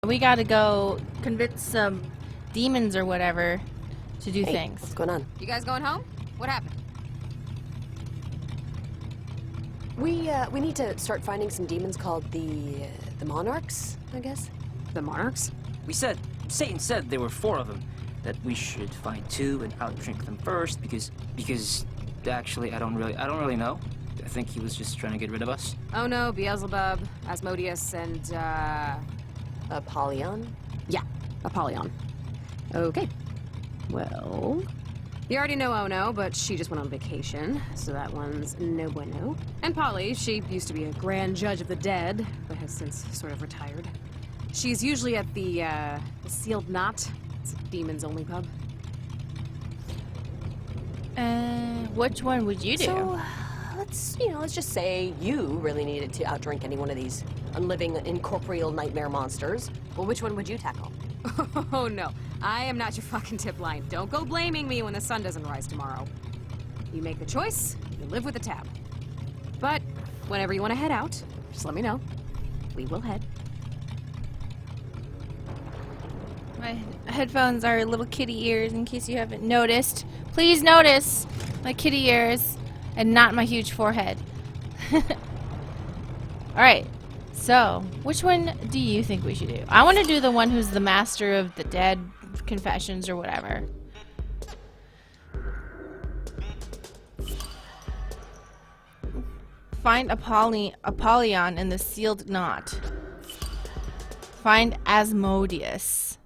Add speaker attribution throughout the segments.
Speaker 1: We gotta go convince some demons or whatever to do things.
Speaker 2: What's going on?
Speaker 3: You guys going home? What happened?
Speaker 2: We need to start finding some demons called the monarchs, I guess.
Speaker 3: The monarchs?
Speaker 4: Satan said there were 4 of them, that we should find 2 and outdrink them first, because actually I don't really know. I think he was just trying to get rid of us.
Speaker 3: Oh no, Beelzebub, Asmodeus, and
Speaker 2: Apollyon?
Speaker 3: yeah, Apollyon. Okay. Well, you already know Ono, but she just went on vacation, so that one's no bueno. And Polly, she used to be a grand judge of the dead, but has since sort of retired. She's usually at the Sealed Knot. It's a demons-only pub.
Speaker 1: Which one would you do?
Speaker 2: So, let's just say you really needed to outdrink any one of these unliving, incorporeal nightmare monsters. Well, which one would you tackle?
Speaker 3: Oh no, I am not your fucking tip line. Don't go blaming me when the sun doesn't rise tomorrow. You make the choice, you live with the tab. But whenever you want to head out, just let me know. We will head.
Speaker 1: My headphones are little kitty ears, in case you haven't noticed. Please notice my kitty ears and not my huge forehead. Alright, so which one do you think we should do? I want to do the one who's the master of the dead confessions or whatever. Find Apollyon in the Sealed Knot. Find Asmodeus.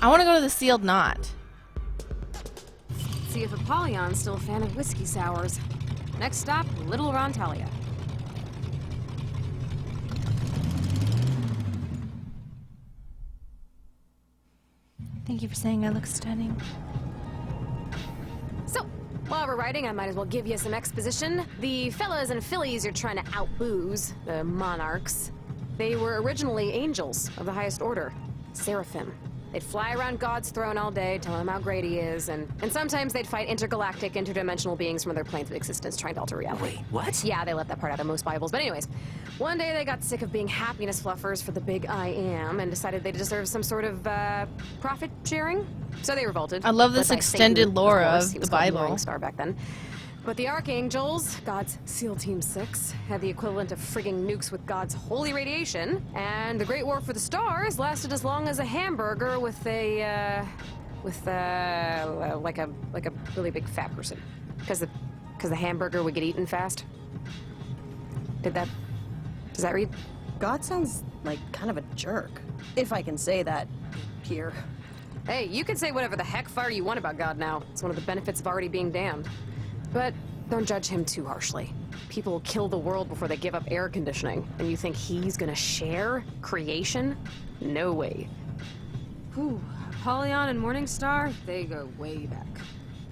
Speaker 1: I want to go to the Sealed Knot.
Speaker 3: See if Apollyon's still a fan of whiskey sours. Next stop, Little Rontalia.
Speaker 1: Thank you for saying I look stunning.
Speaker 3: So, while we're riding, I might as well give you some exposition. The fellas and fillies you're trying to outbooze, the monarchs, they were originally angels of the highest order, seraphim. They'd fly around God's throne all day, telling him how great he is, and sometimes they'd fight intergalactic, interdimensional beings from other planes of existence trying to alter reality.
Speaker 4: Wait, what?
Speaker 3: Yeah, they left that part out of most Bibles. But anyways, one day they got sick of being happiness fluffers for the big I am and decided they deserved some sort of profit sharing. So they revolted.
Speaker 1: I love this
Speaker 3: led by
Speaker 1: extended
Speaker 3: Satan,
Speaker 1: lore
Speaker 3: course.
Speaker 1: of
Speaker 3: He
Speaker 1: the
Speaker 3: was called
Speaker 1: Bible.
Speaker 3: Morning Star back then. But the archangels, God's SEAL Team 6, had the equivalent of frigging nukes with God's holy radiation, and the Great War for the Stars lasted as long as a hamburger with a like a really big fat person, because the hamburger would get eaten fast. Does that read?
Speaker 5: God sounds like kind of a jerk, if I can say that here.
Speaker 3: Hey, you can say whatever the heck fire you want about God now. It's one of the benefits of already being damned. But don't judge him too harshly. People will kill the world before they give up air conditioning, and you think he's gonna share creation? No way. Whew, Apollyon and Morningstar, they go way back.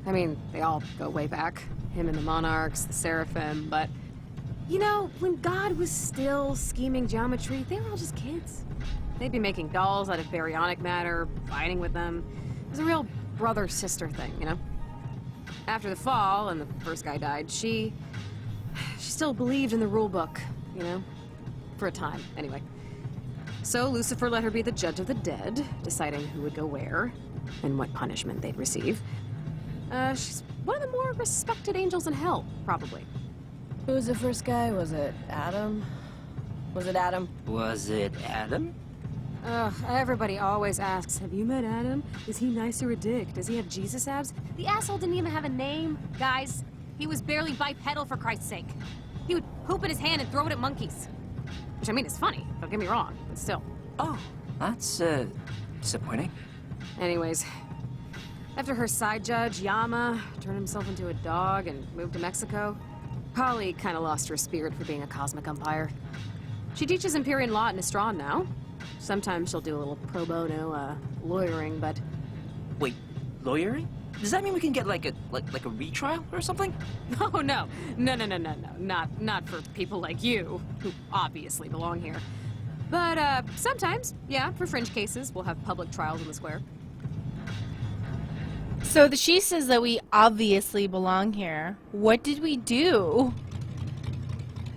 Speaker 3: I mean, they all go way back. Him and the monarchs, the seraphim, but you know, when God was still scheming geometry, they were all just kids. They'd be making dolls out of baryonic matter, fighting with them. It was a real brother-sister thing, you know? After the fall, and the first guy died, she still believed in the rule book, you know? For a time, anyway. So Lucifer let her be the judge of the dead, deciding who would go where, and what punishment they'd receive. She's one of the more respected angels in hell, probably.
Speaker 5: Who was the first guy? Was it Adam? Was it Adam?
Speaker 4: Was it Adam?
Speaker 3: Ugh, everybody always asks, have you met Adam? Is he nice or a dick? Does he have Jesus abs? The asshole didn't even have a name, guys. He was barely bipedal, for Christ's sake. He would poop in his hand and throw it at monkeys. Which, I mean, is funny, don't get me wrong, but still.
Speaker 4: Oh, that's, disappointing.
Speaker 3: Anyways, after her side judge, Yama, turned himself into a dog and moved to Mexico, Polly kind of lost her spirit for being a cosmic umpire. She teaches Empyrean law at Nistron now. Sometimes she'll do a little pro bono, lawyering, but...
Speaker 4: Wait, lawyering? Does that mean we can get like a retrial or something?
Speaker 3: Oh, no. No. Not for people like you, who obviously belong here. But, sometimes, yeah, for fringe cases, we'll have public trials in the square.
Speaker 1: So she says that we obviously belong here. What did we do?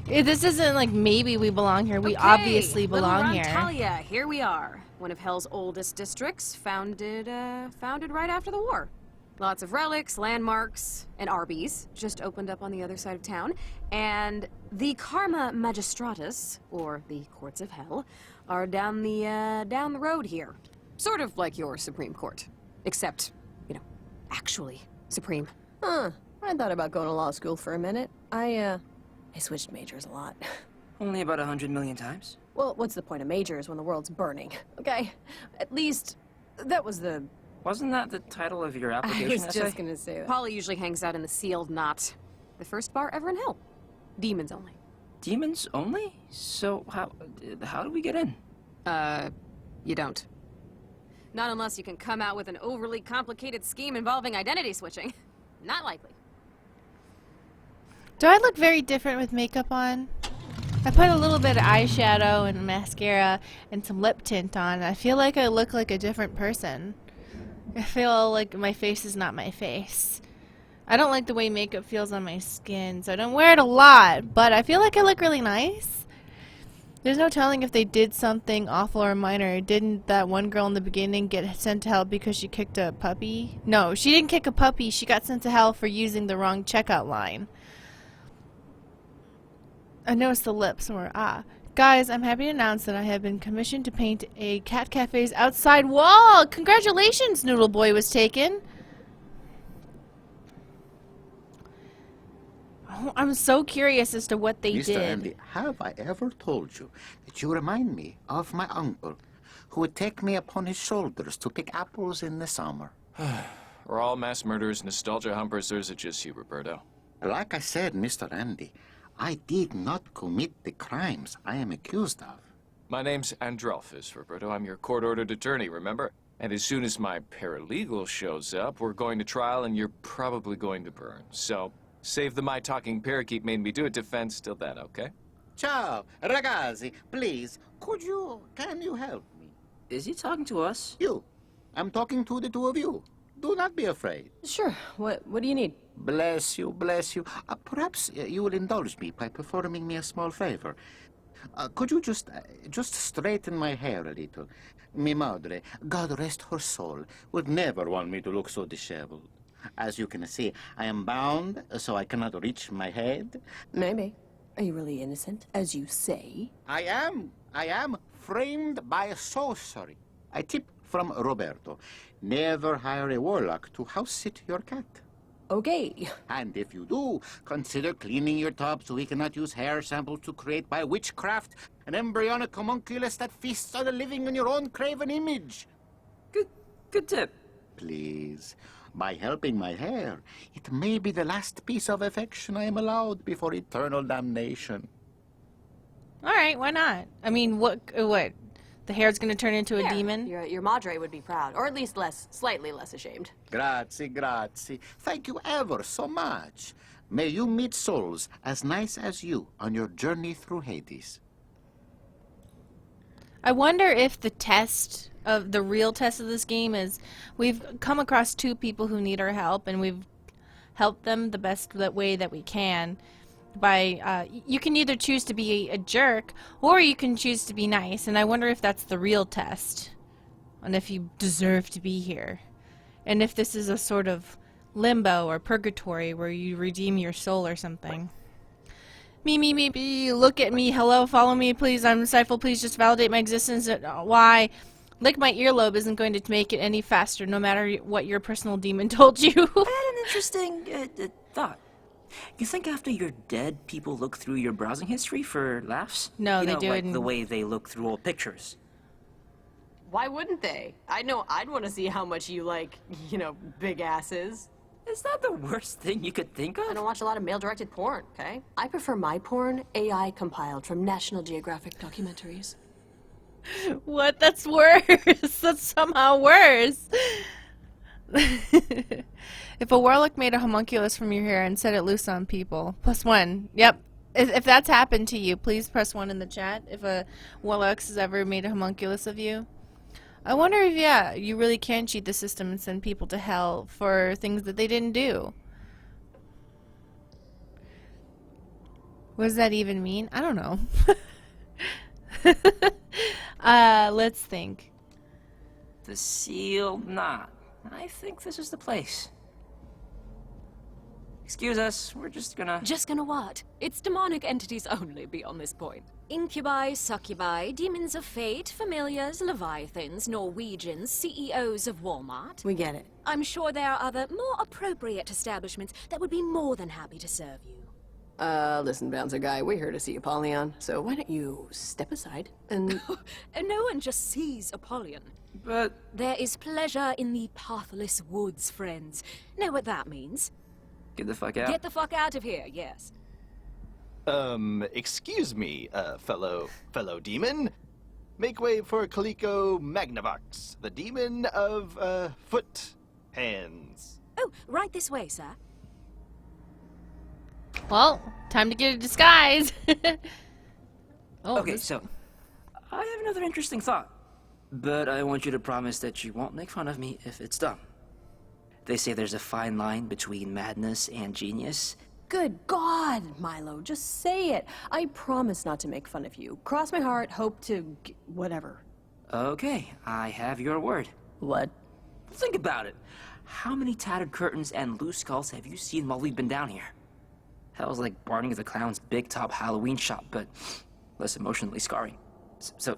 Speaker 1: This isn't like maybe we belong here. We
Speaker 3: Okay,
Speaker 1: obviously
Speaker 3: Little
Speaker 1: belong here.
Speaker 3: Rontalia, here we are. One of Hell's oldest districts, founded right after the war. Lots of relics, landmarks, and Arby's just opened up on the other side of town. And the Karma Magistratus, or the Courts of Hell, are down the road here. Sort of like your Supreme Court. Except, actually supreme.
Speaker 5: Huh. I thought about going to law school for a minute. I switched majors a lot.
Speaker 4: Only about 100 million times?
Speaker 5: Well, what's the point of majors when the world's burning? Okay? At least, that was the...
Speaker 4: Wasn't that the title of your
Speaker 5: I
Speaker 4: application
Speaker 5: was
Speaker 4: essay?
Speaker 5: just gonna say that.
Speaker 3: Polly usually hangs out in the sealed knot. The first bar ever in Hell. Demons only.
Speaker 4: Demons only? So how do we get in?
Speaker 3: You don't. Not unless you can come out with an overly complicated scheme involving identity switching. Not likely.
Speaker 1: Do I look very different with makeup on? I put a little bit of eyeshadow and mascara and some lip tint on. I feel like I look like a different person. I feel like my face is not my face. I don't like the way makeup feels on my skin, so I don't wear it a lot, but I feel like I look really nice. There's no telling if they did something awful or minor. Didn't that one girl in the beginning get sent to hell because she kicked a puppy? No, she didn't kick a puppy. She got sent to hell for using the wrong checkout line. I noticed the lips were, Guys, I'm happy to announce that I have been commissioned to paint a cat cafe's outside wall. Congratulations, Noodle Boy was taken. Oh, I'm so curious as to what they
Speaker 6: Mr.
Speaker 1: did.
Speaker 6: Andy, have I ever told you that you remind me of my uncle, who would take me upon his shoulders to pick apples in the summer?
Speaker 7: Are all mass murderers nostalgia humpers, or is it just you, Roberto?
Speaker 6: Like I said, Mr. Andy, I did not commit the crimes I am accused of.
Speaker 7: My name's Androlphus, Roberto. I'm your court-ordered attorney, remember? And as soon as my paralegal shows up, we're going to trial and you're probably going to burn. So, save the my talking parakeet made me do it defense till then, okay?
Speaker 6: Ciao, ragazzi, please, can you help me?
Speaker 4: Is he talking to us?
Speaker 6: You. I'm talking to the two of you. Do not be afraid.
Speaker 5: Sure. What do you need?
Speaker 6: Bless you, bless you. Perhaps you will indulge me by performing me a small favor. Could you just straighten my hair a little? Mi madre, God rest her soul, would never want me to look so disheveled. As you can see, I am bound, so I cannot reach my head.
Speaker 5: Maybe. Are you really innocent, as you say?
Speaker 6: I am framed by sorcery. A tip from Roberto. Never hire a warlock to house-sit your cat.
Speaker 5: Okay.
Speaker 6: And if you do, consider cleaning your tub so we cannot use hair samples to create by witchcraft an embryonic homunculus that feasts on the living in your own craven image.
Speaker 4: Good tip.
Speaker 6: Please, by helping my hair, it may be the last piece of affection I am allowed before eternal damnation.
Speaker 1: All right, why not? I mean, what? The hair's gonna turn into a
Speaker 2: Yeah,
Speaker 1: demon?
Speaker 2: Your madre would be proud, or at least slightly less ashamed.
Speaker 6: Grazie, grazie. Thank you ever so much. May you meet souls as nice as you on your journey through Hades.
Speaker 1: I wonder if the real test of this game is we've come across two people who need our help, and we've helped them the best way that we can. You can either choose to be a jerk, or you can choose to be nice, and I wonder if that's the real test, and if you deserve to be here, and if this is a sort of limbo or purgatory where you redeem your soul or something. Me, look at me, hello, follow me, please, I'm Stifle, please just validate my existence. Why? Lick my earlobe isn't going to make it any faster, no matter what your personal demon told you.
Speaker 4: I had an interesting thought. You think after you're dead, people look through your browsing history for laughs?
Speaker 1: No, they do
Speaker 4: like
Speaker 1: it in-
Speaker 4: the way they look through old pictures.
Speaker 2: Why wouldn't they? I know I'd want to see how much you like, big asses.
Speaker 4: Is that the worst thing you could think
Speaker 2: I
Speaker 4: of?
Speaker 2: don't watch a lot of male-directed porn, okay? I prefer my porn AI compiled from National Geographic documentaries.
Speaker 1: What? That's worse. That's somehow worse. If a warlock made a homunculus from your hair and set it loose on people, +1. Yep. If that's happened to you, please press 1 in the chat. If a warlock has ever made a homunculus of you. I wonder if, you really can cheat the system and send people to hell for things that they didn't do. What does that even mean? I don't know. Let's think.
Speaker 4: The sealed knot. I think this is the place. Excuse us, we're just gonna...
Speaker 2: Just gonna what? It's demonic entities only beyond this point. Incubi, succubi, demons of fate, familiars, leviathans, Norwegians, CEOs of Walmart.
Speaker 5: We get it.
Speaker 2: I'm sure there are other, more appropriate establishments that would be more than happy to serve you.
Speaker 5: Listen, Bouncer Guy, we're here to see Apollyon, so why don't you step aside and...
Speaker 2: And no one just sees Apollyon.
Speaker 4: But...
Speaker 2: There is pleasure in the pathless woods, friends. Know what that means?
Speaker 4: Get the fuck out.
Speaker 2: Get the fuck out of here, yes.
Speaker 8: Excuse me, fellow demon. Make way for Kaliko Magnavox, the demon of, foot hands.
Speaker 2: Oh, right this way, sir.
Speaker 1: Well, time to get a disguise. Oh,
Speaker 4: Okay, so... I have another interesting thought. But I want you to promise that you won't make fun of me if it's done. They say there's a fine line between madness and genius.
Speaker 5: Good God, Milo, just say it. I promise not to make fun of you. Cross my heart, hope to... whatever.
Speaker 4: Okay, I have your word.
Speaker 5: What?
Speaker 4: Think about it. How many tattered curtains and loose skulls have you seen while we've been down here? That was like Bartering the Clown's big top Halloween shop, but less emotionally scarring. So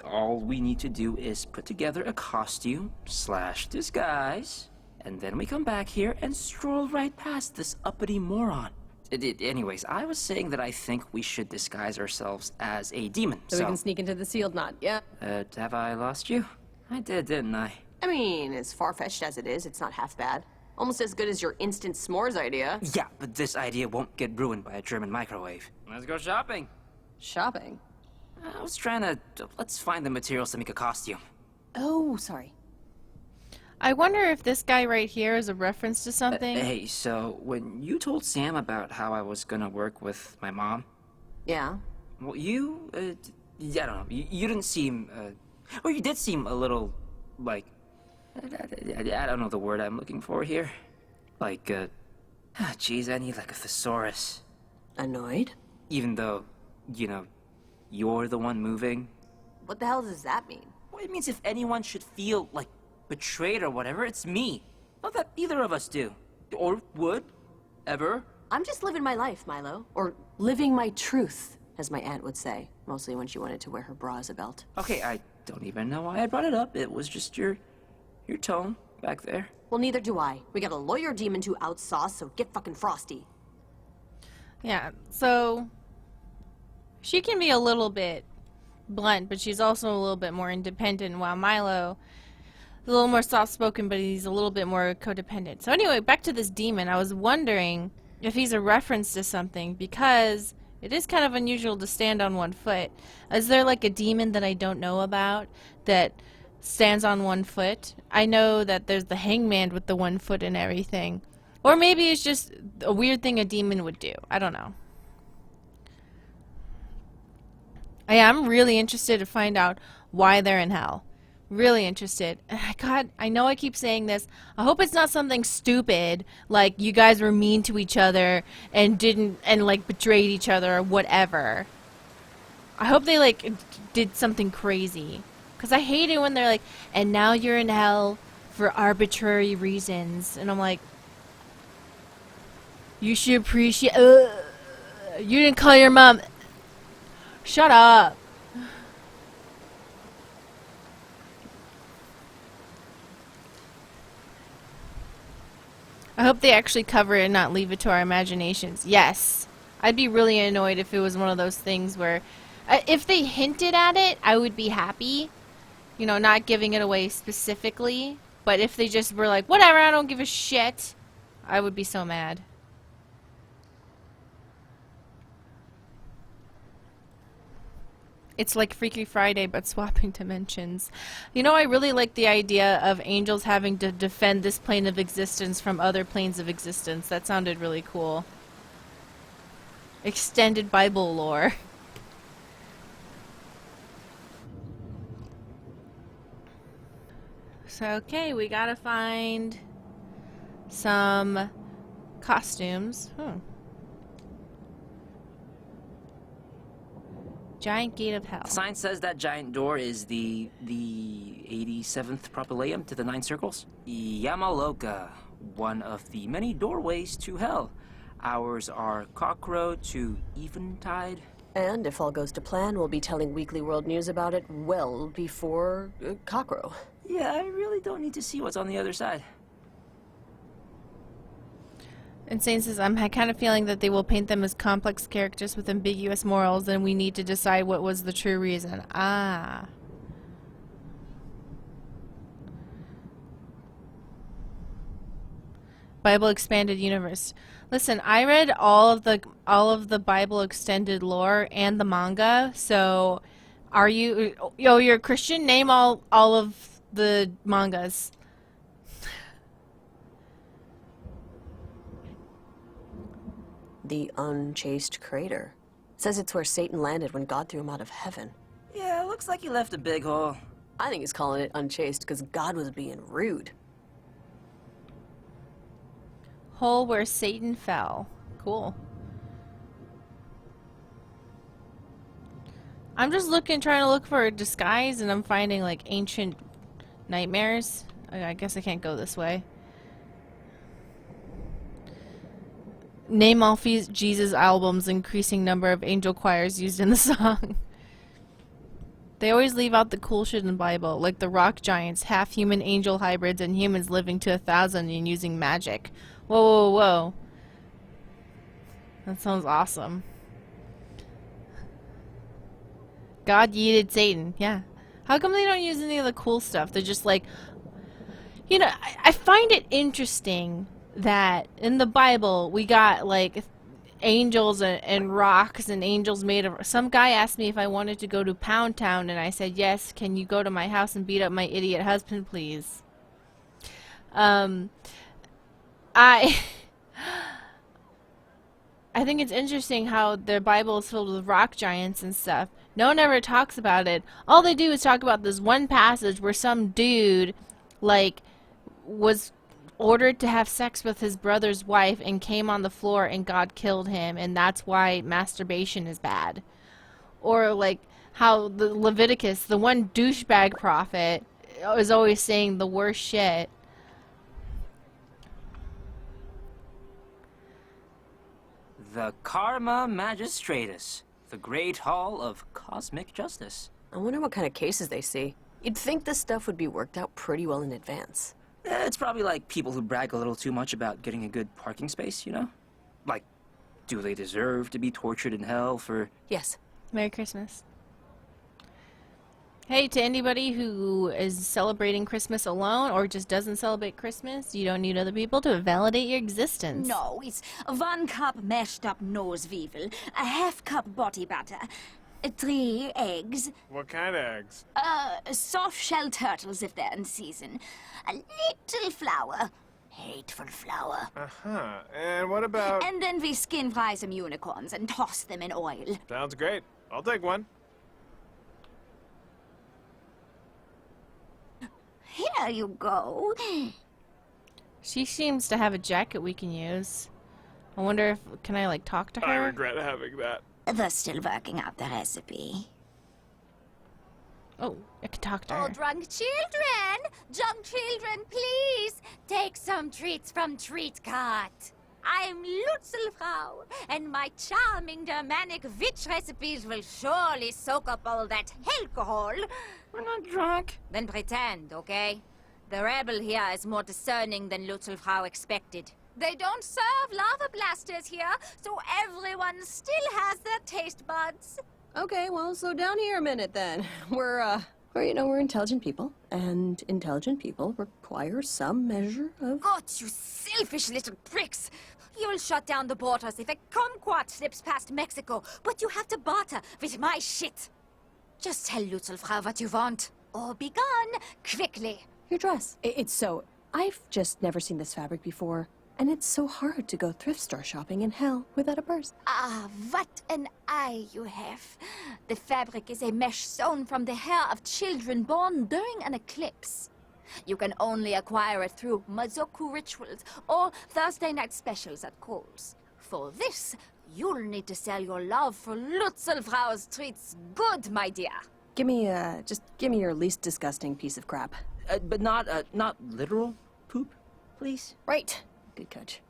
Speaker 4: all we need to do is put together a costume / disguise, and then we come back here and stroll right past this uppity moron. Anyways, I was saying that I think we should disguise ourselves as a demon,
Speaker 5: So we can sneak into the sealed knot, yeah?
Speaker 4: have I lost you? I did, didn't I?
Speaker 2: I mean, as far-fetched as it is, it's not half bad. Almost as good as your instant s'mores idea.
Speaker 4: Yeah, but this idea won't get ruined by a German microwave. Let's go shopping.
Speaker 5: Shopping?
Speaker 4: I was trying to... Let's find the materials to make a costume.
Speaker 5: Oh, sorry.
Speaker 1: I wonder if this guy right here is a reference to something.
Speaker 4: Hey, so when you told Sam about how I was gonna work with my mom,
Speaker 5: Yeah?
Speaker 4: well, you, I don't know, you didn't seem, well, you did seem a little, like, I don't know the word I'm looking for here. Like, geez, I need like a thesaurus.
Speaker 5: Annoyed?
Speaker 4: Even though, you know, you're the one moving.
Speaker 2: What the hell does that mean?
Speaker 4: Well, it means if anyone should feel, like, betrayed or whatever, it's me. Not that either of us do. Or would. Ever.
Speaker 2: I'm just living my life, Milo.
Speaker 5: Or living my truth, as my aunt would say. Mostly when she wanted to wear her bra as a belt.
Speaker 4: Okay, I don't even know why I brought it up. It was just your tone back there.
Speaker 2: Well, neither do I. We got a lawyer demon to outsauce, so get fucking frosty.
Speaker 1: Yeah, so she can be a little bit blunt, but she's also a little bit more independent, while Milo is a little more soft-spoken, but he's a little bit more codependent. So anyway, back to this demon. I was wondering if he's a reference to something, because it is kind of unusual to stand on one foot. Is there like a demon that I don't know about that stands on one foot? I know that there's the hangman with the one foot and everything. Or maybe it's just a weird thing a demon would do. I don't know. I'm really interested to find out why they're in hell. Really interested. And God, I know I keep saying this. I hope it's not something stupid, like you guys were mean to each other and like betrayed each other or whatever. I hope they like did something crazy. Because I hate it when they're like, and now you're in hell for arbitrary reasons. And I'm like, you should appreciate... you didn't call your mom... Shut up. I hope they actually cover it and not leave it to our imaginations. Yes. I'd be really annoyed if it was one of those things where... if they hinted at it, I would be happy. You know, not giving it away specifically. But if they just were like, whatever, I don't give a shit, I would be so mad. It's like Freaky Friday, but swapping dimensions. You know, I really like the idea of angels having to defend this plane of existence from other planes of existence. That sounded really cool. Extended Bible lore. So, okay, we gotta find some costumes. Giant gate of hell.
Speaker 4: The sign says that giant door is the 87th propylaeum to the 9 circles. Yamaloka, one of the many doorways to hell. Ours are Cockrow to Eventide.
Speaker 5: And if all goes to plan, we'll be telling Weekly World News about it well before Cockrow.
Speaker 4: Yeah, I really don't need to see what's on the other side.
Speaker 1: Insane says, I'm kind of feeling that they will paint them as complex characters with ambiguous morals, and we need to decide what was the true reason. Ah. Bible Expanded Universe. Listen, I read all of the Bible extended lore and the manga. So, are you? Yo, you're a Christian. Name all of the mangas.
Speaker 5: The Unchaste Crater. Says it's where Satan landed when God threw him out of heaven.
Speaker 4: Yeah, looks like he left a big hole.
Speaker 5: I think he's calling it unchaste because God was being rude.
Speaker 1: Hole where Satan fell. Cool. I'm just trying to look for a disguise, and I'm finding like ancient nightmares. I guess I can't go this way. Name all Jesus albums, increasing number of angel choirs used in the song. They always leave out the cool shit in the Bible, like the rock giants, half-human angel hybrids, and humans living to 1,000 and using magic. Whoa, whoa, whoa. That sounds awesome. God yeeted Satan. Yeah. How come they don't use any of the cool stuff? They're just like... You know, I find it interesting that in the Bible we got like angels and rocks and angels made of... Some guy asked me if I wanted to go to Pound Town, and I said, yes, can you go to my house and beat up my idiot husband, please? I think it's interesting how their Bible is filled with rock giants and stuff. No one ever talks about it. All they do is talk about this one passage where some dude, like, was ordered to have sex with his brother's wife and came on the floor and God killed him, and that's why masturbation is bad. Or, like, how the Leviticus, the one douchebag prophet, is always saying the worst shit.
Speaker 4: The Karma Magistratus, the Great Hall of Cosmic Justice.
Speaker 5: I wonder what kind of cases they see. You'd think this stuff would be worked out pretty well in advance.
Speaker 4: It's probably like people who brag a little too much about getting a good parking space, you know? Like, do they deserve to be tortured in hell for...
Speaker 5: Yes.
Speaker 1: Merry Christmas. Hey, to anybody who is celebrating Christmas alone or just doesn't celebrate Christmas, you don't need other people to validate your existence.
Speaker 9: No, it's 1 cup mashed up nose weevil, a half cup body butter, 3 eggs,
Speaker 10: What kind of eggs?
Speaker 9: soft shell turtles if they're in season, a little flour, hateful flour.
Speaker 10: Uh-huh. And what about...
Speaker 9: And then we skin fry some unicorns and toss them in oil.
Speaker 10: Sounds great. I'll take one.
Speaker 9: Here you go.
Speaker 1: She seems to have a jacket we can use. I wonder if... Can I, like, talk to her?
Speaker 10: I regret having that.
Speaker 9: They're still working out the recipe.
Speaker 1: Oh, I can talk to
Speaker 11: Oh,
Speaker 1: her.
Speaker 11: drunk children, please take some treats from Treat Cart. I'm Lutzelfrau, and my charming Germanic witch recipes will surely soak up all that alcohol.
Speaker 4: We're not drunk.
Speaker 11: Then pretend, okay? The rebel here is more discerning than Lutzelfrau expected. They don't serve lava blasters here, so everyone still has their taste buds.
Speaker 5: Okay, well, slow down here a minute then. We're intelligent people, and intelligent people require some measure of...
Speaker 11: God, you selfish little pricks! You'll shut down the borders if a kumquat slips past Mexico, but you have to barter with my shit. Just tell Lutzelfrau what you want, or be gone quickly.
Speaker 5: Your dress. It's so... I've just never seen this fabric before, and it's so hard to go thrift store shopping in hell without a purse.
Speaker 11: Ah, what an eye you have. The fabric is a mesh sewn from the hair of children born during an eclipse. You can only acquire it through Mazoku rituals or Thursday night specials at Kohl's. For this, You'll need to sell your love for Lutzelfrau's treats good, my dear.
Speaker 5: Give me, just give me your least disgusting piece of crap.
Speaker 4: But not literal poop, please?
Speaker 5: Right. Good catch.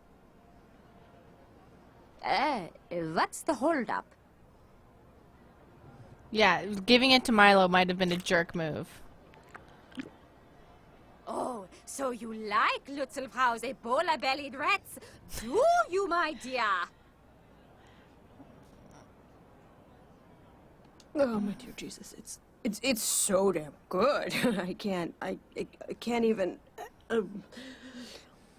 Speaker 11: What's the holdup?
Speaker 1: Yeah, giving it to Milo might have been a jerk move.
Speaker 11: Oh, so you like Lutzelfrau's Ebola-bellied rats? Do you, my dear?
Speaker 5: Oh my dear Jesus, it's so damn good. I can't even.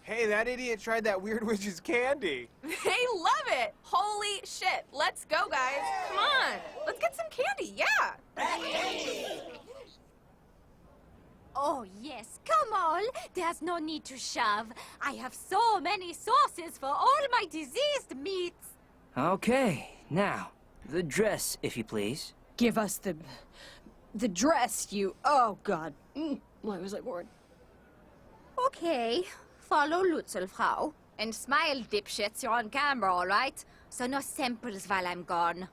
Speaker 10: Hey, that idiot tried that weird witch's candy.
Speaker 3: They love it! Holy shit! Let's go, guys! Come on! Let's get some candy, yeah!
Speaker 11: Oh, yes, come on. There's no need to shove. I have so many sauces for all my diseased meats.
Speaker 4: Okay, now, the dress, if you please.
Speaker 5: Give us the dress, you. Oh God. Why was I born?
Speaker 11: Okay, follow Lutzelfrau. And smile, dipshits, you're on camera, all right? So no samples while I'm gone.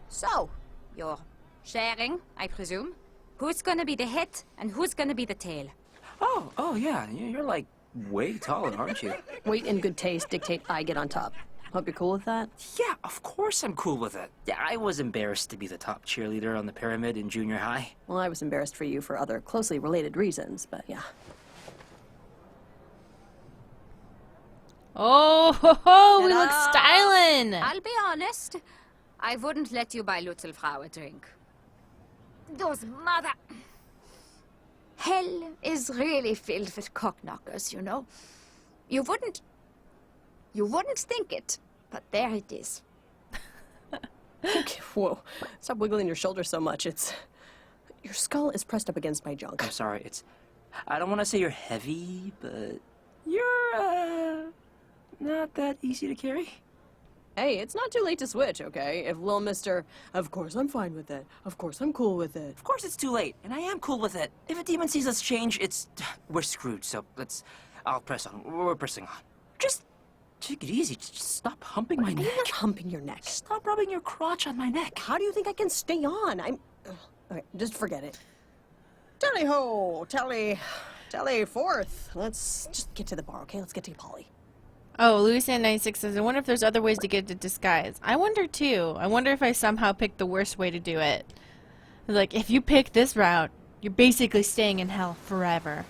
Speaker 11: So, you're sharing, I presume? Who's gonna be the head and who's gonna be the tail?
Speaker 4: Oh yeah, you're like way taller, aren't you?
Speaker 5: Weight and good taste dictate I get on top. Hope you're cool with that.
Speaker 4: Yeah, of course I'm cool with it. Yeah, I was embarrassed to be the top cheerleader on the pyramid in junior high.
Speaker 5: Well, I was embarrassed for you for other closely related reasons, but yeah.
Speaker 1: Oh, ho, ho, we look styling.
Speaker 11: I'll be honest. I wouldn't let you buy Lutzelfrau a drink. Those mother... Hell is really filled with cockknockers, you know. You wouldn't think it, but there it is.
Speaker 5: Okay, whoa. Stop wiggling your shoulder so much. Your skull is pressed up against my junk.
Speaker 4: I'm sorry, I don't want to say you're heavy, but you're, not that easy to carry.
Speaker 5: Hey, it's not too late to switch, okay? If Lil Mister, of course I'm fine with it. Of course I'm cool with it.
Speaker 4: Of course it's too late, and I am cool with it. If a demon sees us change, we're screwed, so I'll press on. We're pressing on. Just take it easy. Just stop humping my neck.
Speaker 5: You're not humping your neck.
Speaker 4: Stop rubbing your crotch on my neck.
Speaker 5: How do you think I can stay on? Okay, just forget it. Tally-ho! Tally forth. Let's just get to the bar, okay? Let's get to Polly.
Speaker 1: Oh, Louisiana96 says, I wonder if there's other ways to get to disguise. I wonder, too. I wonder if I somehow picked the worst way to do it. Like, if you pick this route, you're basically staying in hell forever.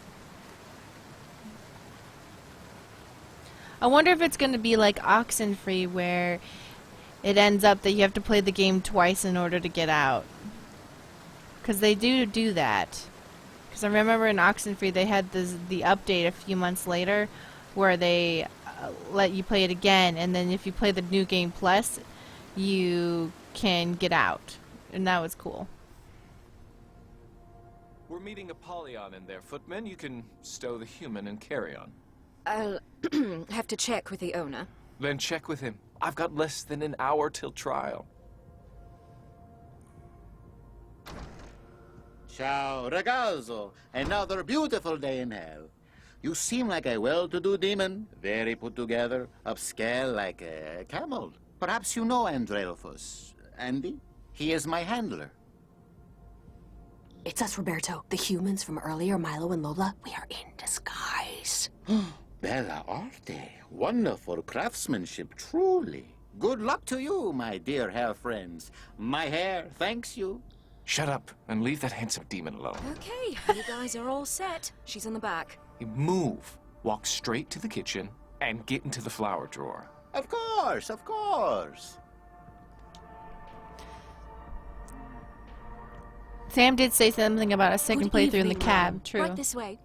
Speaker 1: I wonder if it's going to be like Oxenfree, where it ends up that you have to play the game twice in order to get out. Because they do that. Because I remember in Oxenfree they had the update a few months later where they let you play it again, and then if you play the New Game Plus, you can get out. And that was cool.
Speaker 7: We're meeting Apollyon in there, footman. You can stow the human and carry on.
Speaker 2: I'll have to check with the owner.
Speaker 7: Then check with him. I've got less than an hour till trial.
Speaker 6: Ciao, ragazzo. Another beautiful day in hell. You seem like a well-to-do demon, very put together, upscale like a camel. Perhaps you know Andrelphus. Andy? He is my handler.
Speaker 5: It's us, Roberto. The humans from earlier, Milo and Lola. We are in disguise.
Speaker 6: Bella arte. Wonderful craftsmanship, truly. Good luck to you, my dear hair friends. My hair thanks you.
Speaker 7: Shut up and leave that handsome demon alone.
Speaker 2: Okay, you guys are all set. She's in the back.
Speaker 7: You move, walk straight to the kitchen, and get into the flower drawer.
Speaker 6: Of course, of course.
Speaker 1: Sam did say something about a second
Speaker 2: Good
Speaker 1: playthrough in the
Speaker 2: evening,
Speaker 1: cab.
Speaker 2: ma'am.
Speaker 1: True.
Speaker 2: Right this way.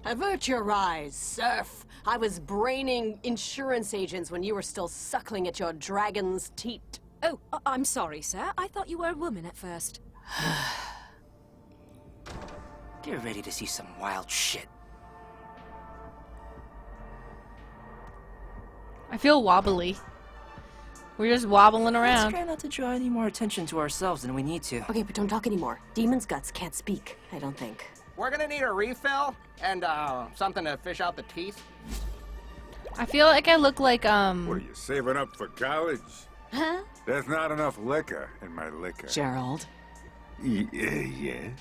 Speaker 5: Avert your eyes, serf. I was braining insurance agents when you were still suckling at your dragon's teat.
Speaker 2: Oh, I'm sorry, sir. I thought you were a woman at first.
Speaker 4: Get ready to see some wild shit.
Speaker 1: I feel wobbly. We're just wobbling
Speaker 4: Let's
Speaker 1: around.
Speaker 4: try not to draw any more attention to ourselves than we need to.
Speaker 5: Okay, but don't talk anymore. Demon's guts can't speak, I don't think.
Speaker 12: We're gonna need a refill and something to fish out the teeth.
Speaker 1: I feel like I look like,
Speaker 12: What are you, saving up for college?
Speaker 9: Huh?
Speaker 12: There's not enough liquor in my liquor.
Speaker 13: Gerald,
Speaker 12: Yes?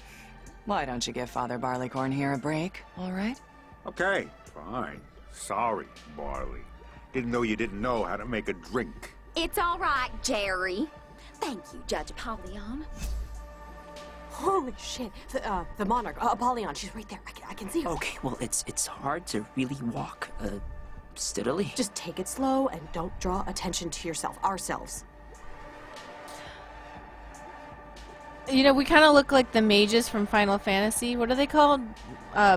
Speaker 13: why don't you give Father Barleycorn here a break, all right?
Speaker 12: Okay, fine. Sorry, Barley. Didn't know you didn't know how to make a drink.
Speaker 9: It's all right, Jerry. Thank you, Judge Apollyon.
Speaker 3: Holy shit. The monarch, Apollyon, she's right there. I can see her.
Speaker 4: Okay, well, it's hard to really walk, steadily.
Speaker 3: Just take it slow and don't draw attention to yourself. Ourselves.
Speaker 1: you know, we kind of look like the mages from Final Fantasy. What are they called?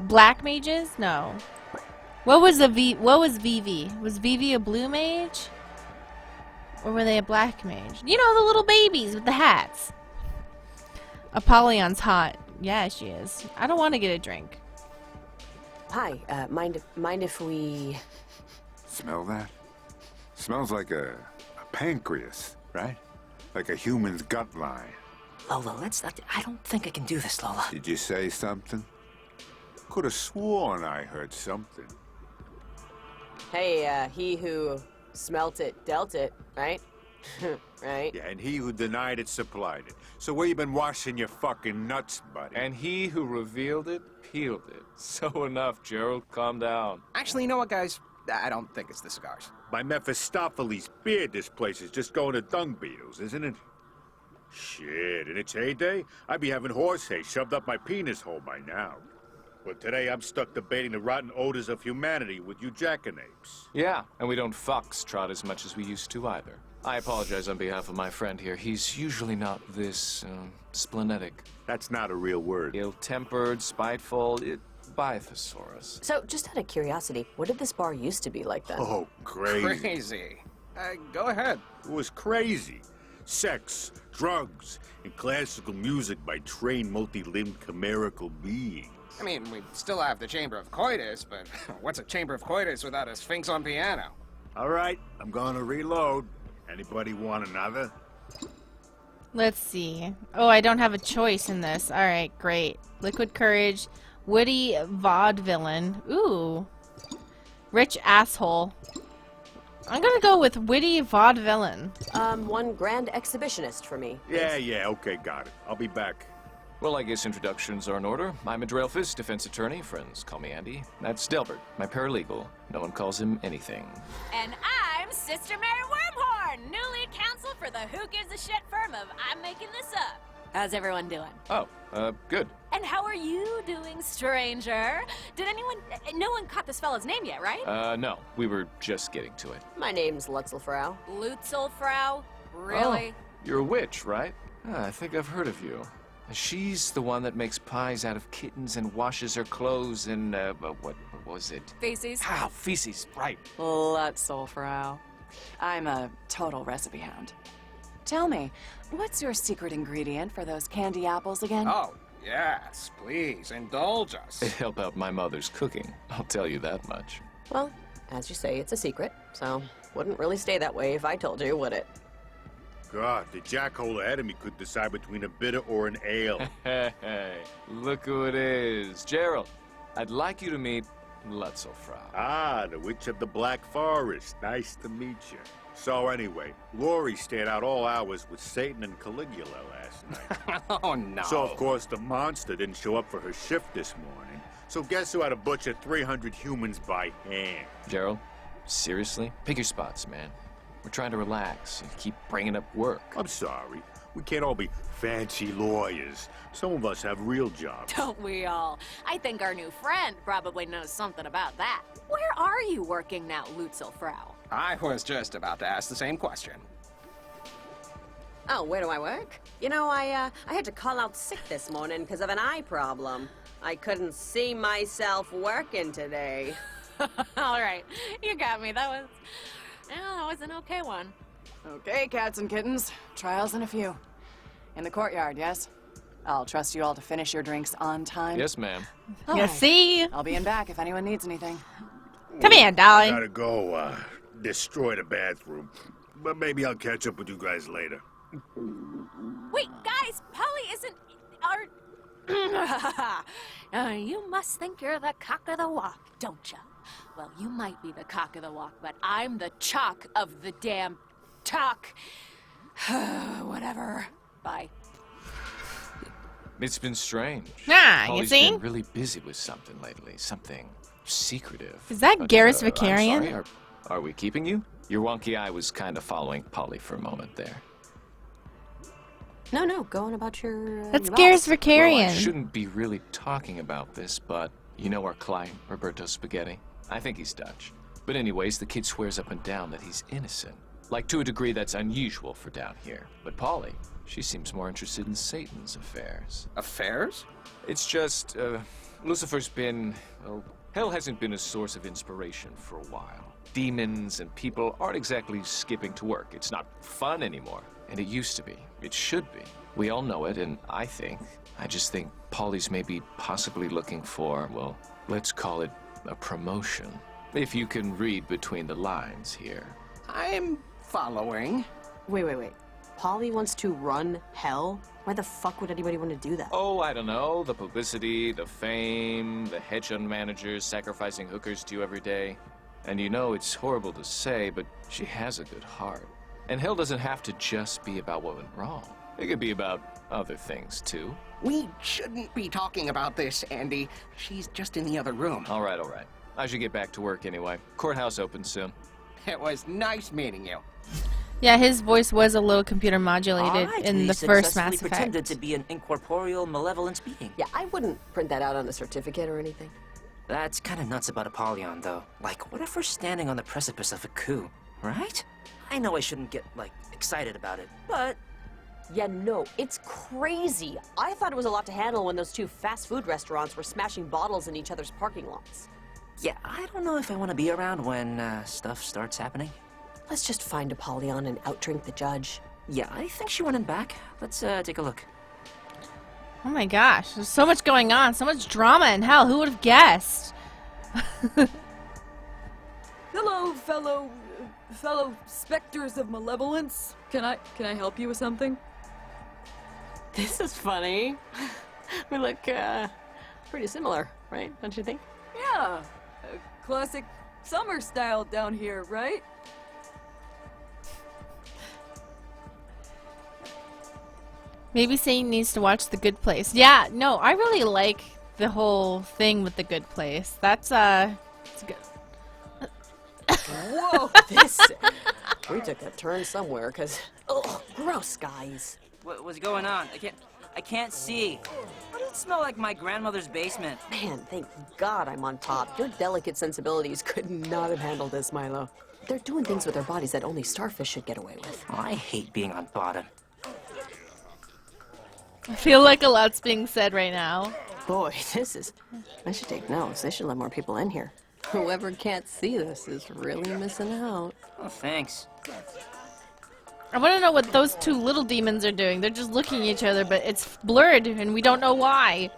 Speaker 1: Black mages? No. What was Vivi? Was Vivi a blue mage? Or were they a black mage? You know, the little babies with the hats. Apollyon's hot. Yeah, she is. I don't want to get a drink.
Speaker 3: Hi, mind if we...
Speaker 12: Smell that? Smells like a pancreas, right? Like a human's gut line.
Speaker 4: Lola, let's not... I don't think I can do this, Lola.
Speaker 12: Did you say something? Could have sworn I heard something.
Speaker 3: Hey, he who smelt it, dealt it, right? Right?
Speaker 12: Yeah, and he who denied it supplied it. So where you been washing your fucking nuts, buddy?
Speaker 7: And he who revealed it, peeled it. So enough, Gerald. Calm down.
Speaker 10: Actually, you know what, guys? I don't think it's the cigars.
Speaker 12: By Mephistopheles' beard, this place is just going to dung beetles, isn't it? Shit, in its heyday, I'd be having horse hay shoved up my penis hole by now. But today I'm stuck debating the rotten odors of humanity with you jackanapes.
Speaker 7: Yeah, and we don't foxtrot as much as we used to either. I apologize on behalf of my friend here. He's usually not this, splenetic.
Speaker 12: That's not a real word.
Speaker 7: Ill-tempered, spiteful, Bythosaurus.
Speaker 3: So, just out of curiosity, what did this bar used to be like then?
Speaker 12: Oh, crazy.
Speaker 10: Crazy. Go ahead.
Speaker 12: It was crazy. Sex, drugs, and classical music by trained multi-limbed chimerical beings.
Speaker 10: I mean, we still have the Chamber of Coitus, but what's a Chamber of Coitus without a Sphinx on piano?
Speaker 12: All right, I'm gonna reload. Anybody want another?
Speaker 1: Let's see. Oh, I don't have a choice in this. Alright, great. Liquid Courage. Witty Vaudevillain. Ooh. Rich Asshole. I'm gonna go with Witty Vaudevillain.
Speaker 3: One grand exhibitionist for me.
Speaker 12: Yeah, okay, got it. I'll be back.
Speaker 7: Well, I guess introductions are in order. I'm Adrelphus, defense attorney. Friends call me Andy. That's Delbert, my paralegal. No one calls him anything.
Speaker 2: And I'm Sister Mary Wormhorn, new lead counsel for the Who Gives a Shit firm of I'm Making This Up. How's everyone doing?
Speaker 7: Oh, good.
Speaker 2: And how are you doing, stranger? No one caught this fella's name yet, right?
Speaker 7: No. We were just getting to it.
Speaker 3: My name's Lutzelfrau.
Speaker 2: Lutzelfrau? Really?
Speaker 7: Oh, you're a witch, right? I think I've heard of you. She's the one that makes pies out of kittens and washes her clothes in, what was it?
Speaker 2: Feces?
Speaker 7: Ah, feces, right.
Speaker 13: Lutzelfrau. I'm a total recipe hound. Tell me, what's your secret ingredient for those candy apples again?
Speaker 10: Oh, yes, please, indulge us.
Speaker 7: They help out my mother's cooking, I'll tell you that much.
Speaker 3: Well, as you say, it's a secret, so wouldn't really stay that way if I told you, would it?
Speaker 12: God, the jackhole ahead of me could decide between a bitter or an ale.
Speaker 7: Hey, look who it is. Gerald, I'd like you to meet Lutzelfrau.
Speaker 12: Ah, the Witch of the Black Forest. Nice to meet you. So anyway, Lori stayed out all hours with Satan and Caligula last night.
Speaker 10: Oh, no.
Speaker 12: So, of course, the monster didn't show up for her shift this morning. So guess who had to butcher 300 humans by hand?
Speaker 7: Gerald, seriously? Pick your spots, man. We're trying to relax and keep bringing up work.
Speaker 12: I'm sorry. We can't all be fancy lawyers. Some of us have real jobs.
Speaker 2: Don't we all? I think our new friend probably knows something about that. Where are you working now, Lutzelfrau?
Speaker 10: I was just about to ask the same question.
Speaker 3: Oh, where do I work? You know, I had to call out sick this morning because of an eye problem. I couldn't see myself working today.
Speaker 2: All right, you got me. That was an okay one.
Speaker 13: Okay, cats and kittens. Trials in a few. In the courtyard, yes? I'll trust you all to finish your drinks on time.
Speaker 7: Yes, ma'am.
Speaker 1: You
Speaker 13: right.
Speaker 1: see?
Speaker 13: I'll be in back if anyone needs anything.
Speaker 1: Come here,
Speaker 12: I
Speaker 1: darling.
Speaker 12: gotta go, destroy the bathroom. But maybe I'll catch up with you guys later.
Speaker 2: Wait, guys, Polly isn't our... You must think you're the cock of the walk, don't you? Well, you might be the cock of the walk, but I'm the chalk of the damn talk. Whatever. Bye.
Speaker 7: It's been strange.
Speaker 1: Ah, you
Speaker 7: Polly's
Speaker 1: see?
Speaker 7: been really busy with something lately. Something secretive.
Speaker 1: Is that
Speaker 7: But,
Speaker 1: Garrus
Speaker 7: I'm
Speaker 1: Vicarian?
Speaker 7: sorry, are we keeping you? Your wonky eye was kind of following Polly for a moment there.
Speaker 5: No, go on about your.
Speaker 1: That's
Speaker 5: your
Speaker 1: Garrus
Speaker 5: boss.
Speaker 1: Vicarian.
Speaker 7: Well, I shouldn't be really talking about this, but you know our client, Roberto Spaghetti? I think he's Dutch. But anyways, the kid swears up and down that he's innocent. Like, to a degree that's unusual for down here. But Polly, she seems more interested in Satan's affairs.
Speaker 10: Affairs?
Speaker 7: It's just, Lucifer's been, well, hell hasn't been a source of inspiration for a while. Demons and people aren't exactly skipping to work. It's not fun anymore. And it used to be. It should be. We all know it, and I just think Polly's maybe possibly looking for, well, let's call it a promotion. If you can read between the lines here.
Speaker 10: I'm following.
Speaker 5: Wait. Polly wants to run hell? Why the fuck would anybody want to do that?
Speaker 7: Oh, I don't know. The publicity, the fame, the hedge fund managers sacrificing hookers to you every day. And you know, it's horrible to say, but she has a good heart. And hell doesn't have to just be about what went wrong. It could be about other things, too.
Speaker 10: We shouldn't be talking about this, Andy. She's just in the other room.
Speaker 7: All right. I should get back to work anyway. Courthouse opens soon.
Speaker 10: It was nice meeting you.
Speaker 1: Yeah, his voice was a little computer modulated
Speaker 4: Alright,
Speaker 1: in
Speaker 4: we
Speaker 1: the first
Speaker 4: successfully
Speaker 1: Mass Effect.
Speaker 4: pretended to be an incorporeal malevolent being.
Speaker 5: Yeah, I wouldn't print that out on a certificate or anything.
Speaker 4: That's kind of nuts about Apollyon, though. Like, what if we're standing on the precipice of a coup, right? I know I shouldn't get, like, excited about it, but...
Speaker 5: Yeah, no, it's crazy. I thought it was a lot to handle when those two fast food restaurants were smashing bottles in each other's parking lots.
Speaker 4: Yeah, I don't know if I want to be around when, stuff starts happening.
Speaker 5: Let's just find Apollyon and outdrink the judge.
Speaker 4: Yeah, I think she went in back. Let's, take a look.
Speaker 1: Oh my gosh, there's so much going on, so much drama in hell. Who would have guessed?
Speaker 14: Hello, fellow specters of malevolence. Can I help you with something?
Speaker 5: This is funny. We look, pretty similar, right? Don't you think?
Speaker 14: Yeah, classic summer style down here, right?
Speaker 1: Maybe Satan needs to watch The Good Place. Yeah, no, I really like the whole thing with The Good Place. That's it's good.
Speaker 5: Whoa, we took a turn somewhere, because, oh, gross, guys.
Speaker 4: What's going on? I can't see. Why does it smell like my grandmother's basement?
Speaker 5: Man, thank God I'm on top. Your delicate sensibilities could not have handled this, Milo. They're doing things with their bodies that only starfish should get away with.
Speaker 4: Oh, I hate being on bottom.
Speaker 1: I feel like a lot's being said right now.
Speaker 5: Boy, I should take notes. They should let more people in here. Whoever can't see this is really missing out.
Speaker 4: Oh, thanks.
Speaker 1: I want to know what those two little demons are doing. They're just looking at each other, but it's blurred, and we don't know why.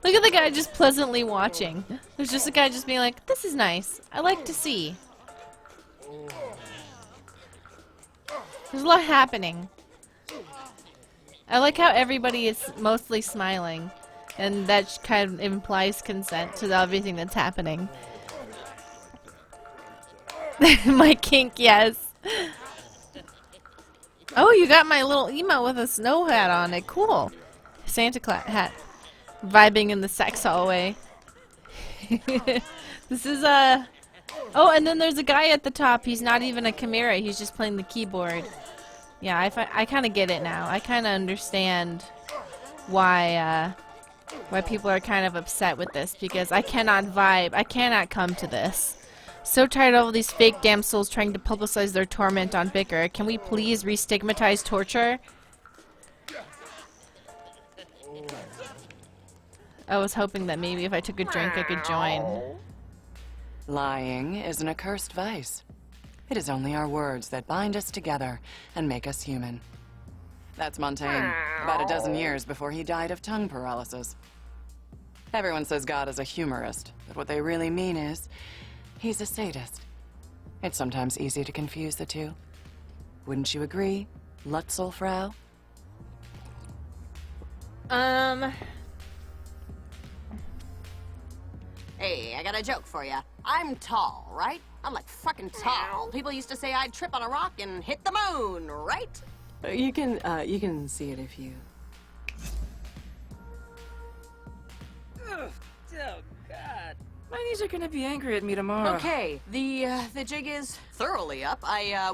Speaker 1: Look at the guy just pleasantly watching. There's just a guy just being like, this is nice. I like to see. There's a lot happening. I like how everybody is mostly smiling, and that kind of implies consent to everything that's happening. My kink, yes. Oh, you got my little emote with a snow hat on it. Cool. Santa Claus hat. Vibing in the sex hallway. This is a... Oh, and then there's a guy at the top. He's not even a chimera. He's just playing the keyboard. Yeah, I kind of get it now. I kind of understand why people are kind of upset with this, because I cannot vibe. I cannot come to this. So tired of all these fake damn souls trying to publicize their torment on Bicker. Can we please re-stigmatize torture? I was hoping that maybe if I took a drink I could join.
Speaker 13: Lying is an accursed vice. It is only our words that bind us together and make us human. That's Montaigne, about a dozen years before he died of tongue paralysis. Everyone says God is a humorist, but what they really mean is, he's a sadist. It's sometimes easy to confuse the two. Wouldn't you agree, Lutzelfrau?
Speaker 15: Hey, I got a joke for you. I'm tall, right? I'm like fucking tall. People used to say I'd trip on a rock and hit the moon, right?
Speaker 14: You can see it if you...
Speaker 4: Ugh, oh, God. My knees are gonna be angry at me tomorrow.
Speaker 15: Okay, the jig is thoroughly up.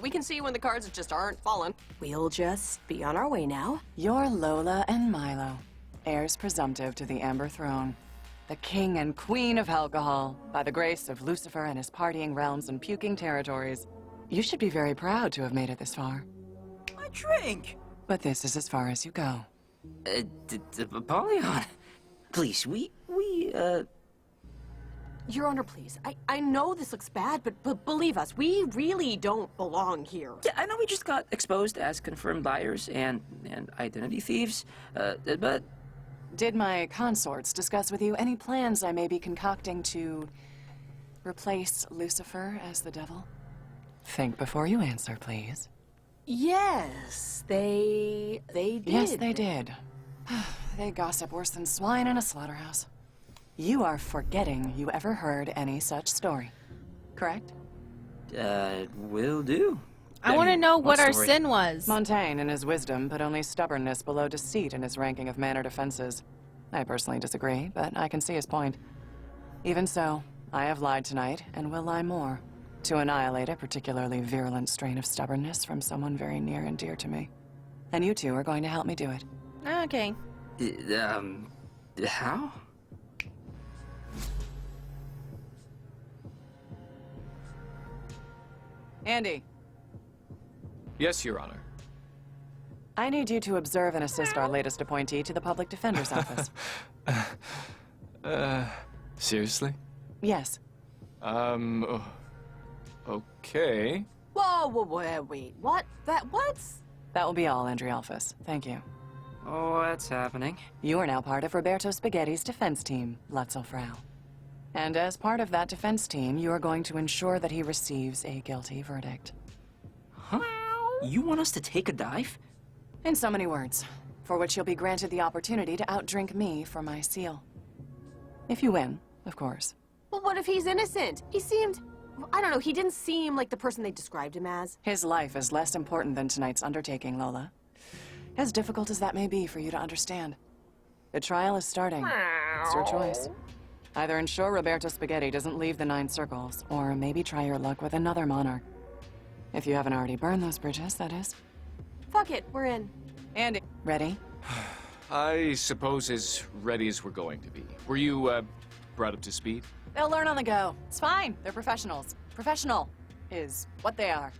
Speaker 15: We can see when the cards just aren't falling.
Speaker 3: We'll just be on our way now.
Speaker 13: You're Lola and Milo, heirs presumptive to the Amber Throne. The king and queen of alcohol, by the grace of Lucifer and his partying realms and puking territories. You should be very proud to have made it this far.
Speaker 4: I drink!
Speaker 13: But this is as far as you go.
Speaker 4: Apollyon, please,
Speaker 3: Your Honor, please. I know this looks bad, but believe us, we really don't belong here.
Speaker 4: Yeah, I know we just got exposed as confirmed liars and identity thieves, but...
Speaker 13: Did my consorts discuss with you any plans I may be concocting to replace Lucifer as the devil? Think before you answer, please.
Speaker 3: Yes, they did.
Speaker 13: Yes, they did. They gossip worse than swine in a slaughterhouse. You are forgetting you ever heard any such story, correct?
Speaker 4: Will do.
Speaker 1: I want to know what our
Speaker 4: story?
Speaker 1: sin was.
Speaker 13: Montaigne, in his wisdom, put only stubbornness below deceit in his ranking of mannered offenses. I personally disagree, but I can see his point. Even so, I have lied tonight, and will lie more, to annihilate a particularly virulent strain of stubbornness from someone very near and dear to me. And you two are going to help me do it.
Speaker 1: Okay.
Speaker 4: How?
Speaker 13: Andy.
Speaker 7: Yes, Your Honor.
Speaker 13: I need you to observe and assist our latest appointee to the Public Defender's Office.
Speaker 7: Seriously?
Speaker 13: Yes.
Speaker 7: Okay.
Speaker 3: Whoa, wait, what? What?
Speaker 13: That will be all, Andrialphus. Thank you.
Speaker 4: Oh, what's happening?
Speaker 13: You are now part of Roberto Spaghetti's defense team, Lutzelfrau. And as part of that defense team, you are going to ensure that he receives a guilty verdict.
Speaker 4: Huh? You want us to take a dive?
Speaker 13: In so many words, for which you'll be granted the opportunity to outdrink me for my seal. If you win, of course.
Speaker 3: Well, what if he's innocent? He seemed... I don't know, he didn't seem like the person they described him as.
Speaker 13: His life is less important than tonight's undertaking, Lola. As difficult as that may be for you to understand. The trial is starting. It's your choice. Either ensure Roberto Spaghetti doesn't leave the 9 circles, or maybe try your luck with another monarch. If you haven't already burned those bridges, that is.
Speaker 3: Fuck it, we're in.
Speaker 13: Andy, ready?
Speaker 7: I suppose as ready as we're going to be. Were you, brought up to speed?
Speaker 13: They'll learn on the go. It's fine. They're professionals. Professional is what they are.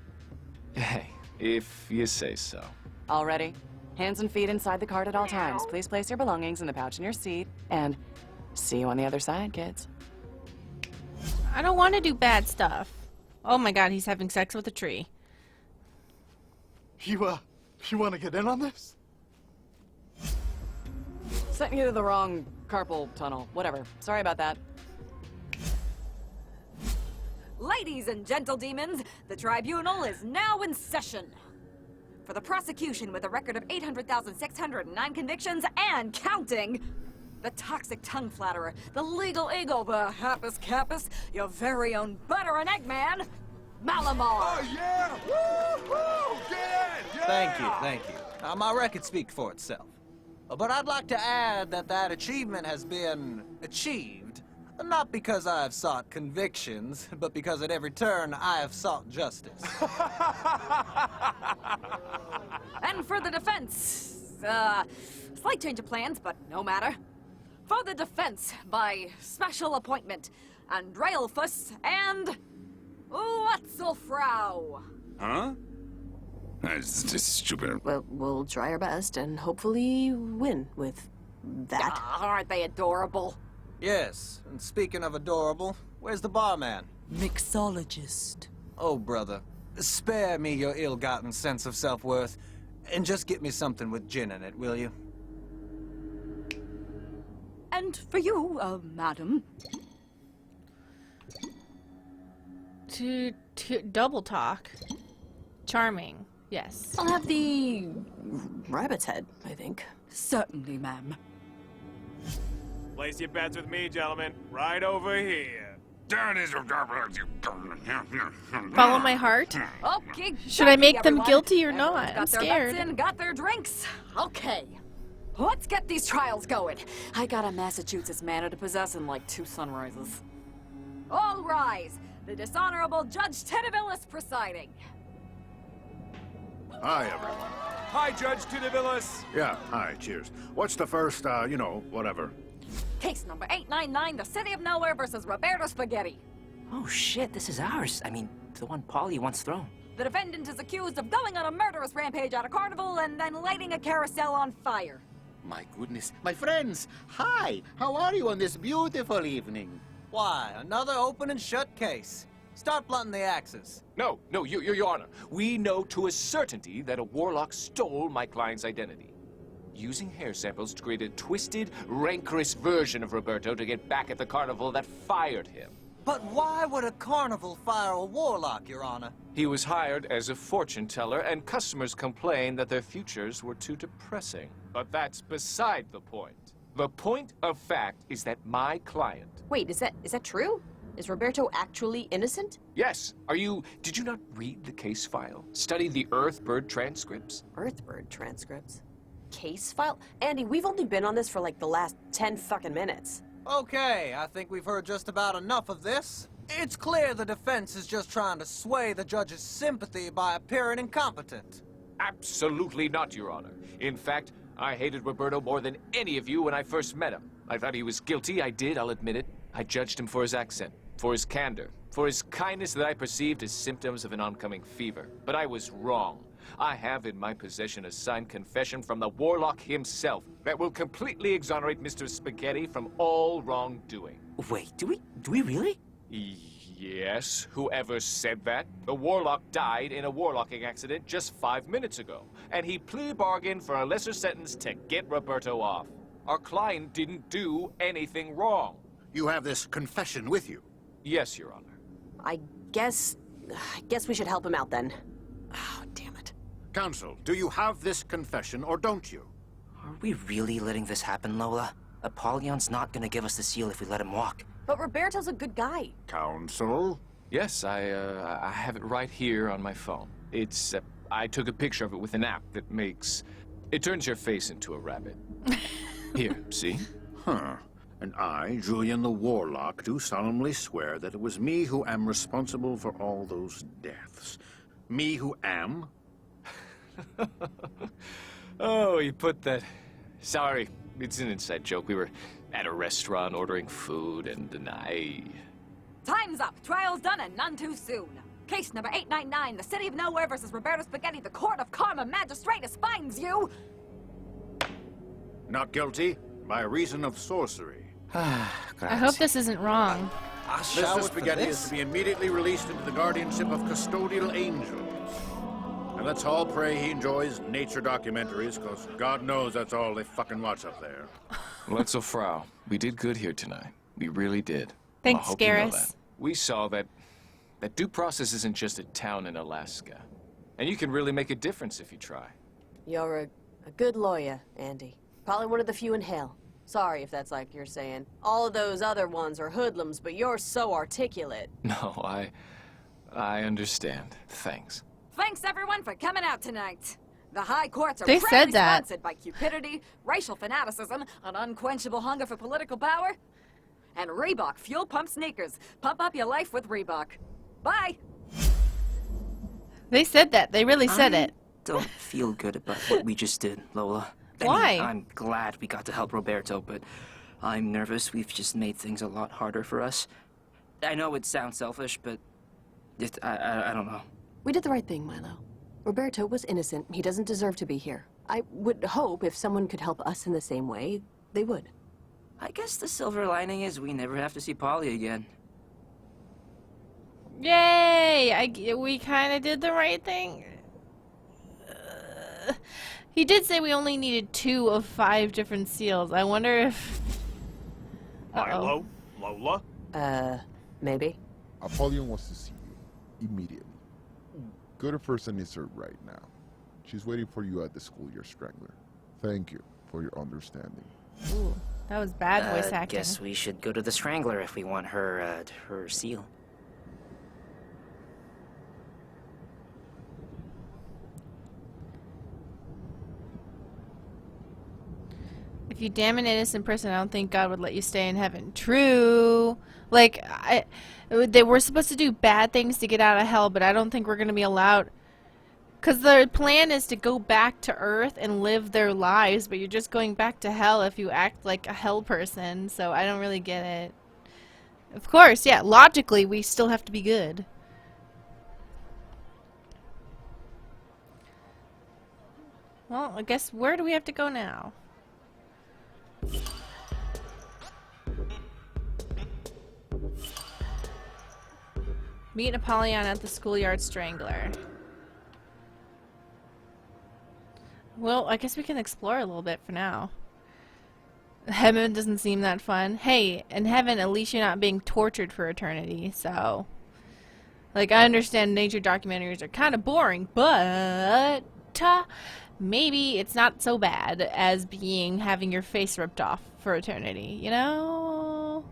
Speaker 7: Hey, if you say so.
Speaker 13: All ready? Hands and feet inside the cart at all times. Please place your belongings in the pouch in your seat. And see you on the other side, kids.
Speaker 1: I don't want to do bad stuff. Oh my god, he's having sex with a tree.
Speaker 8: You want to get in on this?
Speaker 13: Sent you to the wrong carpal tunnel. Whatever. Sorry about that.
Speaker 2: Ladies and gentle demons, the tribunal is now in session. For the prosecution with a record of 800,609 convictions and counting, the toxic tongue flatterer, the legal eagle, the happus capus, your very own butter and egg man, Malamar.
Speaker 16: Oh, yeah! Woo-hoo! Get in! Yeah!
Speaker 17: Thank you. Now, my record speaks for itself. But I'd like to add that achievement has been achieved, not because I have sought convictions, but because at every turn I have sought justice.
Speaker 2: And for the defense, slight change of plans, but no matter. For the defense, by special appointment, Andrealphus and Lutzelfrau.
Speaker 12: Huh? That's just stupid.
Speaker 3: Well, we'll try our best and hopefully win with that.
Speaker 2: Aren't they adorable?
Speaker 17: Yes, and speaking of adorable, where's the barman?
Speaker 18: Mixologist.
Speaker 17: Oh, brother, spare me your ill-gotten sense of self-worth, and just get me something with gin in it, will you?
Speaker 18: And for you, madam.
Speaker 1: To double talk. Charming. Yes.
Speaker 3: I'll have the rabbit's head, I think.
Speaker 18: Certainly, ma'am.
Speaker 19: Place your bets with me, gentlemen. Right over here.
Speaker 1: Follow my heart?
Speaker 2: Okay.
Speaker 1: Should I make them
Speaker 2: everyone.
Speaker 1: guilty or
Speaker 2: Everyone's
Speaker 1: not? I'm
Speaker 2: got their
Speaker 1: scared.
Speaker 2: bets in, got their drinks. Okay. Let's get these trials going. I got a Massachusetts manor to possess in like 2 sunrises. All rise. The dishonorable Judge Tenevillis presiding.
Speaker 12: Hi, everyone.
Speaker 19: Hi, Judge Tudavillas.
Speaker 12: Yeah, hi, cheers. What's the first, whatever?
Speaker 2: Case number 899, the City of Nowhere versus Roberto Spaghetti.
Speaker 4: Oh shit, this is ours. I mean, the one Polly once thrown.
Speaker 2: The defendant is accused of going on a murderous rampage at a carnival and then lighting a carousel on fire.
Speaker 6: My goodness. My friends, hi. How are you on this beautiful evening?
Speaker 17: Why, another open and shut case. Start blunting the axes.
Speaker 7: No, Your Honor. We know to a certainty that a warlock stole my client's identity, using hair samples to create a twisted, rancorous version of Roberto to get back at the carnival that fired him.
Speaker 17: But why would a carnival fire a warlock, Your Honor?
Speaker 7: He was hired as a fortune teller, and customers complained that their futures were too depressing. But that's beside the point. The point of fact is that my client...
Speaker 3: Wait, is that true? Is Roberto actually innocent?
Speaker 7: Yes. Did you not read the case file? Study the Earthbird transcripts?
Speaker 3: Earthbird transcripts? Case file? Andy, we've only been on this for like the last 10 fucking minutes.
Speaker 17: Okay, I think we've heard just about enough of this. It's clear the defense is just trying to sway the judge's sympathy by appearing incompetent.
Speaker 7: Absolutely not, Your Honor. In fact, I hated Roberto more than any of you when I first met him. I thought he was guilty, I'll admit it. I judged him for his accent, for his candor, for his kindness that I perceived as symptoms of an oncoming fever. But I was wrong. I have in my possession a signed confession from the warlock himself that will completely exonerate Mr. Spaghetti from all wrongdoing.
Speaker 4: Wait, do we really?
Speaker 7: Yes, whoever said that? The warlock died in a warlocking accident just 5 minutes ago, and he plea bargained for a lesser sentence to get Roberto off. Our client didn't do anything wrong.
Speaker 12: You have this confession with you?
Speaker 7: Yes, Your Honor.
Speaker 3: I guess we should help him out then. Oh, damn it.
Speaker 12: Counsel, do you have this confession or don't you?
Speaker 4: Are we really letting this happen, Lola? Apollyon's not gonna give us the seal if we let him walk.
Speaker 3: But Roberto's a good guy.
Speaker 12: Counsel?
Speaker 7: Yes, I have it right here on my phone. It's, I took a picture of it with an app that it turns your face into a rabbit. Here, see?
Speaker 12: Huh. And I, Julian the Warlock, do solemnly swear that it was me who am responsible for all those deaths. Me who am?
Speaker 7: Oh, you put that... Sorry, it's an inside joke. We were at a restaurant ordering food, and
Speaker 2: Time's up. Trial's done and none too soon. Case number 899, the City of Nowhere versus Roberto Spaghetti. The Court of Karma Magistratus finds you...
Speaker 12: Not guilty, by reason of sorcery.
Speaker 1: I hope this isn't wrong.
Speaker 12: Mr. Spaghetti is to be immediately released into the guardianship of custodial angels. And let's all pray he enjoys nature documentaries, because God knows that's all they fucking watch up there.
Speaker 7: Let's Frau. We did good here tonight. We really did.
Speaker 1: Thanks,
Speaker 7: I hope you know
Speaker 1: Garrus.
Speaker 7: that. We saw that due process isn't just a town in Alaska. And you can really make a difference if you try.
Speaker 3: You're a good lawyer, Andy. Probably one of the few in hell. Sorry if that's like you're saying. All of those other ones are hoodlums, but you're so articulate.
Speaker 7: No, I understand. Thanks.
Speaker 2: Thanks, everyone, for coming out tonight. The high courts are
Speaker 1: They
Speaker 2: proudly
Speaker 1: said that.
Speaker 2: sponsored by cupidity, racial fanaticism, an unquenchable hunger for political power, and Reebok Fuel Pump Sneakers. Pump up your life with Reebok. Bye!
Speaker 1: They said that. They really said it.
Speaker 4: Don't feel good about what we just did, Lola.
Speaker 1: Why?
Speaker 4: I'm glad we got to help Roberto, but I'm nervous we've just made things a lot harder for us. I know it sounds selfish, but I don't know.
Speaker 3: We did the right thing, Milo. Roberto was innocent. He doesn't deserve to be here. I would hope if someone could help us in the same way, they would.
Speaker 4: I guess the silver lining is we never have to see Polly again.
Speaker 1: Yay! We kind of did the right thing. He did say we only needed 2 of 5 different seals. I wonder if...
Speaker 19: Milo? Lola?
Speaker 3: Maybe.
Speaker 20: Apollyon wants to see you immediately. Go to First and insert right now. She's waiting for you at the school, your strangler. Thank you for your understanding.
Speaker 1: Ooh. That was bad voice acting.
Speaker 4: Guess we should go to the Strangler if we want her, her seal.
Speaker 1: If you damn an innocent person, I don't think God would let you stay in heaven. True. Like, they were supposed to do bad things to get out of hell, but I don't think we're going to be allowed. Because the plan is to go back to Earth and live their lives, but you're just going back to hell if you act like a hell person, so I don't really get it. Of course, yeah, logically, we still have to be good. Well, I guess, where do we have to go now? Meet Apollyon at the schoolyard strangler. Well, I guess we can explore a little bit for now. Heaven doesn't seem that fun. Hey, in heaven, at least you're not being tortured for eternity, so... Like, I understand nature documentaries are kind of boring, but... maybe it's not so bad as having your face ripped off for eternity, you know?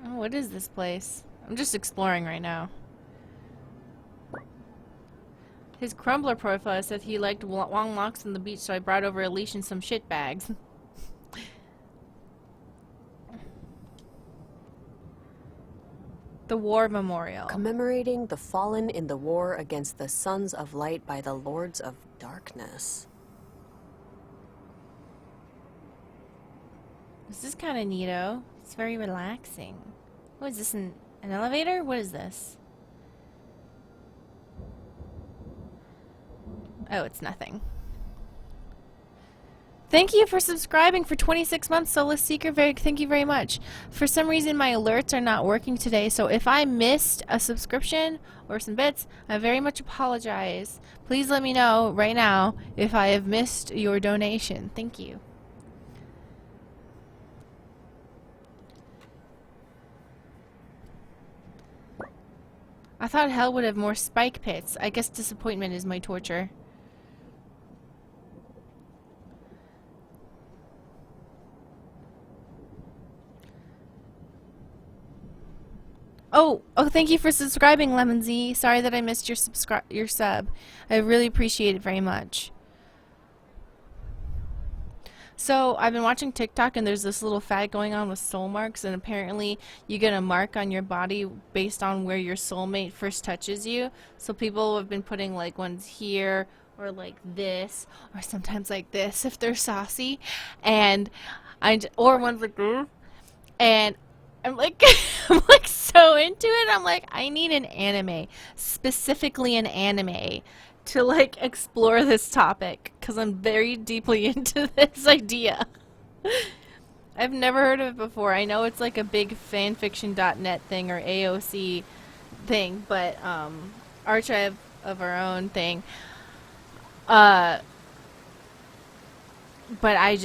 Speaker 1: Oh, what is this place? I'm just exploring right now. His Crumbler profile said he liked long walks on the beach, so I brought over a leash and some shit bags. The War Memorial.
Speaker 15: Commemorating the fallen in the war against the Sons of Light by the Lords of Darkness.
Speaker 1: This is kind of neato. It's very relaxing. What is this, an elevator? What is this? Oh, it's nothing. Thank you for subscribing for 26 months, Soulless Seeker. Thank you very much. For some reason, my alerts are not working today, so if I missed a subscription or some bits, I very much apologize. Please let me know right now if I have missed your donation. Thank you. I thought hell would have more spike pits. I guess disappointment is my torture. Oh, thank you for subscribing, Lemon Z. Sorry that I missed your sub. I really appreciate it very much. So, I've been watching TikTok and there's this little fad going on with soul marks, and apparently you get a mark on your body based on where your soulmate first touches you. So people have been putting like ones here, or like this, or sometimes like this if they're saucy, and or ones like this, and I'm like, I'm like so into it. I'm like, I need an anime, specifically an anime, to like explore this topic, because I'm very deeply into this idea. I've never heard of it before. I know it's like a big fanfiction.net thing or AOC thing, but Archive of Our Own thing. But I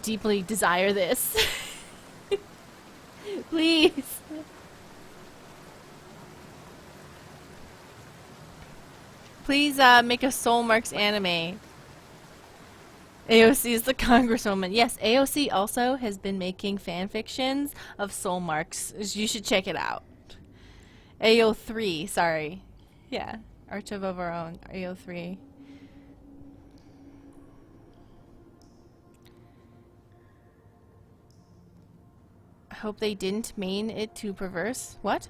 Speaker 1: deeply desire this. Please. Please make a Soul Marks anime. AOC is the congresswoman. Yes, AOC also has been making fanfictions of Soul Marks. You should check it out. AO3, sorry. Yeah, Archive of Our Own, AO3. I hope they didn't mean it to perverse. What?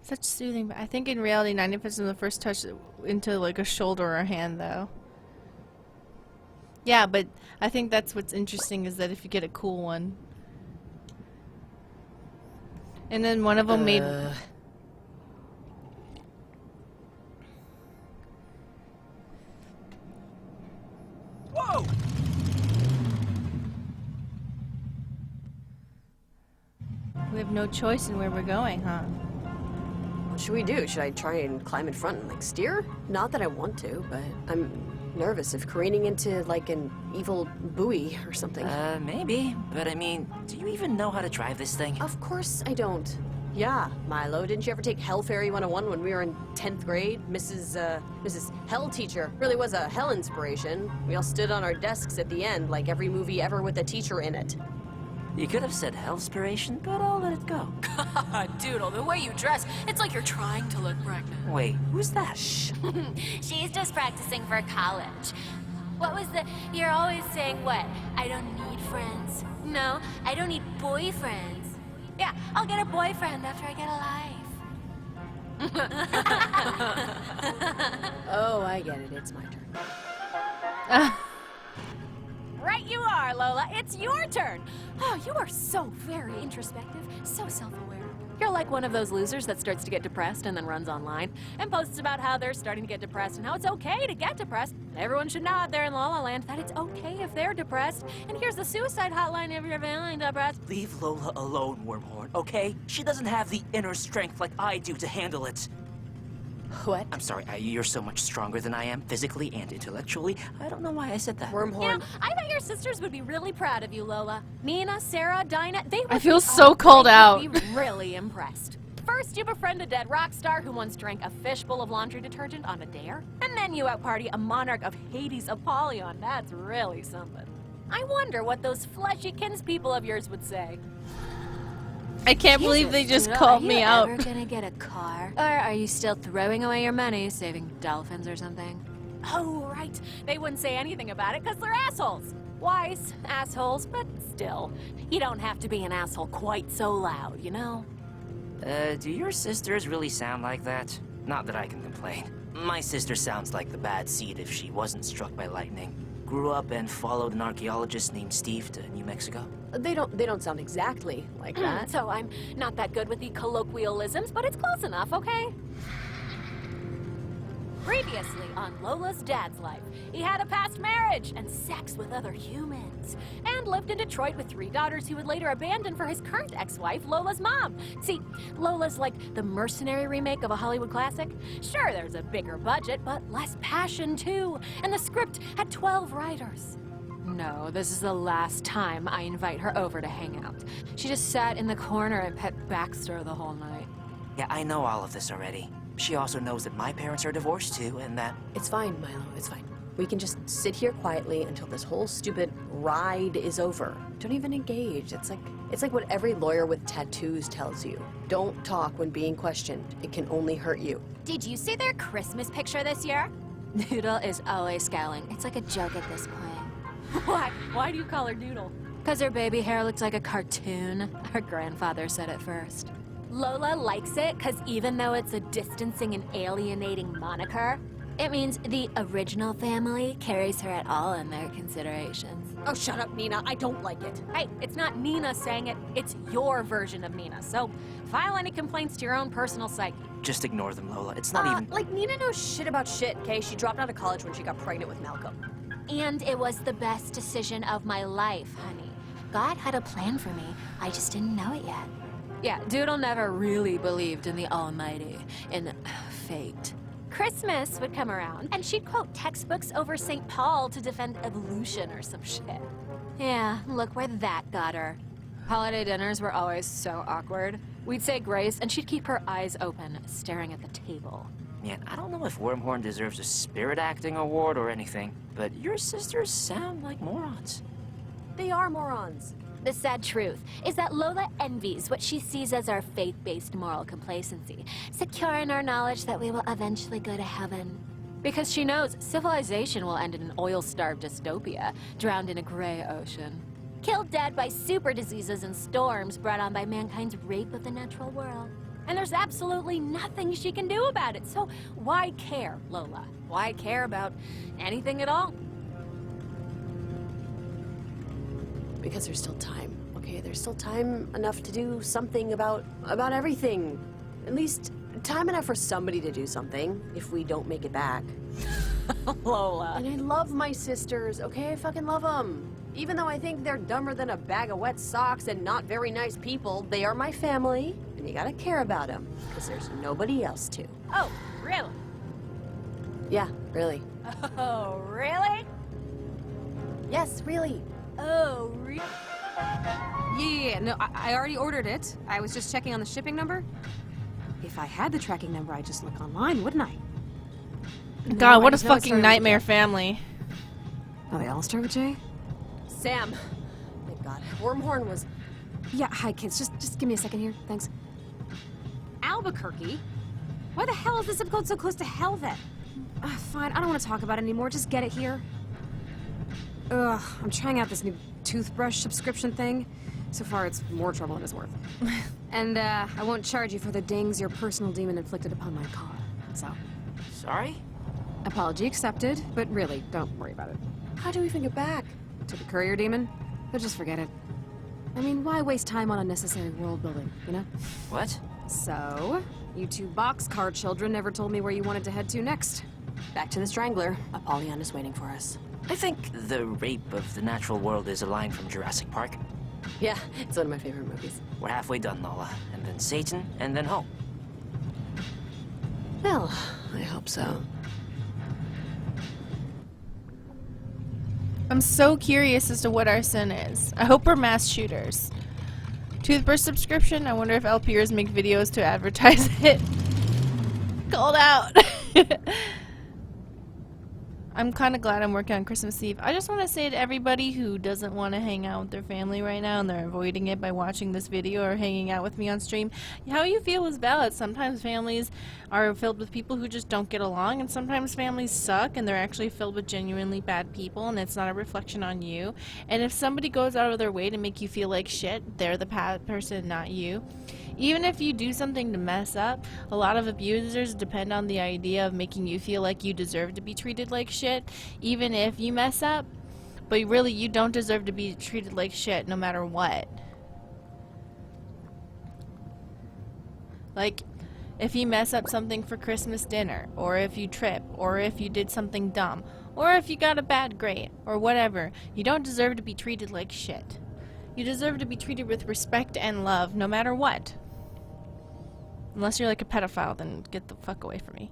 Speaker 1: Such soothing, but I think in reality 90% of the first touch into like a shoulder or a hand though. Yeah, but I think that's what's interesting, is that if you get a cool one. And then one of them made...
Speaker 19: Whoa!
Speaker 1: We have no choice in where we're going, huh?
Speaker 15: What should we do? Should I try and climb in front and like steer? Not that I want to, but
Speaker 3: nervous of careening into, like, an evil buoy or something.
Speaker 4: Maybe. But I mean, do you even know how to drive this thing?
Speaker 3: Of course I don't. Yeah, Milo, didn't you ever take Hell Fairy 101 when we were in 10th grade? Mrs. Hell Teacher really was a hell inspiration. We all stood on our desks at the end, like every movie ever with a teacher in it.
Speaker 4: You could have said Hellspiration, but I'll let it go.
Speaker 21: Doodle, the way you dress, it's like you're trying to look pregnant.
Speaker 4: Wait, who's that?
Speaker 21: Shh. She's just practicing for college. What was the... You're always saying what? I don't need friends. No, I don't need boyfriends. Yeah, I'll get a boyfriend after I get a life.
Speaker 3: Oh, I get it. It's my turn.
Speaker 21: Right you are, Lola. It's your turn. Oh, you are so very introspective, so self-aware. You're like one of those losers that starts to get depressed and then runs online and posts about how they're starting to get depressed and how it's okay to get depressed. Everyone should know out there in La La Land that it's okay if they're depressed. And here's the suicide hotline if you're feeling depressed.
Speaker 4: Leave Lola alone, Wormhorn, okay? She doesn't have the inner strength like I do to handle it.
Speaker 3: What?
Speaker 4: I'm sorry, you're so much stronger than I am, physically and intellectually. I don't know why I said that.
Speaker 3: Wormhorn.
Speaker 21: You know, I bet your sisters would be really proud of you, Lola. Nina, Sarah, Dinah, they would
Speaker 1: I feel so called out.
Speaker 21: Be really impressed. First, you befriend a dead rock star who once drank a fishbowl of laundry detergent on a dare. And then you outparty a monarch of Hades, Apollyon. That's really something. I wonder what those fleshy kinspeople of yours would say.
Speaker 1: I can't believe they just called me out.
Speaker 21: Are you ever gonna get a car? Or are you still throwing away your money saving dolphins or something? Oh, right. They wouldn't say anything about it because they're assholes. Wise assholes, but still. You don't have to be an asshole quite so loud, you know?
Speaker 4: Do your sisters really sound like that? Not that I can complain. My sister sounds like the bad seed if she wasn't struck by lightning. Grew up and followed an archaeologist named Steve to New Mexico.
Speaker 3: They don't sound exactly like that.
Speaker 21: So I'm not that good with the colloquialisms, but it's close enough, okay? Previously on Lola's dad's life, he had a past marriage and sex with other humans, and lived in Detroit with 3 daughters he would later abandon for his current ex-wife, Lola's mom. See, Lola's like the mercenary remake of a Hollywood classic. Sure, there's a bigger budget, but less passion too, and the script had 12 writers. No, this is the last time I invite her over to hang out. She just sat in the corner and pet Baxter the whole night.
Speaker 4: Yeah, I know all of this already. She also knows that my parents are divorced too, and that...
Speaker 3: It's fine, Milo, it's fine. We can just sit here quietly until this whole stupid ride is over. Don't even engage. It's like what every lawyer with tattoos tells you. Don't talk when being questioned. It can only hurt you.
Speaker 21: Did you see their Christmas picture this year? Doodle is always scowling. It's like a joke at this point. Why? Why do you call her Doodle? Because her baby hair looks like a cartoon. Her grandfather said it first. Lola likes it because even though it's a distancing and alienating moniker, it means the original family carries her at all in their considerations.
Speaker 3: Oh, shut up, Nina. I don't like it.
Speaker 21: Hey, it's not Nina saying it. It's your version of Nina. So file any complaints to your own personal psyche.
Speaker 4: Just ignore them, Lola. It's not even...
Speaker 3: Like, Nina knows shit about shit, okay? She dropped out of college when she got pregnant with Malcolm.
Speaker 21: And it was the best decision of my life, honey. God had a plan for me. I just didn't know it yet. Yeah, Doodle never really believed in the Almighty, in fate. Christmas would come around, and she'd quote textbooks over St. Paul to defend evolution or some shit. Yeah, look where that got her. Holiday dinners were always so awkward. We'd say grace, and she'd keep her eyes open, staring at the table.
Speaker 4: Man, I don't know if Wormhorn deserves a spirit acting award or anything, but your sisters sound like morons.
Speaker 3: They are morons.
Speaker 21: The sad truth is that Lola envies what she sees as our faith-based moral complacency, secure in our knowledge that we will eventually go to heaven. Because she knows civilization will end in an oil-starved dystopia, drowned in a gray ocean. Killed dead by super diseases and storms brought on by mankind's rape of the natural world. And there's absolutely nothing she can do about it, so why care, Lola? Why care about anything at all?
Speaker 3: Because there's still time, okay? There's still time enough to do something about everything. At least time enough for somebody to do something if we don't make it back.
Speaker 21: Lola.
Speaker 3: And I love my sisters, okay? I fucking love them. Even though I think they're dumber than a bag of wet socks and not very nice people, they are my family, and you gotta care about them, because there's nobody else to.
Speaker 21: Oh, really?
Speaker 3: Yeah, Really?
Speaker 21: Oh, really?
Speaker 3: Yes, really.
Speaker 21: Oh, really?
Speaker 3: Yeah, no, I already ordered it. I was just checking on the shipping number. If I had the tracking number, I'd just look online, wouldn't I?
Speaker 1: God,
Speaker 3: No,
Speaker 1: what
Speaker 3: I
Speaker 1: a
Speaker 3: just know it
Speaker 1: fucking
Speaker 3: started with
Speaker 1: nightmare
Speaker 3: J.
Speaker 1: family.
Speaker 3: Oh, they all start with J? Sam. Thank God. Wormhorn was... Yeah, hi, kids. Just give me a second here. Thanks. Albuquerque? Why the hell is the zip code so close to hell then? Fine, I don't want to talk about it anymore. Just get it here. Ugh, I'm trying out this new toothbrush subscription thing. So far, it's more trouble than it's worth. And, I won't charge you for the dings your personal demon inflicted upon my car. So...
Speaker 4: Sorry?
Speaker 3: Apology accepted, but really, don't worry about it. How do we even get back? To the courier demon? But just forget it. I mean, why waste time on unnecessary world building, you know?
Speaker 4: What?
Speaker 3: So, you two boxcar children never told me where you wanted to head to next. Back to the Strangler. Apollyon is waiting for us.
Speaker 4: I think the rape of the natural world is a line from Jurassic Park.
Speaker 3: Yeah, it's one of my favorite movies.
Speaker 4: We're halfway done, Nola. And then Satan, and then home.
Speaker 3: Well, I hope so.
Speaker 1: I'm so curious as to what our sin is. I hope we're mass shooters. Toothbrush subscription? I wonder if LPers make videos to advertise it. Called out. I'm kind of glad I'm working on Christmas Eve. I just want to say to everybody who doesn't want to hang out with their family right now and they're avoiding it by watching this video or hanging out with me on stream, how you feel is valid. Sometimes families are filled with people who just don't get along, and sometimes families suck and they're actually filled with genuinely bad people, and it's not a reflection on you. And if somebody goes out of their way to make you feel like shit, they're the bad person, not you. Even if you do something to mess up, a lot of abusers depend on the idea of making you feel like you deserve to be treated like shit, even if you mess up. But really, you don't deserve to be treated like shit no matter what. Like, if you mess up something for Christmas dinner, or if you trip, or if you did something dumb, or if you got a bad grade, or whatever, you don't deserve to be treated like shit. You deserve to be treated with respect and love, no matter what. Unless you're like a pedophile, then get the fuck away from me.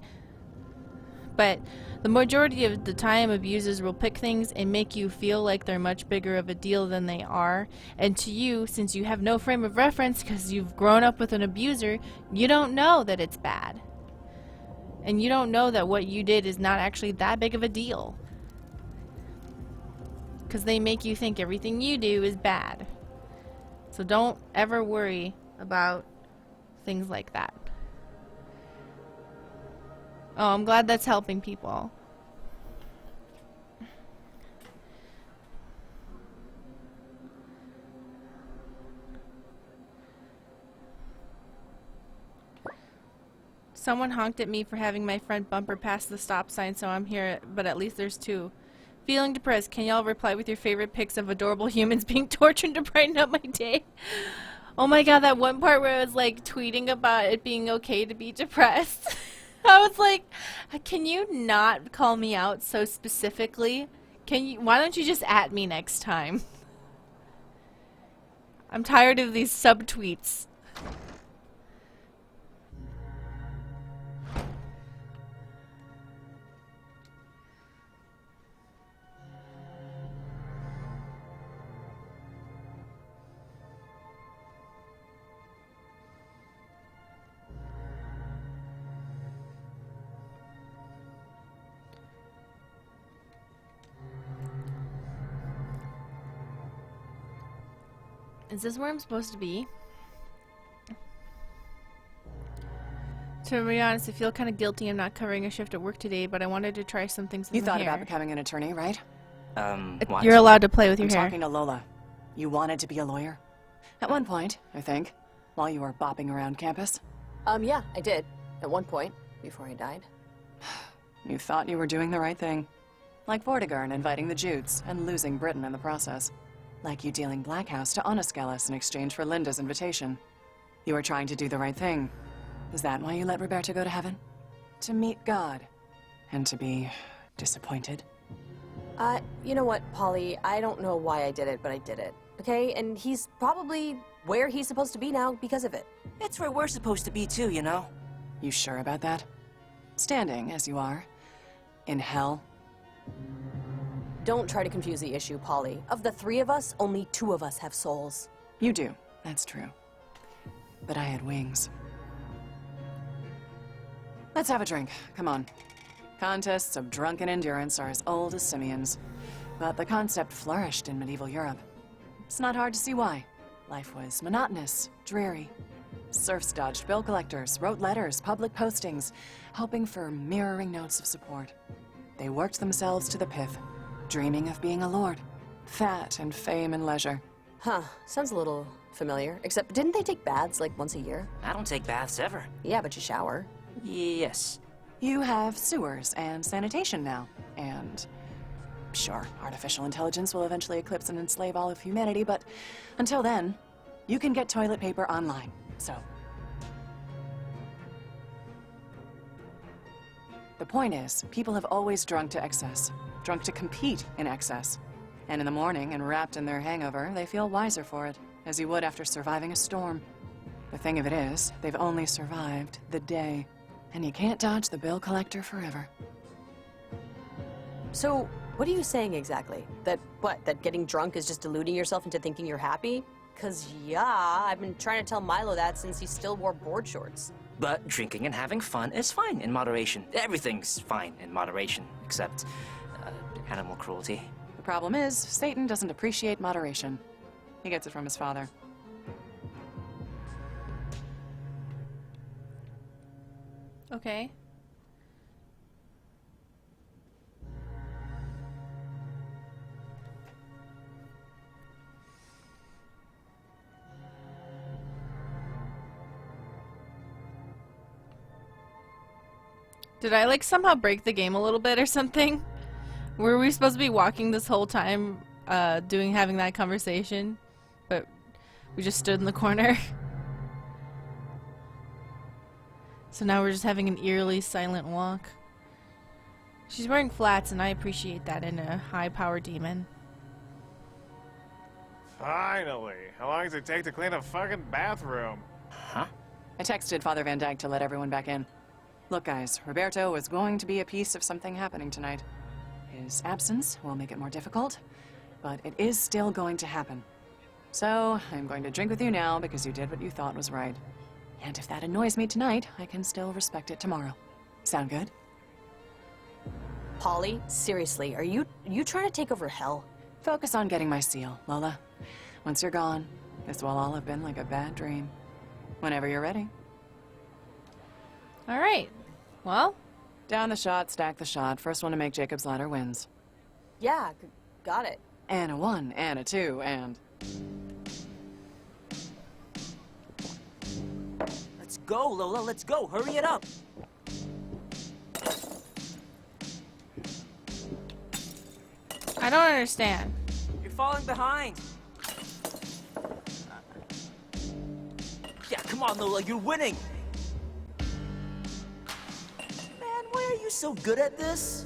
Speaker 1: But the majority of the time, abusers will pick things and make you feel like they're much bigger of a deal than they are. And to you, since you have no frame of reference because you've grown up with an abuser, you don't know that it's bad. And you don't know that what you did is not actually that big of a deal. Because they make you think everything you do is bad. So don't ever worry about things like that. Oh, I'm glad that's helping people. Someone honked at me for having my front bumper past the stop sign, so I'm here, but at least there's two. Feeling depressed, can y'all reply with your favorite pics of adorable humans being tortured to brighten up my day? Oh my god, that one part where I was like tweeting about it being okay to be depressed. I was like, can you not call me out so specifically? Why don't you just at me next time? I'm tired of these subtweets. Is this where I'm supposed to be? To be honest, I feel kind of guilty I'm not covering a shift at work today, but I wanted to try some things with
Speaker 13: You
Speaker 1: my
Speaker 13: thought
Speaker 1: hair.
Speaker 13: about becoming an attorney, right?
Speaker 4: What?
Speaker 1: You're allowed to play with your
Speaker 13: I'm
Speaker 1: hair.
Speaker 13: talking to Lola. You wanted to be a lawyer? At one point, I think, while you were bopping around campus.
Speaker 3: Yeah, I did. At one point, before he died.
Speaker 13: You thought you were doing the right thing. Like Vortigern inviting the Jutes and losing Britain in the process. Like you dealing Black House to Oniskelis in exchange for Linda's invitation. You were trying to do the right thing. Is that why you let Roberto go to heaven? To meet God. And to be disappointed?
Speaker 3: You know what, Polly? I don't know why I did it, but I did it. Okay? And he's probably where he's supposed to be now because of it.
Speaker 4: It's where we're supposed to be too, you know?
Speaker 13: You sure about that? Standing, as you are, In hell?
Speaker 11: Don't try to confuse the issue, Polly. Of the three of us, only two of us have souls.
Speaker 13: You do, that's true. But I had wings. Let's have a drink, come on. Contests of drunken endurance are as old as simians. But the concept flourished in medieval Europe. It's not hard to see why. Life was monotonous, dreary. Serfs dodged bill collectors, wrote letters, public postings, hoping for mirroring notes of support. They worked themselves to the pith, dreaming of being a lord, fat and fame and leisure.
Speaker 11: Huh, sounds a little familiar. Except, didn't they take baths like once a year?
Speaker 4: I don't take baths ever.
Speaker 11: Yeah, but you shower.
Speaker 4: Yes.
Speaker 13: You have sewers and sanitation now, and sure, artificial intelligence will eventually eclipse and enslave all of humanity, but until then, you can get toilet paper online, so. The point is, people have always drunk to excess, drunk to compete in excess. And in the morning, and wrapped in their hangover, they feel wiser for it, as you would after surviving a storm. The thing of it is, they've only survived the day, and you can't dodge the bill collector forever.
Speaker 11: So, what are you saying exactly? That getting drunk is just deluding yourself into thinking you're happy? 'Cause yeah, I've been trying to tell Milo that since he still wore board shorts.
Speaker 4: But drinking and having fun is fine in moderation. Everything's fine in moderation, except animal cruelty.
Speaker 13: The problem is, Satan doesn't appreciate moderation. He gets it from his father.
Speaker 1: Okay. Did I like somehow break the game a little bit or something? Were we supposed to be walking this whole time, having that conversation? But we just stood in the corner. So now we're just having an eerily silent walk. She's wearing flats, and I appreciate that in a high-powered demon.
Speaker 22: Finally! How long does it take to clean a fucking bathroom?
Speaker 4: Huh?
Speaker 13: I texted Father Van Dyke to let everyone back in. Look, guys, Roberto was going to be a piece of something happening tonight. His absence will make it more difficult, but it is still going to happen. So, I'm going to drink with you now because you did what you thought was right. And if that annoys me tonight, I can still respect it tomorrow. Sound good?
Speaker 11: Polly, seriously, are you trying to take over hell?
Speaker 13: Focus on getting my seal, Lola. Once you're gone, this will all have been like a bad dream. Whenever you're ready.
Speaker 1: All right. Well,
Speaker 13: down the shot, stack the shot. First one to make Jacob's ladder wins.
Speaker 11: Yeah, got it.
Speaker 13: And a 1, and a 2, and...
Speaker 4: Let's go, Lola, let's go. Hurry it up.
Speaker 1: I don't understand.
Speaker 4: You're falling behind. Yeah, come on, Lola, you're winning. Man, why are you so good at this?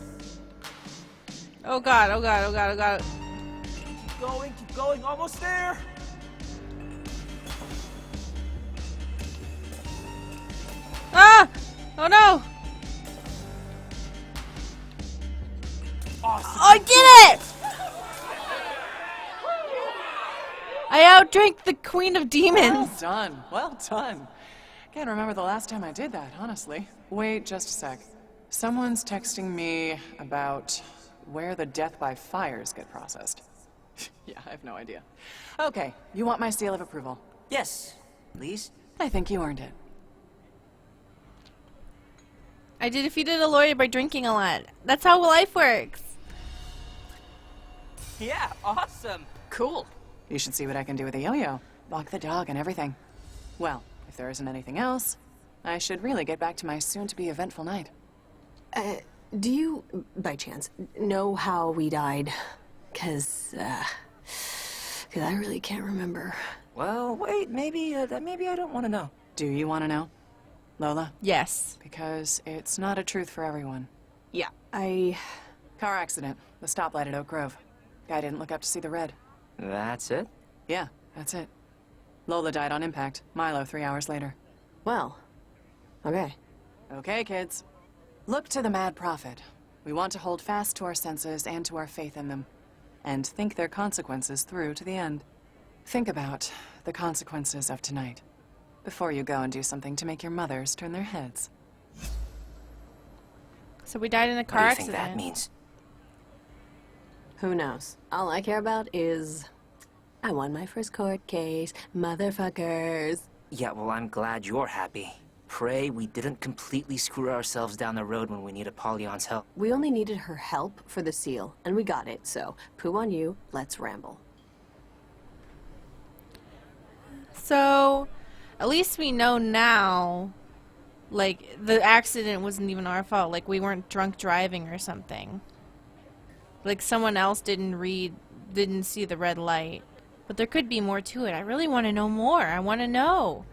Speaker 1: Oh god, oh god, oh god, oh god.
Speaker 4: Keep going, almost there.
Speaker 1: Ah! Oh no!
Speaker 4: Awesome.
Speaker 1: I did it! I outdrank the Queen of Demons.
Speaker 13: Well done, well done. Can't remember the last time I did that, honestly. Wait just a sec. Someone's texting me about where the death by fires get processed. Yeah, I have no idea. Okay, you want my seal of approval?
Speaker 4: Yes, please.
Speaker 13: I think you earned it.
Speaker 1: I defeated a lawyer by drinking a lot. That's how life works.
Speaker 4: Yeah, awesome.
Speaker 13: Cool. You should see what I can do with a yo-yo. Walk the dog and everything. Well, if there isn't anything else, I should really get back to my soon-to-be eventful night.
Speaker 11: Do you, by chance, know how we died? 'Cause I really can't remember.
Speaker 4: Well, wait, maybe I don't want to know.
Speaker 13: Do you want to know, Lola?
Speaker 1: Yes.
Speaker 13: Because it's not a truth for everyone.
Speaker 11: Yeah,
Speaker 13: Car accident. The stoplight at Oak Grove. Guy didn't look up to see the red.
Speaker 4: That's it?
Speaker 13: Yeah, that's it. Lola died on impact. Milo 3 hours later.
Speaker 11: Well, okay.
Speaker 13: Okay, kids. Look to the Mad Prophet, We want to hold fast to our senses and to our faith in them, and think their consequences through to the end. Think about the consequences of tonight, before you go and do something to make your mothers turn their heads.
Speaker 1: So we died in a car
Speaker 4: What do you
Speaker 1: accident.
Speaker 4: think that means?
Speaker 11: Who knows? All I care about is I won my first court case, motherfuckers.
Speaker 4: Yeah, well, I'm glad you're happy. Pray we didn't completely screw ourselves down the road when we need Apollyon's help.
Speaker 11: We only needed her help for the seal, and we got it, so poo on you, let's ramble.
Speaker 1: So, at least we know now, like, the accident wasn't even our fault. Like, we weren't drunk driving or something. Like, someone else didn't see the red light. But there could be more to it. I really want to know more. I want to know.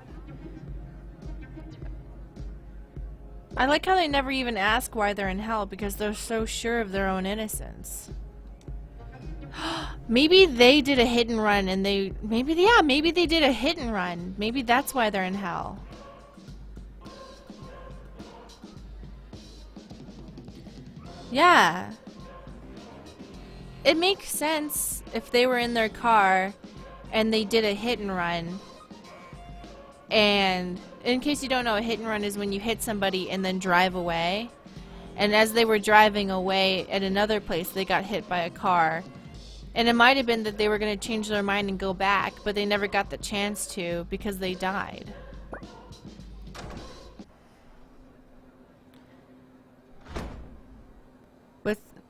Speaker 1: I like how they never even ask why they're in hell, because they're so sure of their own innocence. Maybe they did a hit and run and maybe they did a hit and run. Maybe that's why they're in hell. Yeah. It makes sense if they were in their car and they did a hit and run. And in case you don't know, a hit and run is when you hit somebody and then drive away. And as they were driving away at another place, they got hit by a car. And it might have been that they were going to change their mind and go back, but they never got the chance to because they died.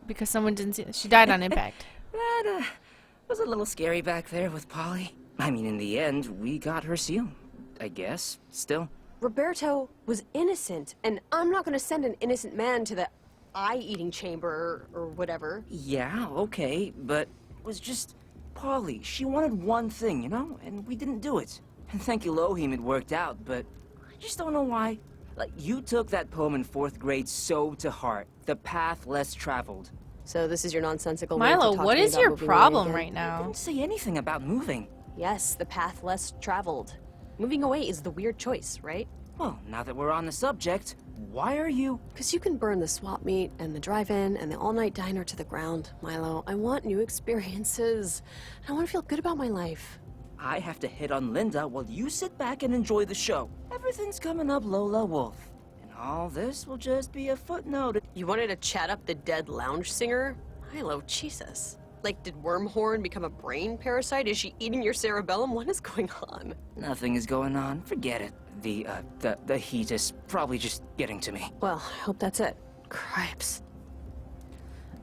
Speaker 1: Because someone didn't see. She died on impact.
Speaker 4: That was a little scary back there with Polly. I mean, in the end, we got her seal. I guess. Still.
Speaker 11: Roberto was innocent, and I'm not gonna send an innocent man to the eye-eating chamber or whatever.
Speaker 4: Yeah, okay, but it was just Polly. She wanted one thing, you know? And we didn't do it. And thank Elohim it worked out, but I just don't know why. Like, you took that poem in 4th grade so to heart. The path less traveled.
Speaker 11: So this is your nonsensical way to
Speaker 1: Milo,
Speaker 11: talk
Speaker 1: what
Speaker 11: to me
Speaker 1: is
Speaker 11: about
Speaker 1: your
Speaker 11: moving
Speaker 1: problem
Speaker 11: away
Speaker 1: right
Speaker 11: again?
Speaker 1: now?
Speaker 4: I didn't say anything about moving.
Speaker 11: Yes, the path less traveled. Moving away is the weird choice, right?
Speaker 4: Well, now that we're on the subject, why are you...
Speaker 11: Because you can burn the swap meet and the drive-in and the all-night diner to the ground, Milo. I want new experiences. I want to feel good about my life.
Speaker 4: I have to hit on Linda while you sit back and enjoy the show. Everything's coming up, Lola Wolf. And all this will just be a footnote.
Speaker 11: You wanted to chat up the dead lounge singer? Milo, Jesus. Like, did Wormhorn become a brain parasite? Is she eating your cerebellum? What is going on?
Speaker 4: Nothing is going on. Forget it. The heat is probably just getting to me.
Speaker 11: Well, I hope that's it. Cripes.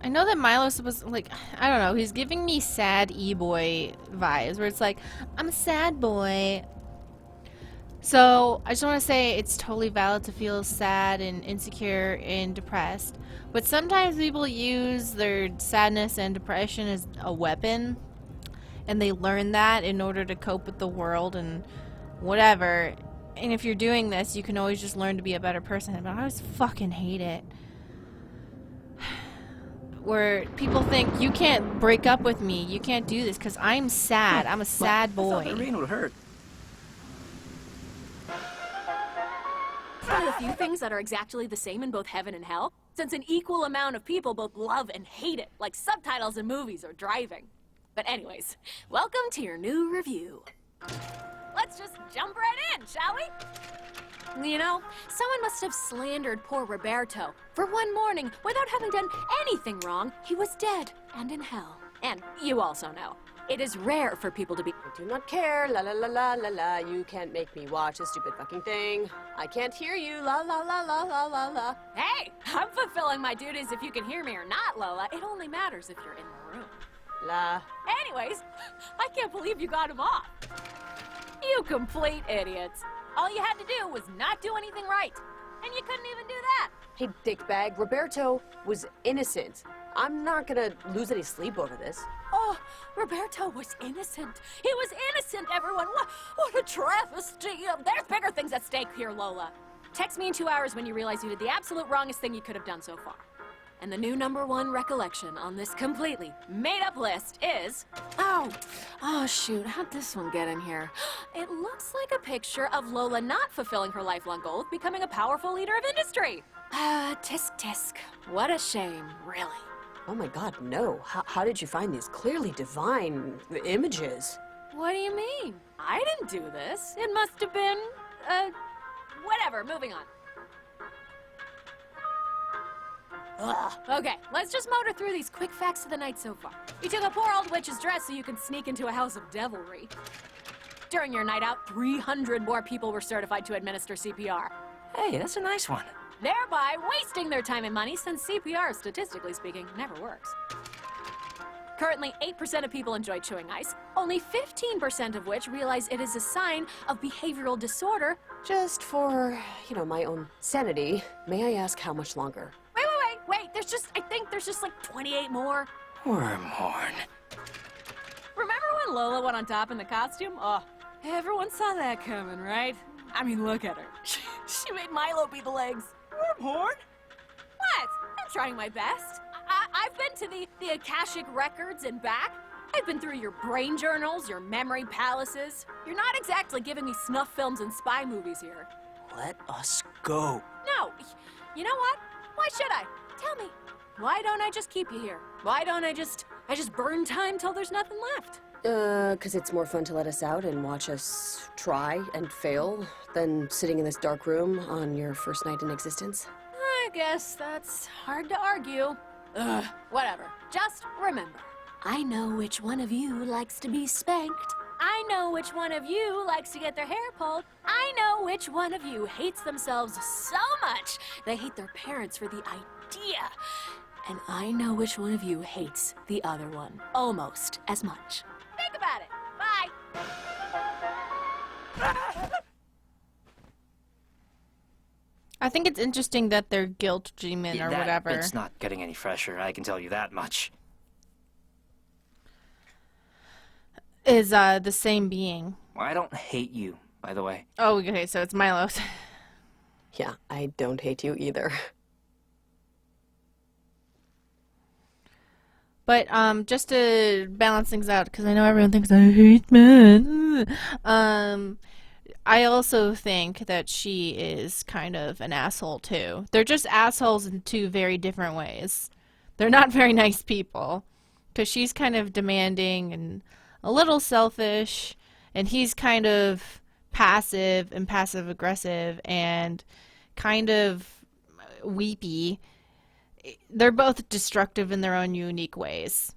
Speaker 1: I know that Milo's supposed to, like, I don't know, he's giving me sad e-boy vibes, where it's like, I'm a sad boy. So, I just want to say it's totally valid to feel sad and insecure and depressed. But sometimes people use their sadness and depression as a weapon. And they learn that in order to cope with the world and whatever. And if you're doing this, you can always just learn to be a better person. But I always fucking hate it. Where people think, you can't break up with me. You can't do this because I'm sad. I'm a sad boy.
Speaker 4: I thought the rain would hurt.
Speaker 21: One of the few things that are exactly the same in both heaven and hell, since an equal amount of people both love and hate it, like subtitles in movies or driving. But anyways, welcome to your new review. Let's just jump right in, shall we? You know, someone must have slandered poor Roberto. For one morning, without having done anything wrong, he was dead and in hell. And you also know, it is rare for people to be—
Speaker 11: I do not care, la la la la la la. You can't make me watch a stupid fucking thing. I can't hear you, la la la la la la la.
Speaker 21: Hey, I'm fulfilling my duties if you can hear me or not, Lola. It only matters if you're in the room.
Speaker 11: La.
Speaker 21: Anyways, I can't believe you got him off. You complete idiots. All you had to do was not do anything right. And you couldn't even do that.
Speaker 11: Hey, dickbag, Roberto was innocent. I'm not gonna lose any sleep over this.
Speaker 21: Oh, Roberto was innocent. He was innocent, everyone. What a travesty. There's bigger things at stake here, Lola. Text me in 2 hours when you realize you did the absolute wrongest thing you could have done so far. And the new #1 recollection on this completely made-up list is... Oh shoot, how'd this one get in here? It looks like a picture of Lola not fulfilling her lifelong goal of becoming a powerful leader of industry. Tisk tisk. What a shame, really.
Speaker 11: Oh my god, no. How did you find these clearly divine images?
Speaker 21: What do you mean? I didn't do this. It must have been, whatever, moving on. Ugh. Okay, let's just motor through these quick facts of the night so far. You took a poor old witch's dress so you can sneak into a house of devilry. During your night out, 300 more people were certified to administer CPR.
Speaker 4: Hey, that's a nice one.
Speaker 21: Thereby wasting their time and money since CPR, statistically speaking, never works. Currently, 8% of people enjoy chewing ice, only 15% of which realize it is a sign of behavioral disorder.
Speaker 11: Just for, my own sanity, may I ask how much longer?
Speaker 21: Wait, I think there's just like 28 more.
Speaker 4: Wormhorn.
Speaker 21: Remember when Lola went on top in the costume? Oh, everyone saw that coming, right? I mean, look at her. She made Milo be the legs. Wormhorn? What? I'm trying my best. I've been to the Akashic records and back. I've been through your brain journals, your memory palaces. You're not exactly giving me snuff films and spy movies here.
Speaker 4: Let us go.
Speaker 21: No. You know what? Why should I? Tell me. Why don't I just keep you here? Why don't I just burn time till there's nothing left?
Speaker 11: 'Cause it's more fun to let us out and watch us try and fail than sitting in this dark room on your first night in existence.
Speaker 21: I guess that's hard to argue. Ugh, whatever. Just remember, I know which one of you likes to be spanked. I know which one of you likes to get their hair pulled. I know which one of you hates themselves so much they hate their parents for the idea. And I know which one of you hates the other one almost as much. Think about it. Bye!
Speaker 1: I think it's interesting that they're guilt demon or whatever.
Speaker 4: It's not getting any fresher, I can tell you that much.
Speaker 1: Is the same being.
Speaker 4: Well, I don't hate you, by the way.
Speaker 1: Oh, okay, so it's Milo's.
Speaker 11: Yeah, I don't hate you either.
Speaker 1: But just to balance things out, because I know everyone thinks I hate men. I also think that she is kind of an asshole too. They're just assholes in two very different ways. They're not very nice people, because she's kind of demanding and a little selfish, and he's kind of passive and passive aggressive and kind of weepy. They're both destructive in their own unique ways.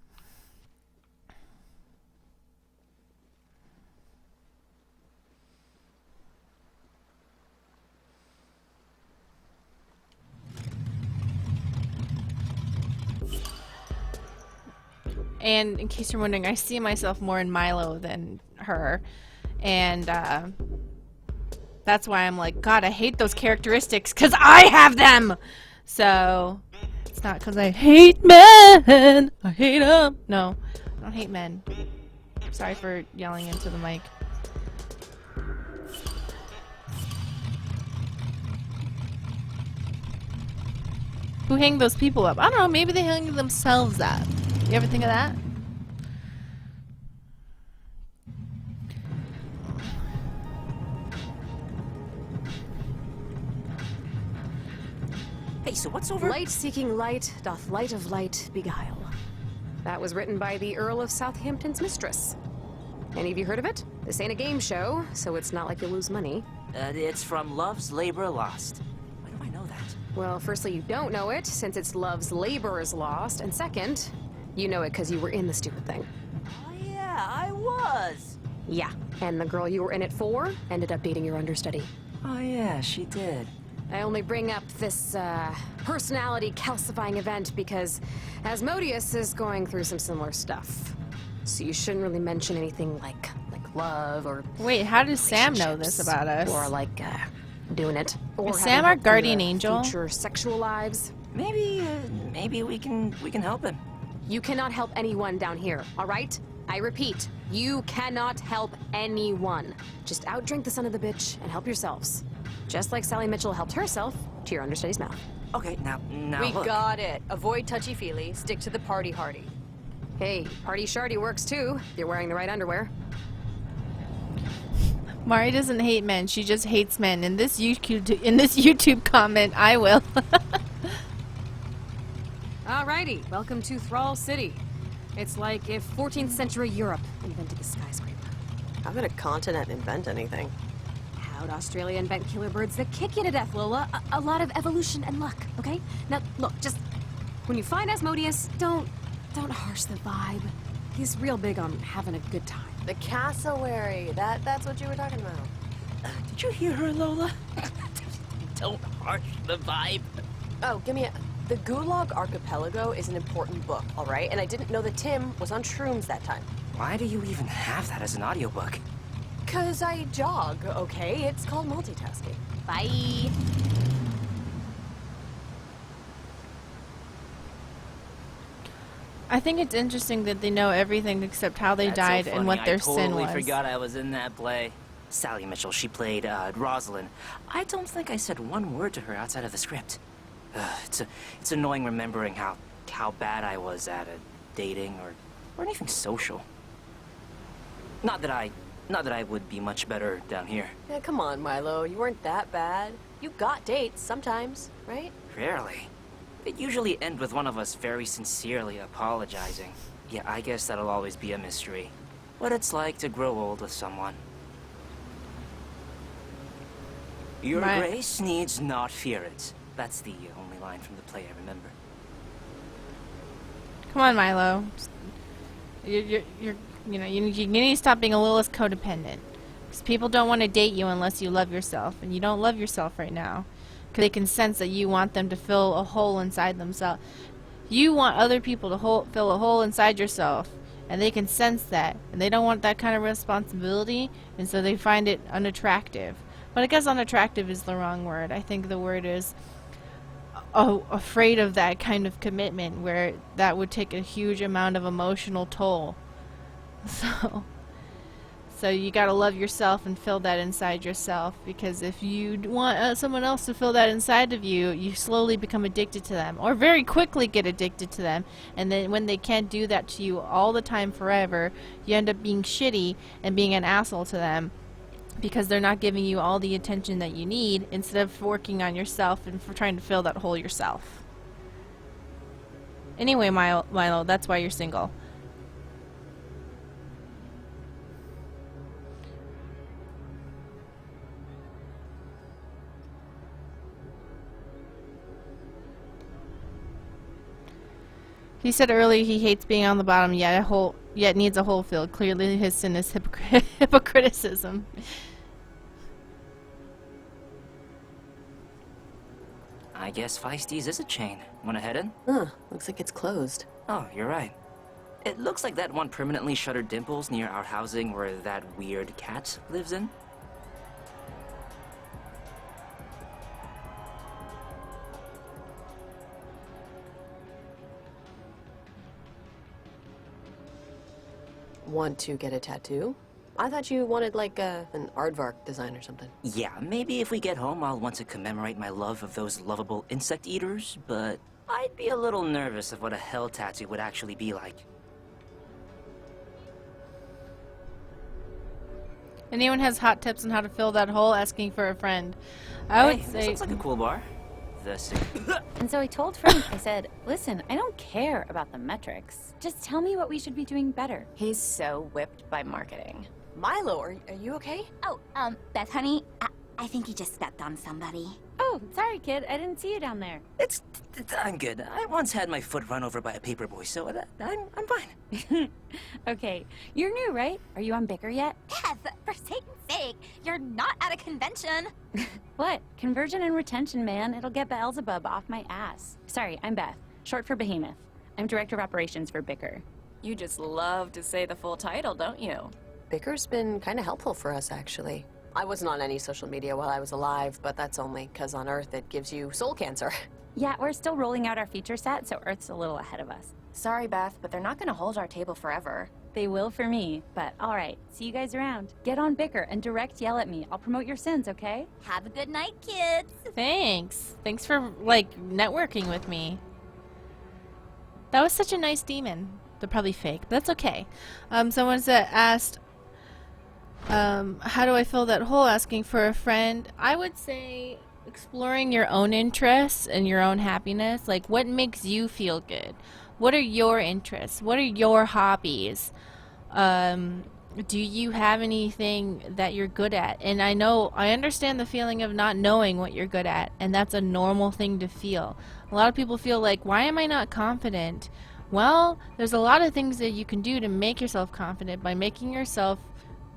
Speaker 1: And in case you're wondering, I see myself more in Milo than her. And that's why I'm like, God, I hate those characteristics because I have them! So, it's not because I hate men! I hate them! No, I don't hate men. Sorry for yelling into the mic. Who hang those people up? I don't know, maybe they hang themselves up. You ever think of that?
Speaker 4: Hey, so what's over...
Speaker 3: Light seeking light doth light of light beguile. That was written by the Earl of Southampton's mistress. Any of you heard of it? This ain't a game show, so it's not like you'll lose money.
Speaker 4: It's from Love's Labor Lost. Why do I know that?
Speaker 3: Well, firstly, you don't know it, since it's Love's Labor is Lost, and second, you know it because you were in the stupid thing.
Speaker 4: Oh, yeah, I was.
Speaker 3: Yeah, and the girl you were in it for ended up dating your understudy.
Speaker 4: Oh, yeah, she did.
Speaker 3: I only bring up this, personality calcifying event because Asmodeus is going through some similar stuff. So you shouldn't really mention anything like love or...
Speaker 1: Wait, how does Sam know this about us?
Speaker 3: Or like, doing it. Or
Speaker 1: is Sam our guardian angel?
Speaker 3: Future sexual lives.
Speaker 4: Maybe we can help him.
Speaker 3: You cannot help anyone down here, all right? I repeat, you cannot help anyone. Just outdrink the son of the bitch and help yourselves. Just like Sally Mitchell helped herself to your understudy's mouth.
Speaker 4: Okay, now
Speaker 11: We
Speaker 4: look.
Speaker 11: got it. Avoid touchy-feely. Stick to the party hardy.
Speaker 3: Hey, party shardy works too, if you're wearing the right underwear.
Speaker 1: Mari doesn't hate men, she just hates men. In this YouTube comment, I will.
Speaker 3: Alrighty, welcome to Thrall City. It's like if 14th century Europe invented the skyscraper.
Speaker 11: How could a continent invent anything?
Speaker 3: How'd Australia invent killer birds that kick you to death, Lola? A lot of evolution and luck, okay? Now, look, just... when you find Asmodeus, don't harsh the vibe. He's real big on having a good time.
Speaker 11: The cassowary. That's what you were talking about.
Speaker 4: Did you hear her, Lola? Don't harsh the vibe.
Speaker 11: Oh, give me a... The Gulag Archipelago is an important book, all right? And I didn't know that Tim was on shrooms that time.
Speaker 4: Why do you even have that as an audiobook?
Speaker 11: 'Cause I jog, okay? It's called multitasking.
Speaker 21: Bye.
Speaker 1: I think it's interesting that they know everything except how they
Speaker 4: That's
Speaker 1: died
Speaker 4: so
Speaker 1: and
Speaker 4: funny.
Speaker 1: what their
Speaker 4: I
Speaker 1: sin
Speaker 4: totally
Speaker 1: was.
Speaker 4: forgot I was in that play. Sally Mitchell, she played Rosalind. I don't think I said one word to her outside of the script. It's annoying remembering how bad I was at dating or anything social. Not that I would be much better down here.
Speaker 11: Yeah, come on, Milo. You weren't that bad. You got dates sometimes, right?
Speaker 4: Rarely. It usually end with one of us very sincerely apologizing. Yeah, I guess that'll always be a mystery. What it's like to grow old with someone. Your
Speaker 1: Right.
Speaker 4: grace needs not fear it. That's the only line from the play I remember.
Speaker 1: Come on, Milo. You need to stop being a little less codependent. Because people don't want to date you unless you love yourself, and you don't love yourself right now. Because they can sense that you want them to fill a hole inside themselves. You want other people to fill a hole inside yourself, and they can sense that, and they don't want that kind of responsibility, and so they find it unattractive. But I guess unattractive is the wrong word. I think the word is afraid of that kind of commitment, where that would take a huge amount of emotional toll. So you gotta love yourself and fill that inside yourself, because if you want someone else to fill that inside of you, you slowly become addicted to them, or very quickly get addicted to them, and then when they can't do that to you all the time forever, you end up being shitty and being an asshole to them, because they're not giving you all the attention that you need, instead of working on yourself and trying to fill that hole yourself. Anyway, Milo, that's why you're single. He said earlier he hates being on the bottom, yet needs a hole filled. Clearly his sin is hypocriticism.
Speaker 4: I guess Feisties is a chain. Wanna head in?
Speaker 11: Huh, looks like it's closed.
Speaker 4: Oh, you're right. It looks like that one permanently shuttered Dimples near our housing where that weird cat lives in.
Speaker 11: Want to get a tattoo? I thought you wanted like an aardvark design or something.
Speaker 4: Yeah, maybe if we get home I'll want to commemorate my love of those lovable insect eaters, but I'd be a little nervous of what a hell tattoo would actually be like.
Speaker 1: Anyone has hot tips on how to fill that hole? Asking for a friend. I would
Speaker 4: Hey,
Speaker 1: say
Speaker 4: this looks like a cool bar.
Speaker 21: And so I told Frank, I said, listen, I don't care about the metrics. Just tell me what we should be doing better. He's so whipped by marketing.
Speaker 11: Milo, are you okay?
Speaker 21: Oh, Beth, honey, I think he just stepped on somebody. Oh, sorry, kid. I didn't see you down there.
Speaker 4: I'm good. I once had my foot run over by a paperboy, so I'm fine.
Speaker 21: Okay, you're new, right? Are you on Bicker yet?
Speaker 9: Beth, for Satan's sake, you're not at a convention.
Speaker 21: What? Conversion and retention, man. It'll get Beelzebub off my ass. Sorry, I'm Beth, short for Behemoth. I'm Director of Operations for Bicker. You just love to say the full title, don't you?
Speaker 11: Bicker's been kind of helpful for us, actually. I wasn't on any social media while I was alive, but that's only because on Earth it gives you soul cancer.
Speaker 21: Yeah, we're still rolling out our feature set, so Earth's a little ahead of us.
Speaker 10: Sorry, Beth, but they're not gonna hold our table forever.
Speaker 5: They will for me, but alright, see you guys around. Get on Bicker and direct yell at me. I'll promote your sins, okay?
Speaker 9: Have a good night, kids.
Speaker 1: Thanks. Thanks for, like, networking with me. That was such a nice demon. They're probably fake, but that's okay. Someone asked, how do I fill that hole asking for a friend? I would say exploring your own interests and your own happiness. Like, what makes you feel good? What are your interests? What are your hobbies? Do you have anything that you're good at? And I understand the feeling of not knowing what you're good at, and that's a normal thing to feel. A lot of people feel like, why am I not confident? Well, there's a lot of things that you can do to make yourself confident by making yourself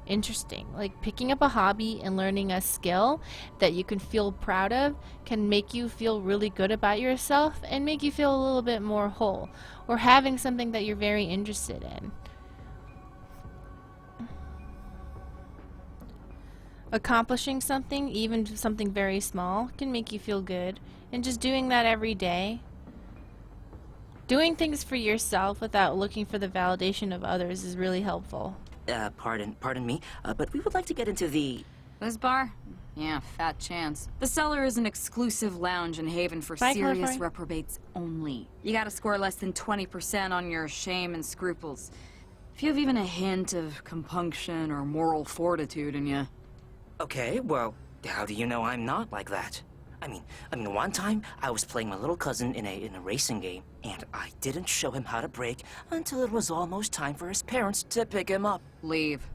Speaker 1: interesting. Like picking up a hobby and learning a skill that you can feel proud of can make you feel really good about yourself and make you feel a little bit more whole. Or having something that you're very interested in. Accomplishing something, even something very small, can make you feel good. And just doing that every day. Doing things for yourself without looking for the validation of others is really helpful.
Speaker 4: Pardon me, but we would like to get into the...
Speaker 2: This bar? Yeah, fat chance. The Cellar is an exclusive lounge and haven for serious reprobates only. You gotta score less than 20% on your shame and scruples. If you have even a hint of compunction or moral fortitude in you.
Speaker 4: Okay, well, how do you know I'm not like that? I mean, one time I was playing my little cousin in a racing game, and I didn't show him how to brake until it was almost time for his parents to pick him up.
Speaker 2: Leave.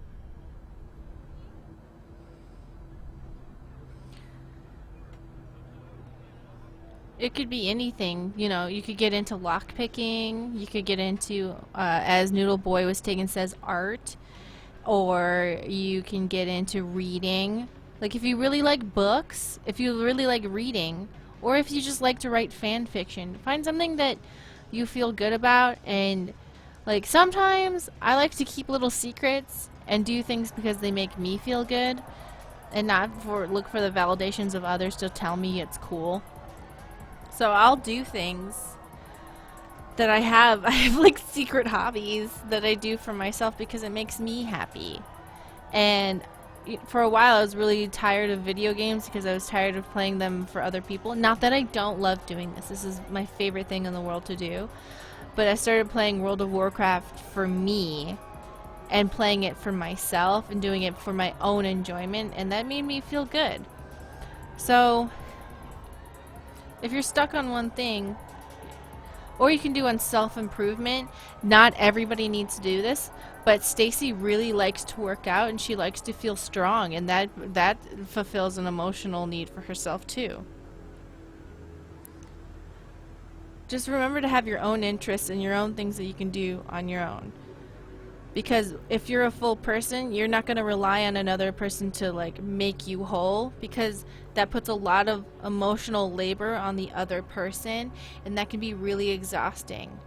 Speaker 1: It could be anything, you know. You could get into lockpicking. You could get into, as Noodle Boy was taken says, art, or you can get into reading. Like if you really like books, if you really like reading, or if you just like to write fan fiction, find something that you feel good about. And like sometimes I like to keep little secrets and do things because they make me feel good, and not look for the validations of others to tell me it's cool. So I'll do things that I have like secret hobbies that I do for myself because it makes me happy. And for a while I was really tired of video games because I was tired of playing them for other people. Not that I don't love doing this. This is my favorite thing in the world to do. But I started playing World of Warcraft for me and playing it for myself and doing it for my own enjoyment, and that made me feel good. So if you're stuck on one thing, or you can do on self-improvement, not everybody needs to do this, but Stacy really likes to work out and she likes to feel strong, and that fulfills an emotional need for herself too. Just remember to have your own interests and your own things that you can do on your own. Because if you're a full person, you're not going to rely on another person to like make you whole, because that puts a lot of emotional labor on the other person, and that can be really exhausting.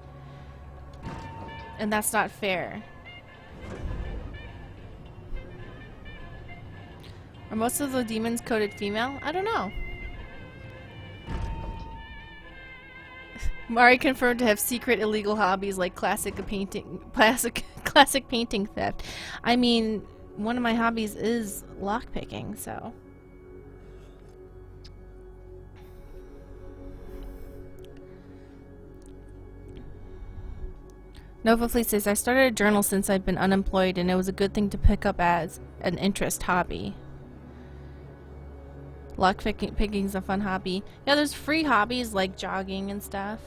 Speaker 1: And that's not fair. Are most of the demons coded female? I don't know. Mari confirmed to have secret illegal hobbies like classic painting theft. I mean, one of my hobbies is lockpicking, so. Nova Fleet says, I started a journal since I've been unemployed, and it was a good thing to pick up as an interest hobby. Lockpicking's a fun hobby. Yeah, there's free hobbies like jogging and stuff.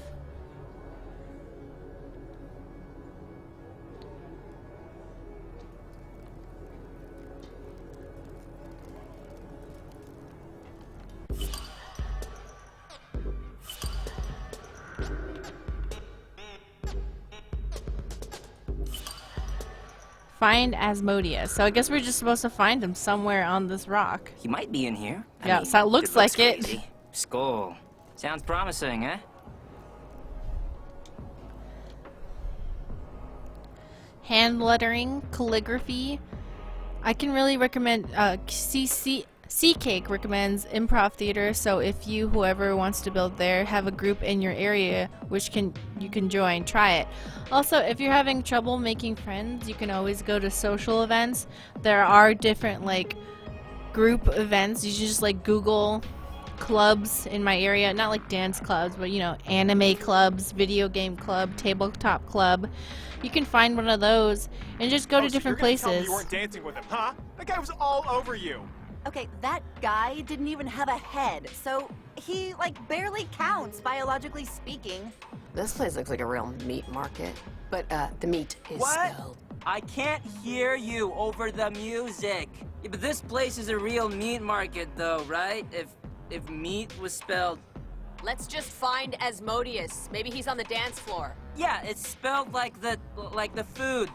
Speaker 1: Find Asmodeus. So I guess we're just supposed to find him somewhere on this rock.
Speaker 4: He might be in here.
Speaker 1: Yeah, so it looks like it.
Speaker 4: Crazy. Skull. Sounds promising, eh?
Speaker 1: Hand lettering, calligraphy. I can really recommend Sea Cake recommends improv theater, so if you, whoever wants to build there, have a group in your area you can join, try it. Also, if you're having trouble making friends, you can always go to social events. There are different like group events. You should just like Google clubs in my area, not like dance clubs, but you know, anime clubs, video game club, tabletop club. You can find one of those and just go to different
Speaker 22: Tell me
Speaker 1: places.
Speaker 22: you weren't dancing with him, huh? That guy was all over you.
Speaker 9: Okay, that guy didn't even have a head, so he, like, barely counts, biologically speaking.
Speaker 11: This place looks like a real meat market. But, the meat is spelled.
Speaker 4: I can't hear you over the music. Yeah, but this place is a real meat market, though, right? If meat was spelled...
Speaker 11: Let's just find Asmodeus. Maybe he's on the dance floor.
Speaker 4: Yeah, it's spelled like the food.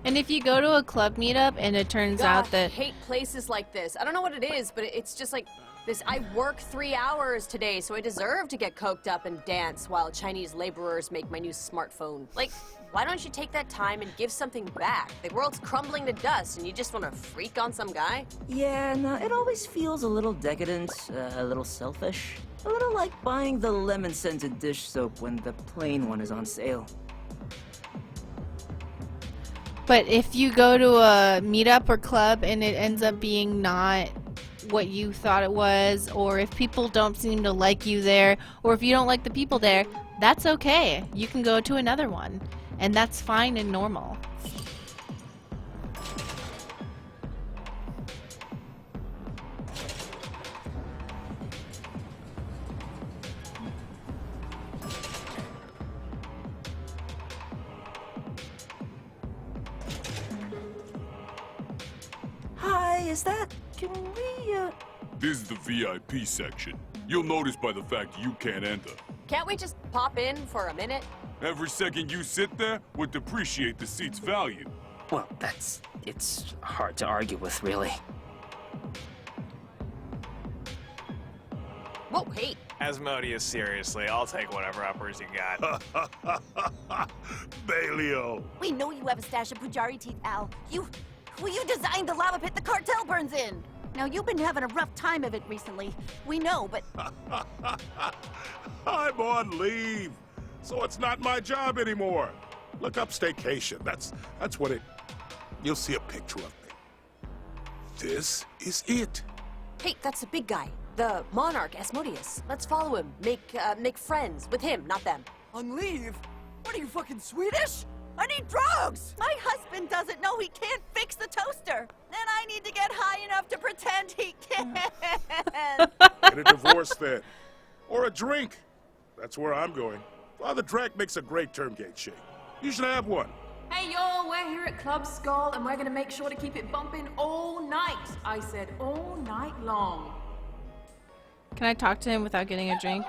Speaker 1: And if you go to a club meetup and it turns out
Speaker 11: I
Speaker 1: that
Speaker 11: hate places like this. I don't know what it is, but it's just like this. I work 3 hours today, so I deserve to get coked up and dance while Chinese laborers make my new smartphone. Like, why don't you take that time and give something back? The world's crumbling to dust, and you just want to freak on some guy?
Speaker 4: Yeah, no, it always feels a little decadent, a little selfish. A little like buying the lemon-scented dish soap when the plain one is on sale.
Speaker 1: But if you go to a meetup or club and it ends up being not what you thought it was, or if people don't seem to like you there, or if you don't like the people there, that's okay. You can go to another one, and that's fine and normal.
Speaker 10: Hi, is that... Can we,
Speaker 14: This is the VIP section. You'll notice by the fact you can't enter.
Speaker 11: Can't we just pop in for a minute?
Speaker 14: Every second you sit there would depreciate the seat's value.
Speaker 4: Well, it's hard to argue with, really.
Speaker 11: Whoa, hey.
Speaker 22: Asmodeus, seriously, I'll take whatever uppers you got.
Speaker 12: Baleo.
Speaker 9: We know you have a stash of Pujari teeth, Al. You designed the lava pit the cartel burns in. Now, you've been having a rough time of it recently. We know, but...
Speaker 12: I'm on leave, so it's not my job anymore. Look up staycation. That's what it... You'll see a picture of me. This is it.
Speaker 11: Hey, that's the big guy. The monarch, Asmodeus. Let's follow him. Make friends with him, not them.
Speaker 10: On leave? What are you, fucking Swedish? I need drugs!
Speaker 9: My husband doesn't know he can't fix the toaster. And I need to get high enough to pretend he can.
Speaker 12: Get a divorce then. Or a drink. That's where I'm going. Father Drac makes a great termgate shake. You should have one.
Speaker 3: Hey y'all, we're here at Club Skull and we're gonna make sure to keep it bumping all night. I said all night long.
Speaker 1: Can I talk to him without getting a drink?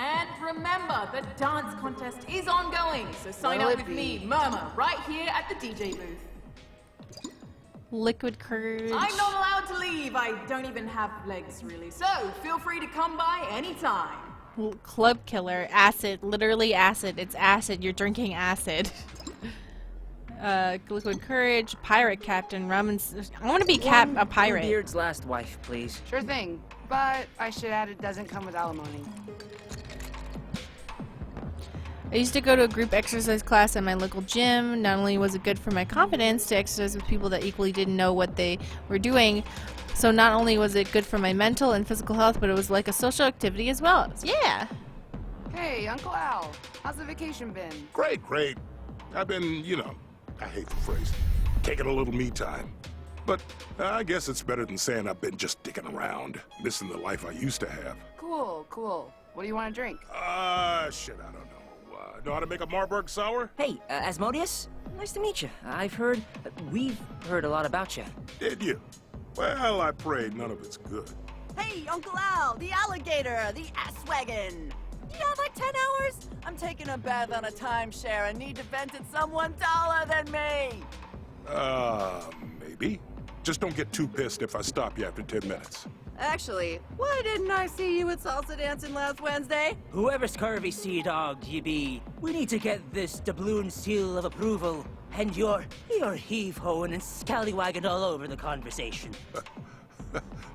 Speaker 3: And remember, the dance contest is ongoing, so sign up with me, Murmur, right here at the DJ booth.
Speaker 1: Liquid courage.
Speaker 3: I'm not allowed to leave. I don't even have legs, really. So feel free to come by anytime.
Speaker 1: Club killer. Acid. Literally acid. It's acid. You're drinking acid. Liquid courage. Pirate captain. Rum and... I want to be a pirate.
Speaker 4: Beard's last wife, please.
Speaker 23: Sure thing. But I should add it doesn't come with alimony.
Speaker 1: I used to go to a group exercise class at my local gym. Not only was it good for my confidence to exercise with people that equally didn't know what they were doing, so not only was it good for my mental and physical health, but it was like a social activity as well. Yeah.
Speaker 23: Hey, Uncle Al, how's the vacation been?
Speaker 12: Great. I've been, I hate the phrase, taking a little me time. But I guess it's better than saying I've been just dicking around, missing the life I used to have.
Speaker 23: Cool. What do you want to drink?
Speaker 12: Shit, I don't know. Know how to make a Marburg sour?
Speaker 4: Hey, Asmodeus? Nice to meet you. We've heard a lot about you.
Speaker 12: Did you? Well, I pray none of it's good.
Speaker 10: Hey, Uncle Al, the alligator, the ass wagon. You have like 10 hours? I'm taking a bath on a timeshare and need to vent at someone taller than me.
Speaker 12: Maybe. Just don't get too pissed if I stop you after 10 minutes.
Speaker 10: Actually, why didn't I see you at salsa dancing last Wednesday?
Speaker 4: Whoever scurvy sea dog ye be, we need to get this doubloon seal of approval
Speaker 8: And you're heave-hoing and scallywagging all over the conversation.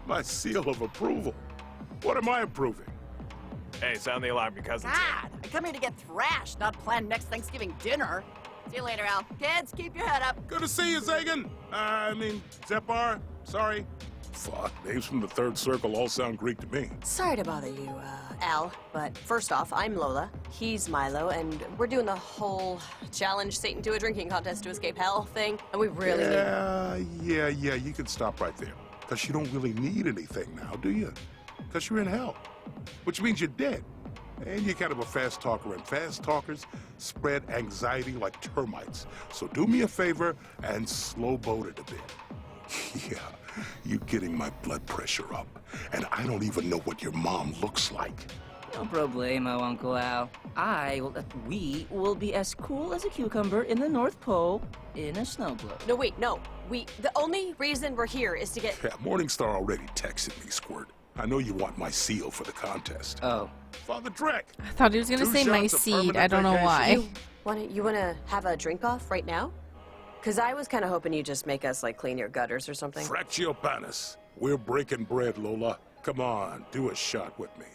Speaker 14: My seal of approval. What am I approving?
Speaker 22: Hey, sound the alarm, your cousin's
Speaker 10: God, I come here to get thrashed, not plan next Thanksgiving dinner. See you later, Al. Kids, keep your head up.
Speaker 14: Good to see you, Zagan. Zepar. Sorry. Fuck, names from the third circle all sound Greek to me.
Speaker 11: Sorry to bother you, Al, but first off, I'm Lola, he's Milo, and we're doing the whole challenge Satan to a drinking contest to escape hell thing, and we really need...
Speaker 14: Yeah, you can stop right there. Because you don't really need anything now, do you? Because you're in hell. Which means you're dead. And you're kind of a fast talker, and fast talkers spread anxiety like termites. So do me a favor and slow boat it a bit. Yeah, you're getting my blood pressure up. And I don't even know what your mom looks like.
Speaker 4: No problemo, Uncle Al. We will be as cool as a cucumber in the North Pole in a snow globe.
Speaker 11: No, wait, no. The only reason we're here is to get...
Speaker 14: Yeah, Morningstar already texted me, Squirt. I know you want my seal for the contest.
Speaker 4: Oh.
Speaker 14: Father Drek!
Speaker 1: I thought he was gonna say my seed. I don't know why.
Speaker 11: You wanna have a drink off right now? Because I was kind of hoping you'd just make us, like, clean your gutters or something.
Speaker 14: Fractio Panis. We're breaking bread, Lola. Come on, do a shot with me.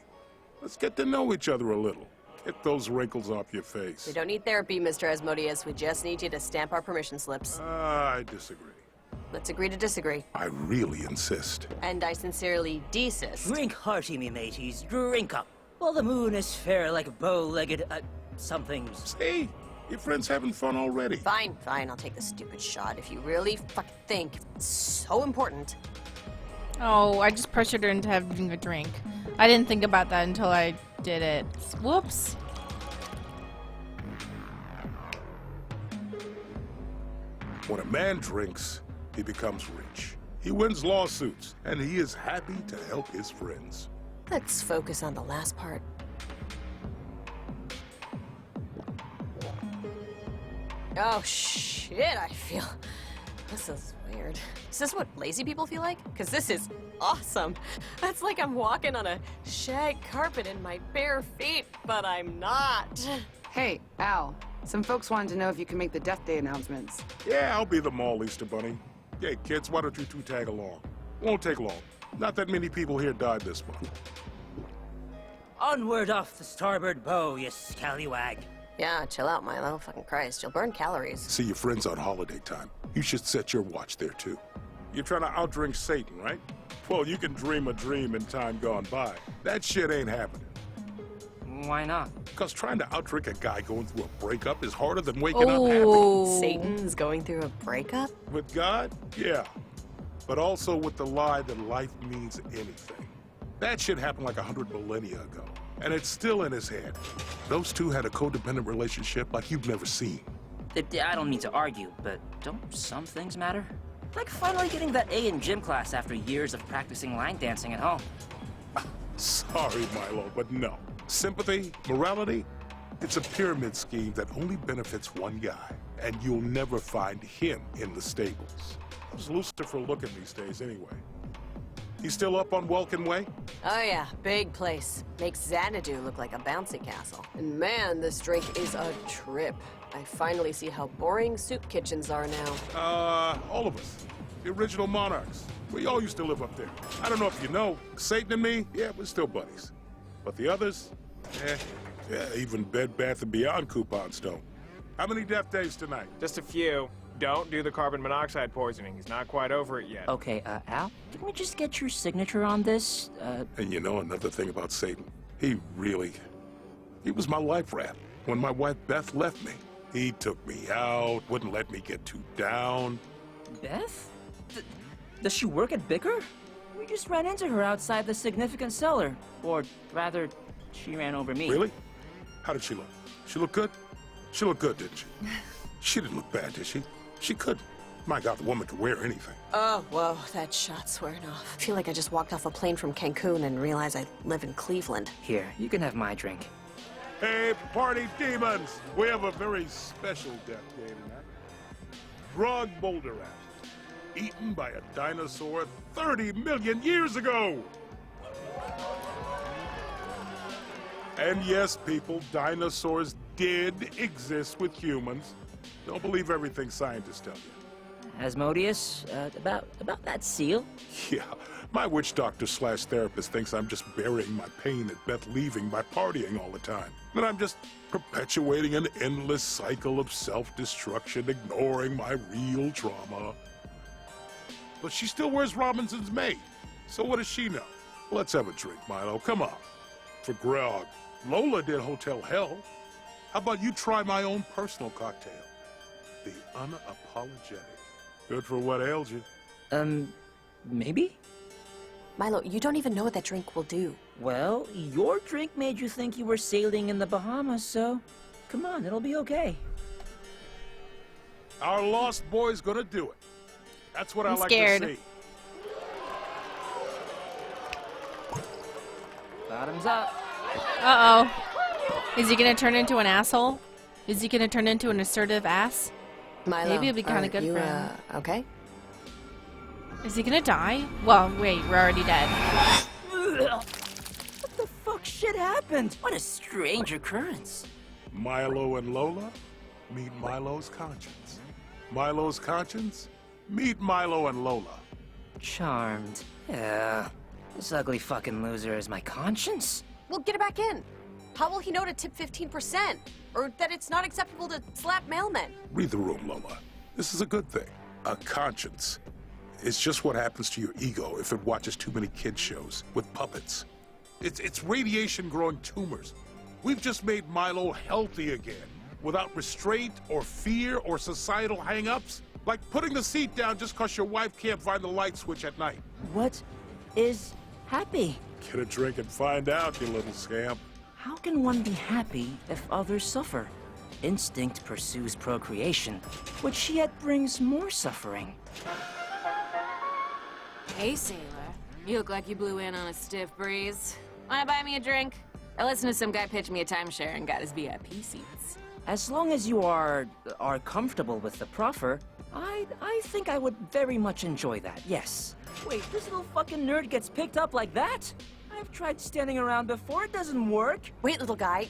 Speaker 14: Let's get to know each other a little. Get those wrinkles off your face.
Speaker 11: We don't need therapy, Mr. Asmodeus. We just need you to stamp our permission slips.
Speaker 14: I disagree.
Speaker 11: Let's agree to disagree.
Speaker 14: I really insist.
Speaker 11: And I sincerely desist.
Speaker 8: Drink hearty, me mateys. Drink up. While the moon is fair like a bow-legged, somethings.
Speaker 14: See? Your friend's having fun already.
Speaker 11: Fine. I'll take the stupid shot if you really fucking think it's so important.
Speaker 1: Oh, I just pressured her into having a drink. I didn't think about that until I did it. Whoops.
Speaker 14: When a man drinks, he becomes rich. He wins lawsuits, and he is happy to help his friends.
Speaker 11: Let's focus on the last part. Oh, shit, I feel... This is weird. Is this what lazy people feel like? Because this is awesome. That's like I'm walking on a shag carpet in my bare feet, but I'm not.
Speaker 23: Hey, Al. Some folks wanted to know if you can make the Death Day announcements.
Speaker 14: Yeah, I'll be the mall Easter Bunny. Hey, kids, why don't you two tag along? Won't take long. Not that many people here died this month.
Speaker 8: Onward off the starboard bow, you scallywag.
Speaker 11: Yeah, chill out, Milo. Fucking Christ, you'll burn calories.
Speaker 14: See your friends on holiday time. You should set your watch there, too. You're trying to outdrink Satan, right? Well, you can dream a dream in time gone by. That shit ain't happening.
Speaker 4: Why not?
Speaker 14: Because trying to outdrink a guy going through a breakup is harder than waking up happy.
Speaker 11: Satan's going through a breakup?
Speaker 14: With God? Yeah. But also with the lie that life means anything. That shit happened like 100 millennia ago. And it's still in his head. Those two had a codependent relationship like you've never seen.
Speaker 4: I don't mean to argue, but don't some things matter? Like finally getting that A in gym class after years of practicing line dancing at home.
Speaker 14: Sorry, Milo, but no. Sympathy, morality, it's a pyramid scheme that only benefits one guy. And you'll never find him in the stables. How's Lucifer looking these days anyway? He's still up on Welkin Way?
Speaker 11: Oh yeah, big place. Makes Xanadu look like a bouncy castle. And man, this drink is a trip. I finally see how boring soup kitchens are now.
Speaker 14: All of us. The original monarchs. We all used to live up there. I don't know if you know, Satan and me, yeah, we're still buddies. But the others, yeah, even Bed Bath & Beyond coupons don't. How many death days tonight?
Speaker 22: Just a few. Don't do the carbon monoxide poisoning. He's not quite over it yet.
Speaker 4: Okay, Al, can we just get your signature on this?
Speaker 14: And you know another thing about Satan? He was my life rat. When my wife Beth left me, he took me out, wouldn't let me get too down.
Speaker 4: Beth? Does she work at Bicker? We just ran into her outside the significant cellar. Or rather, she ran over me.
Speaker 14: Really? How did she look? She looked good? She looked good, didn't she? She didn't look bad, did she? She couldn't. My God, the woman could wear anything.
Speaker 11: Oh, whoa, that shot's wearing off. I feel like I just walked off a plane from Cancun and realized I live in Cleveland.
Speaker 4: Here, you can have my drink.
Speaker 14: Hey, party demons! We have a very special death day tonight. Drug boulder apple, eaten by a dinosaur 30 million years ago! And yes, people, dinosaurs did exist with humans. Don't believe everything scientists tell you.
Speaker 8: Asmodeus, about that seal?
Speaker 14: Yeah, my witch doctor slash therapist thinks I'm just burying my pain at Beth leaving by partying all the time. That I'm just perpetuating an endless cycle of self-destruction, ignoring my real trauma. But she still wears Robinson's maid, so what does she know? Let's have a drink, Milo, come on. For grog, Lola did Hotel Hell. How about you try my own personal cocktail? The unapologetic. Good for what ails you.
Speaker 8: Maybe?
Speaker 11: Milo, you don't even know what that drink will do.
Speaker 8: Well, your drink made you think you were sailing in the Bahamas, so come on, it'll be okay.
Speaker 14: Our lost boy's gonna do it. That's what I like
Speaker 1: scared.
Speaker 14: to see.
Speaker 8: Bottoms up.
Speaker 1: Uh-oh. Is he gonna turn into an asshole? Is he gonna turn into an assertive ass?
Speaker 3: Milo,
Speaker 1: Maybe it'll be kind of good
Speaker 3: you,
Speaker 1: for him.
Speaker 3: Okay?
Speaker 1: Is he gonna die? Well, wait, we're already dead.
Speaker 8: What the fuck shit happened? What a strange occurrence.
Speaker 14: Milo and Lola, meet Milo's conscience. Milo's conscience, meet Milo and Lola.
Speaker 8: Charmed. Yeah. This ugly fucking loser is my conscience?
Speaker 11: Well, get it back in. How will he know to tip 15%? Or that it's not acceptable to slap mailmen?
Speaker 14: Read the room, Lola. This is a good thing. A conscience. It's just what happens to your ego if it watches too many kids shows with puppets. It's radiation-growing tumors. We've just made Milo healthy again, without restraint or fear or societal hang-ups. Like putting the seat down just because your wife can't find the light switch at night.
Speaker 8: What is happy?
Speaker 14: Get a drink and find out, you little scamp.
Speaker 8: How can one be happy if others suffer? Instinct pursues procreation, which yet brings more suffering.
Speaker 11: Hey, sailor. You look like you blew in on a stiff breeze. Wanna buy me a drink? I listened to some guy pitch me a timeshare and got his VIP seats.
Speaker 8: As long as you are comfortable with the proffer, I think I would very much enjoy that, yes. Wait, this little fucking nerd gets picked up like that? I've tried standing around before, it doesn't work.
Speaker 11: Wait, little guy.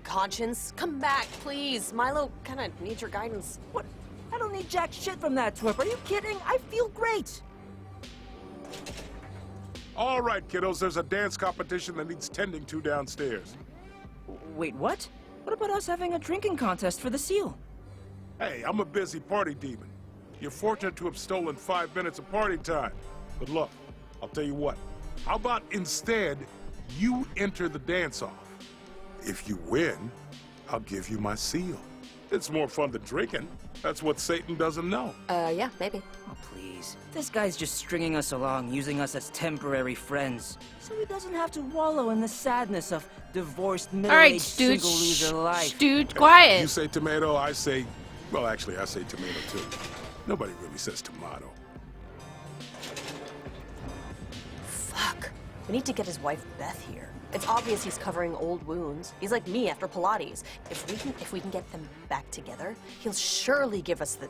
Speaker 11: Conscience. Come back, please. Milo kinda needs your guidance.
Speaker 8: What? I don't need jack shit from that twerp. Are you kidding? I feel great.
Speaker 14: All right, kiddos, there's a dance competition that needs tending to downstairs.
Speaker 8: Wait, what? What about us having a drinking contest for the seal?
Speaker 14: Hey, I'm a busy party demon. You're fortunate to have stolen 5 minutes of party time. But look, I'll tell you what. How about instead, you enter the dance-off? If you win, I'll give you my seal. It's more fun than drinking. That's what Satan doesn't know.
Speaker 3: Yeah, maybe.
Speaker 8: Oh, please. This guy's just stringing us along, using us as temporary friends. So he doesn't have to wallow in the sadness of divorced, middle-aged, single loser life.
Speaker 1: Dude, quiet.
Speaker 14: You say tomato, I say... Well, actually, I say tomato, too. Nobody really says tomato.
Speaker 11: Fuck. We need to get his wife Beth here. It's obvious he's covering old wounds. He's like me after Pilates. If we can get them back together, he'll surely give us the...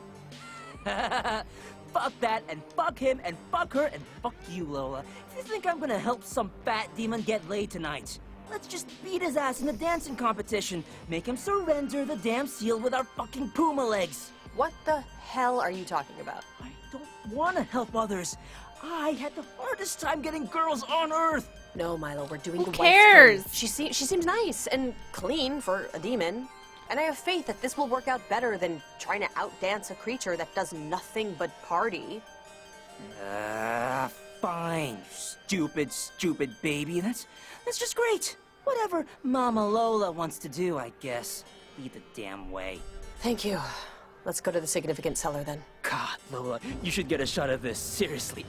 Speaker 8: Fuck that, and fuck him, and fuck her, and fuck you, Lola. If you think I'm gonna help some fat demon get laid tonight, let's just beat his ass in the dancing competition. Make him surrender the damn seal with our fucking puma legs.
Speaker 11: What the hell are you talking about?
Speaker 8: I don't want to help others. I had the hardest time getting girls on Earth.
Speaker 11: No, Milo, we're doing
Speaker 1: Who
Speaker 11: the
Speaker 1: cares?
Speaker 11: wife thing. She seems nice and clean for a demon. And I have faith that this will work out better than trying to outdance a creature that does nothing but party.
Speaker 8: Fine, stupid baby. That's just great. Whatever Mama Lola wants to do, I guess. Lead the damn way.
Speaker 11: Thank you. Let's go to the significant cellar then.
Speaker 8: God, Lola, you should get a shot of this. Seriously,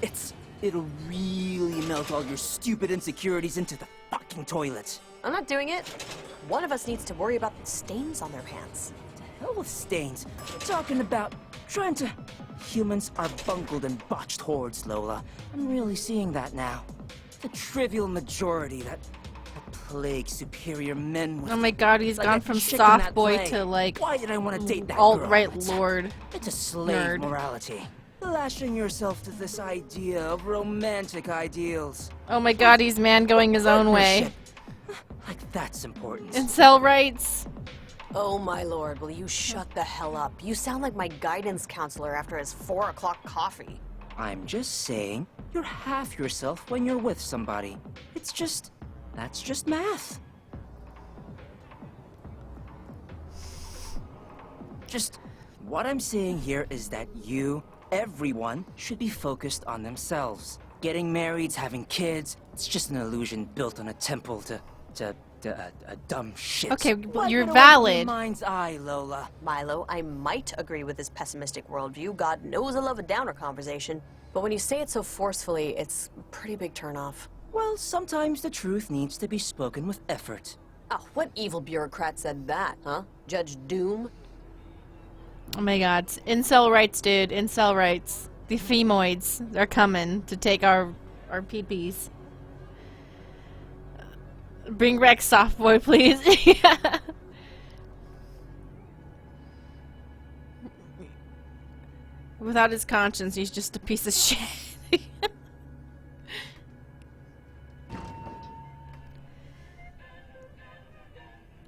Speaker 8: it'll really melt all your stupid insecurities into the fucking toilet.
Speaker 11: I'm not doing it. One of us needs to worry about the stains on their pants.
Speaker 8: To hell with stains. We're talking about trying to... Humans are bungled and botched hordes, Lola. I'm really seeing that now. The trivial majority that plague superior men with...
Speaker 1: Oh my god, he's
Speaker 8: like
Speaker 1: gone
Speaker 8: a
Speaker 1: from
Speaker 8: chick in
Speaker 1: soft
Speaker 8: that
Speaker 1: boy
Speaker 8: play.
Speaker 1: to like
Speaker 8: Why did I want to date that
Speaker 1: alt-right
Speaker 8: girl?
Speaker 1: lord.
Speaker 8: It's a slave
Speaker 1: nerd.
Speaker 8: morality. Lashing yourself to this idea of romantic ideals.
Speaker 1: Oh my god, he's man going his own way.
Speaker 8: Like that's important.
Speaker 1: Incel rights.
Speaker 11: Oh my lord, will you shut the hell up? You sound like my guidance counselor after his 4 o'clock coffee.
Speaker 4: I'm just saying, you're half yourself when you're with somebody. It's just... that's just math. Just... what I'm saying here is that you, everyone, should be focused on themselves. Getting married, having kids, it's just an illusion built on a temple to dumb shit.
Speaker 1: Okay, well,
Speaker 11: What
Speaker 1: you're
Speaker 11: would awaken your
Speaker 1: valid.
Speaker 11: mind's eye, Lola. Milo, I might agree with this pessimistic worldview. God knows I love a downer conversation. But when you say it so forcefully, it's a pretty big turnoff.
Speaker 4: Well, sometimes the truth needs to be spoken with effort.
Speaker 11: Oh, what evil bureaucrat said that, huh? Judge Doom?
Speaker 1: Oh my god. Incel rights, dude. Incel rights. The femoids are coming to take our peepees. Bring back Soft Boy, please. Yeah. Without his conscience, he's just a piece of shit.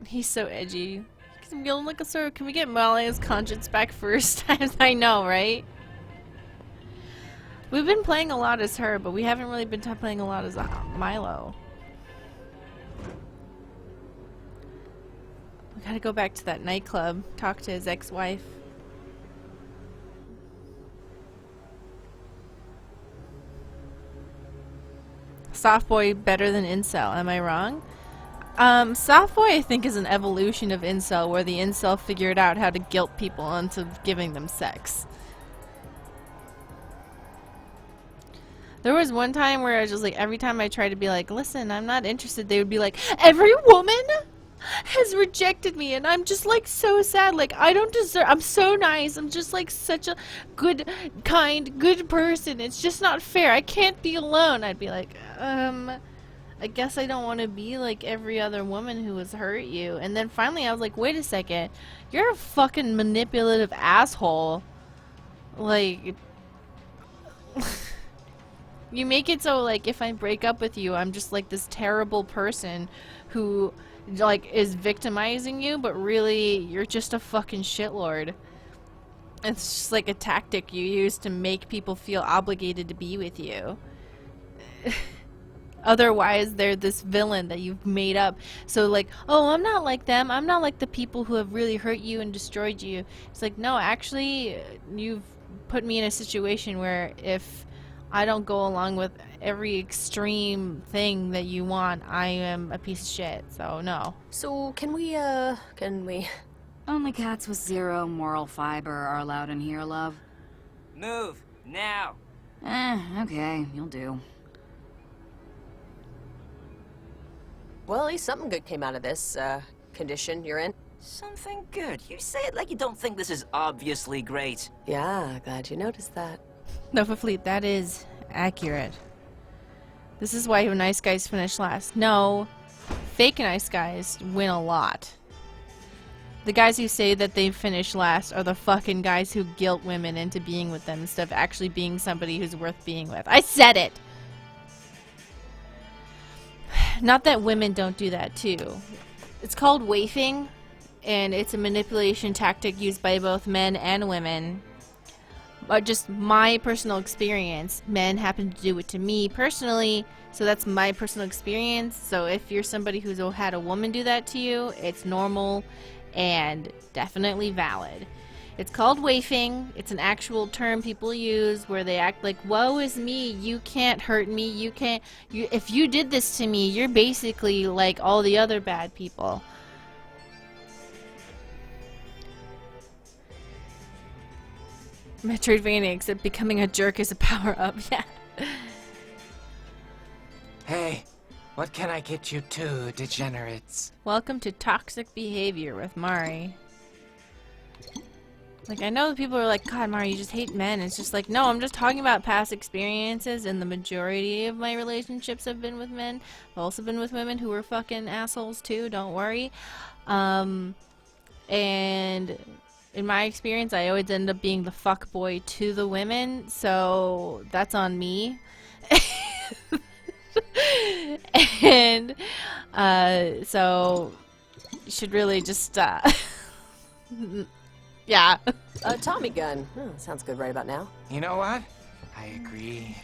Speaker 1: He's so edgy. Can we get Malo's conscience back first? I know, right? We've been playing a lot as her, but we haven't really been playing a lot as Milo. We gotta go back to that nightclub, talk to his ex-wife. Soft boy better than incel, am I wrong? Soft boy I think is an evolution of incel, where the incel figured out how to guilt people into giving them sex. There was one time where I was just like, every time I tried to be like, listen, I'm not interested, they would be like, every woman has rejected me, and I'm just like so sad, like I don't deserve, I'm so nice, I'm just like such a good, kind, good person, it's just not fair, I can't be alone. I'd be like, I guess I don't want to be like every other woman who has hurt you. And then finally I was like, wait a second, you're a fucking manipulative asshole. Like, you make it so like if I break up with you, I'm just like this terrible person who like is victimizing you, but really you're just a fucking shitlord. It's just like a tactic you use to make people feel obligated to be with you. Otherwise, they're this villain that you've made up. So like, oh, I'm not like them. I'm not like the people who have really hurt you and destroyed you. It's like, no, actually, you've put me in a situation where if I don't go along with every extreme thing that you want, I am a piece of shit. So, no.
Speaker 11: So, can we...
Speaker 6: Only cats with zero moral fiber are allowed in here, love.
Speaker 8: Move, now.
Speaker 6: Okay, you'll do.
Speaker 11: Well, at least something good came out of this, condition you're in.
Speaker 4: Something good? You say it like you don't think this is obviously great.
Speaker 11: Yeah, glad you noticed that.
Speaker 1: Nova Fleet, that is accurate. This is why nice guys finish last. No, fake nice guys win a lot. The guys who say that they finish last are the fucking guys who guilt women into being with them instead of actually being somebody who's worth being with. I said it! Not that women don't do that too. It's called waifing, and it's a manipulation tactic used by both men and women. But just my personal experience, men happen to do it to me personally, so that's my personal experience. So if you're somebody who's had a woman do that to you, it's normal and definitely valid. It's called waifing. It's an actual term people use where they act like, woe is me, you can't hurt me, you can't, if you did this to me, you're basically like all the other bad people. Metroidvania, except becoming a jerk is a power-up, yeah.
Speaker 16: Hey, what can I get you two degenerates?
Speaker 1: Welcome to Toxic Behavior with Mari. Like, I know people are like, God, Mari, you just hate men. It's just like, no, I'm just talking about past experiences, and the majority of my relationships have been with men. I've also been with women who were fucking assholes too, don't worry. And in my experience, I always end up being the fuck boy to the women, so that's on me. And so you should really just Yeah.
Speaker 11: A Tommy gun. Oh, sounds good right about now.
Speaker 16: You know what? I agree.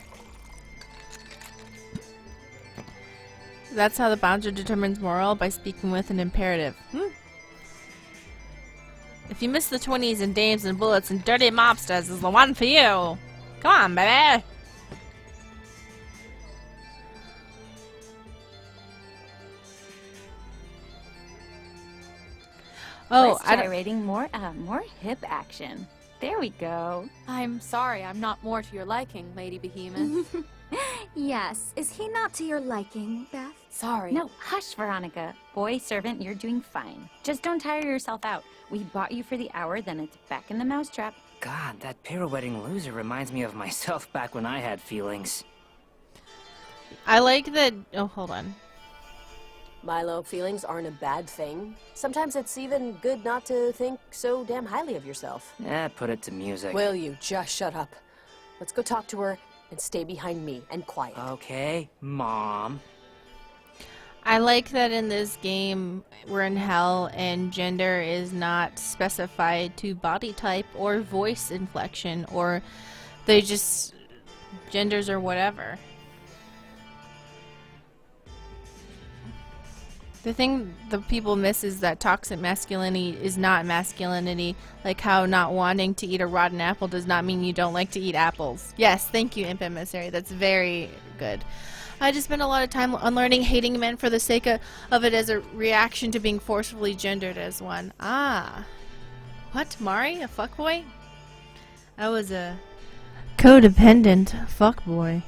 Speaker 1: That's how the bouncer determines moral, by speaking with an imperative. If you miss the 20s and dames and bullets and dirty mobsters, is the one for you. Come on, baby. Oh,
Speaker 5: Less gyrating, more hip action. There we go.
Speaker 21: I'm sorry, I'm not more to your liking, Lady Behemoth.
Speaker 7: Yes. Is he not to your liking, Beth?
Speaker 21: Sorry.
Speaker 5: No, hush, Veronica. Boy servant, you're doing fine. Just don't tire yourself out. We bought you for the hour, then it's back in the mousetrap.
Speaker 4: God, that pirouetting loser reminds me of myself back when I had feelings.
Speaker 1: I like that. Oh, hold on.
Speaker 11: Milo, feelings aren't a bad thing. Sometimes it's even good not to think so damn highly of yourself.
Speaker 4: Put it to music.
Speaker 11: Will you just shut up? Let's go talk to her and stay behind me and quiet.
Speaker 4: Okay, Mom.
Speaker 1: I like that in this game we're in hell and gender is not specified to body type or voice inflection, or they just genders or whatever. The thing the people miss is that toxic masculinity is not masculinity, like how not wanting to eat a rotten apple does not mean you don't like to eat apples. Yes, thank you, Imp Emissary. That's very good. I just spent a lot of time unlearning hating men for the sake of it as a reaction to being forcefully gendered as one. Ah. What, Mari? A fuckboy? I was a codependent fuckboy.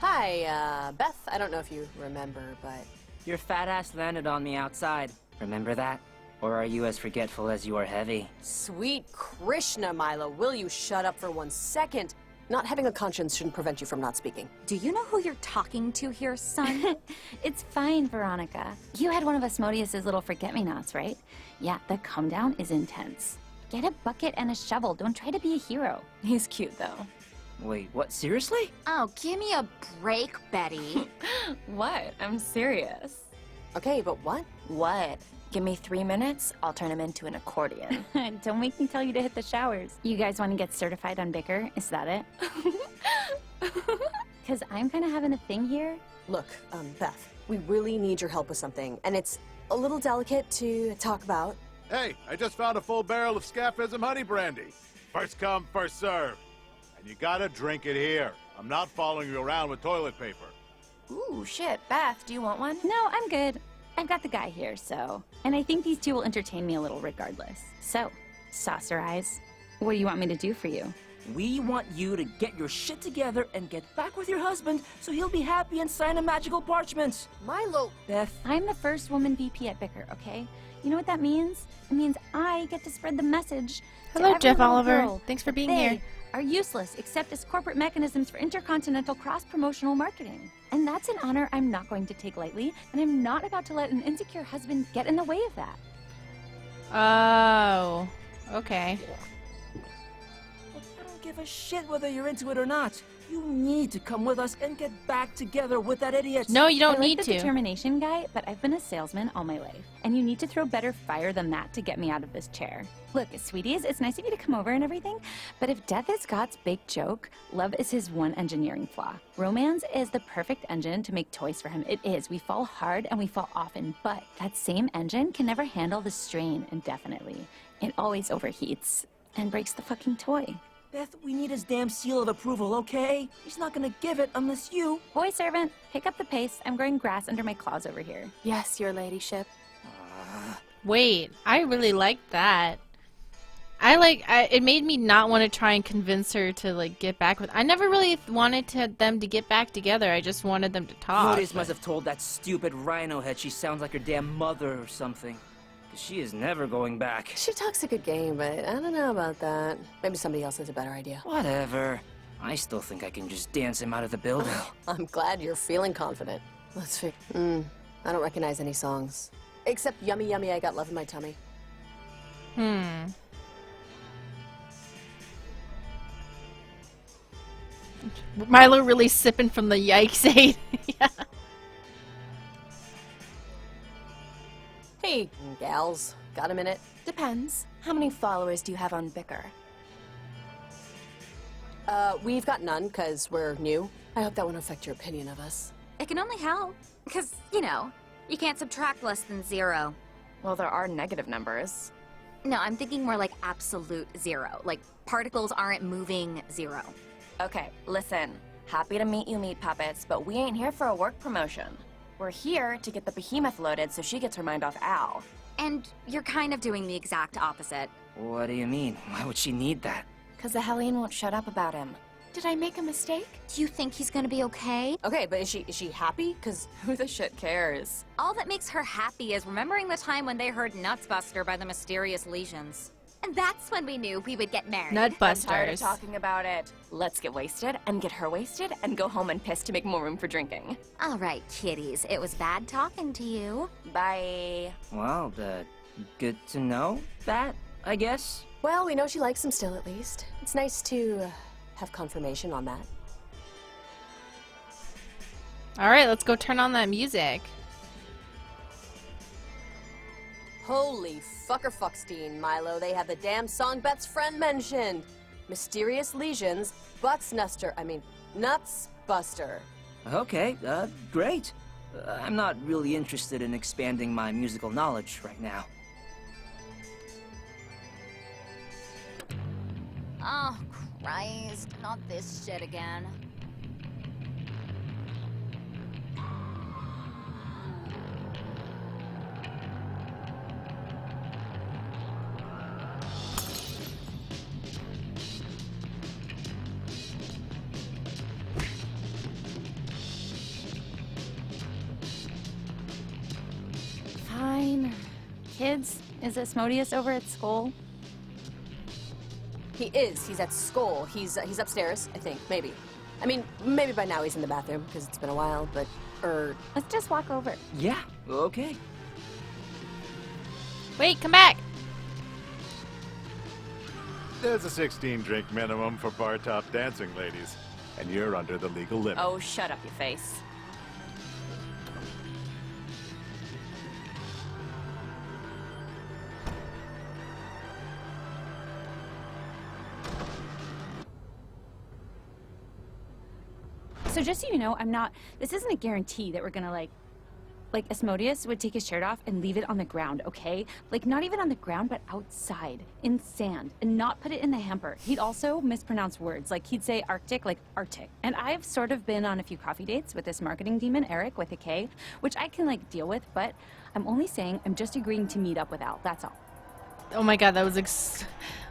Speaker 11: Hi, Beth. I don't know if you remember, but...
Speaker 4: Your fat ass landed on me outside. Remember that? Or are you as forgetful as you are heavy?
Speaker 11: Sweet Krishna, Milo, will you shut up for 1 second? Not having a conscience shouldn't prevent you from not speaking.
Speaker 7: Do you know who you're talking to here, son?
Speaker 5: It's fine, Veronica. You had one of Asmodeus' little forget-me-nots, right? Yeah, the come down is intense. Get a bucket and a shovel. Don't try to be a hero. He's cute, though.
Speaker 4: Wait, what? Seriously?
Speaker 7: Oh, give me a break, Betty.
Speaker 5: What? I'm serious.
Speaker 11: Okay, but what?
Speaker 5: What? Give me 3 minutes, I'll turn him into an accordion. Don't make me tell you to hit the showers. You guys want to get certified on bicker? Is that it? Because I'm kind of having a thing here.
Speaker 11: Look, Beth, we really need your help with something, and it's a little delicate to talk about.
Speaker 12: Hey, I just found a full barrel of Scaphism honey brandy. First come, first serve. And you gotta drink it here. I'm not following you around with toilet paper.
Speaker 5: Ooh, shit. Beth, do you want one? No, I'm good. I've got the guy here, so... And I think these two will entertain me a little regardless. So, saucer eyes, what do you want me to do for you?
Speaker 8: We want you to get your shit together and get back with your husband so he'll be happy and sign a magical parchment.
Speaker 11: Milo!
Speaker 8: Beth.
Speaker 5: I'm the first woman VP at Bicker, okay? You know what that means? It means I get to spread the message.
Speaker 1: Hello,
Speaker 5: to
Speaker 1: Jeff
Speaker 5: every little
Speaker 1: Oliver.
Speaker 5: girl.
Speaker 1: Thanks for being
Speaker 5: They
Speaker 1: here.
Speaker 5: are useless except as corporate mechanisms for intercontinental cross-promotional marketing. And that's an honor I'm not going to take lightly, and I'm not about to let an insecure husband get in the way of that.
Speaker 1: Oh, okay.
Speaker 8: I don't give a shit whether you're into it or not. You need to come with us and get back together with that idiot.
Speaker 1: No, you don't
Speaker 5: I like
Speaker 1: need
Speaker 5: the
Speaker 1: to.
Speaker 5: determination guy, but I've been a salesman all my life, and you need to throw better fire than that to get me out of this chair. Look, sweeties, it's nice of you to come over and everything, but if death is God's big joke, love is his one engineering flaw. Romance is the perfect engine to make toys for him. It is. We fall hard and we fall often, but that same engine can never handle the strain indefinitely. It always overheats and breaks the fucking toy.
Speaker 8: Beth, we need his damn seal of approval, okay? He's not gonna give it unless you...
Speaker 5: Boy servant, pick up the pace. I'm growing grass under my claws over here.
Speaker 11: Yes, your ladyship.
Speaker 1: Wait, I really liked that. It made me not want to try and convince her to, like, get back with... I never really wanted them to get back together. I just wanted them to talk.
Speaker 8: Asmodeus must have told that stupid rhino head she sounds like her damn mother or something. 'Cause she is never going back.
Speaker 11: She talks a good game, but I don't know about that. Maybe somebody else has a better idea.
Speaker 4: Whatever. I still think I can just dance him out of the building.
Speaker 11: I'm glad you're feeling confident. Let's figure... I don't recognize any songs. Except Yummy Yummy, I Got Love in My Tummy.
Speaker 1: Milo really sipping from the yikes aid. Yeah.
Speaker 11: Hey, gals. Got a minute?
Speaker 17: Depends. How many followers do you have on Bicker?
Speaker 11: We've got none, because we're new. I hope that won't affect your opinion of us.
Speaker 2: It can only help. Because, you know, you can't subtract less than 0.
Speaker 17: Well, there are negative numbers.
Speaker 2: No, I'm thinking more like absolute 0. Like, particles aren't moving 0.
Speaker 17: Okay, listen. Happy to meet you, meat puppets, but we ain't here for a work promotion. We're here to get the behemoth loaded so she gets her mind off Al.
Speaker 2: And you're kind of doing the exact opposite.
Speaker 4: What do you mean? Why would she need that?
Speaker 17: Because the Hellion won't shut up about him. Did I make a mistake?
Speaker 2: Do you think he's gonna be okay?
Speaker 11: Okay, but is she happy? Because
Speaker 17: who the shit cares?
Speaker 2: All that makes her happy is remembering the time when they heard Nutsbuster by the mysterious legions. And that's when we knew we would get married.
Speaker 17: I'm tired of
Speaker 1: Nutbusters.
Speaker 17: talking about it. Let's get wasted and get her wasted and go home and piss to make more room for drinking.
Speaker 2: All right, kitties. It was bad talking to you.
Speaker 17: Bye.
Speaker 4: Well, good to know that, I guess.
Speaker 11: well, we know she likes him still, at least. It's nice to have confirmation on that.
Speaker 1: All right, let's go turn on that music.
Speaker 11: Holy fuckstein, Milo. They have the damn song Bet's friend mentioned. Mysterious legions, Nutsbuster.
Speaker 4: Okay, great. I'm not really interested in expanding my musical knowledge right now.
Speaker 2: Oh, Christ. Not this shit again.
Speaker 5: Fine. Kids, is Asmodeus over at school?
Speaker 11: He is. He's at school. He's upstairs, I think. Maybe. I mean, maybe by now he's in the bathroom, because it's been a while, but...
Speaker 5: Let's just walk over.
Speaker 4: Yeah, okay.
Speaker 1: Wait, come back!
Speaker 18: There's a 16 drink minimum for bar top dancing, ladies. And you're under the legal limit.
Speaker 17: Oh, shut up, you face.
Speaker 5: So just so you know, this isn't a guarantee that we're gonna like Asmodeus would take his shirt off and leave it on the ground, okay? Like, not even on the ground, but outside, in sand, and not put it in the hamper. He'd also mispronounce words, like he'd say Arctic, like Arctic. And I've sort of been on a few coffee dates with this marketing demon, Eric, with a K, which I can, like, deal with, but I'm only saying I'm just agreeing to meet up with Al, that's all.
Speaker 1: Oh my god, that was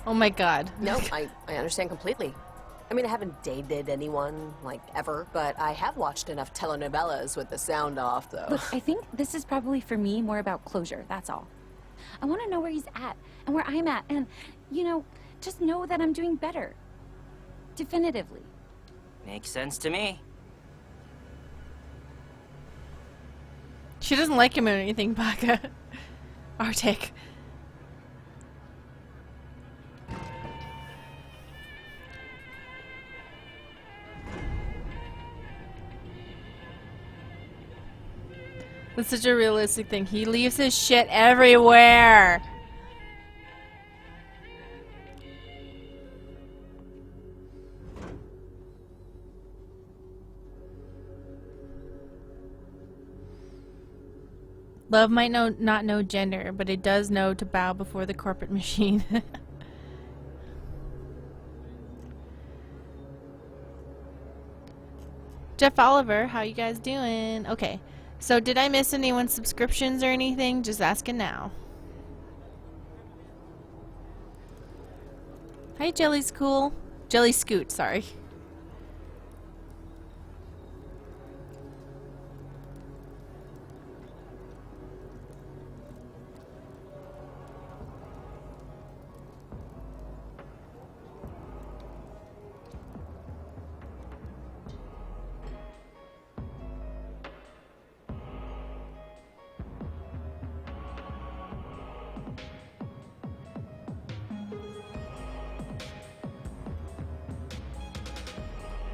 Speaker 1: oh my god.
Speaker 11: No, I understand completely. I mean, I haven't dated anyone, like, ever, but I have watched enough telenovelas with the sound off, though.
Speaker 5: Look, I think this is probably, for me, more about closure, that's all. I want to know where he's at, and where I'm at, and, you know, just know that I'm doing better. Definitively.
Speaker 4: Makes sense to me.
Speaker 1: She doesn't like him or anything, Baka. Arctic. That's such a realistic thing. He leaves his shit everywhere. Love might not know gender, but it does know to bow before the corporate machine. Jeff Oliver, how you guys doing? Okay. So did I miss anyone's subscriptions or anything? Just asking now. Hi, Jelly's cool. Jelly Scoot, sorry.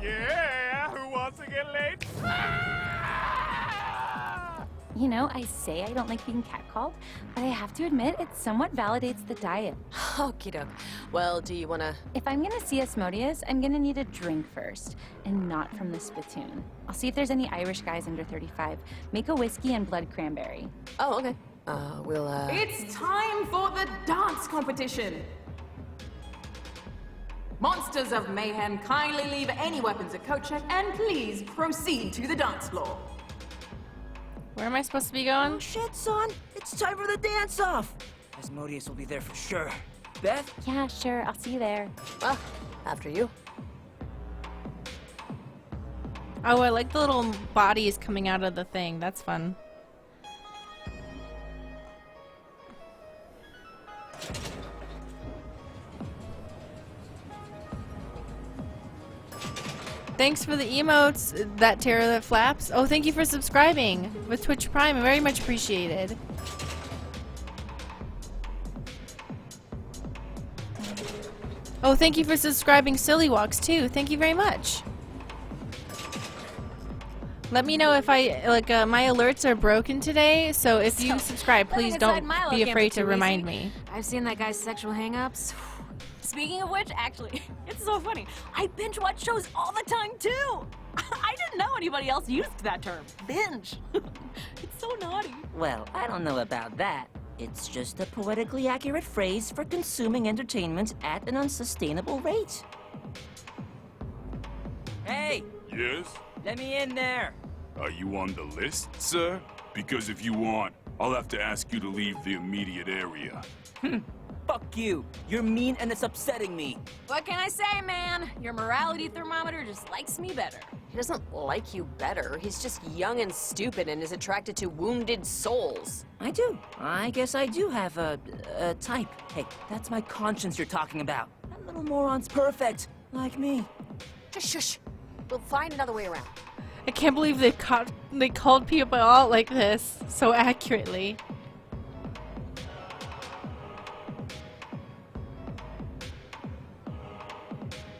Speaker 22: Yeah, who wants to get laid?
Speaker 5: You know, I say I don't like being catcalled, but I have to admit it somewhat validates the diet.
Speaker 3: Okie doke. Well, do you wanna...
Speaker 5: If I'm gonna see Asmodeus, I'm gonna need a drink first, and not from the spittoon. I'll see if there's any Irish guys under 35. Make a whiskey and blood cranberry.
Speaker 3: Oh, okay.
Speaker 15: It's time for the dance competition! Monsters of Mayhem, kindly leave any weapons at coat check and please proceed to the dance floor.
Speaker 1: Where am I supposed to be going?
Speaker 8: Oh shit, son! It's time for the dance-off! Asmodeus will be there for sure. Beth?
Speaker 5: Yeah, sure. I'll see you there.
Speaker 3: Well, after you.
Speaker 1: Oh, I like the little bodies coming out of the thing. That's fun. Thanks for the emotes, that terror that flaps. Oh, thank you for subscribing with Twitch Prime. Very much appreciated. Oh, thank you for subscribing, Silly Walks, too. Thank you very much. Let me know if my alerts are broken today. So if you subscribe, please don't be afraid to remind me.
Speaker 11: I've seen that guy's sexual hang-ups. Speaking of which, actually, it's so funny. I binge watch shows all the time, too. I didn't know anybody else used that term. Binge. It's so naughty.
Speaker 8: Well, I don't know about that. It's just a poetically accurate phrase for consuming entertainment at an unsustainable rate. Hey!
Speaker 19: Yes?
Speaker 8: Let me in there.
Speaker 19: Are you on the list, sir? Because if you aren't, I'll have to ask you to leave the immediate area.
Speaker 8: Fuck you. You're mean and it's upsetting me.
Speaker 11: What can I say, man? Your morality thermometer just likes me better.
Speaker 3: He doesn't like you better. He's just young and stupid and is attracted to wounded souls.
Speaker 8: I do. I guess I do have a type. Hey, that's my conscience you're talking about. That little moron's perfect. Like me.
Speaker 3: Just shush. We'll find another way around.
Speaker 1: I can't believe they called people out like this so accurately.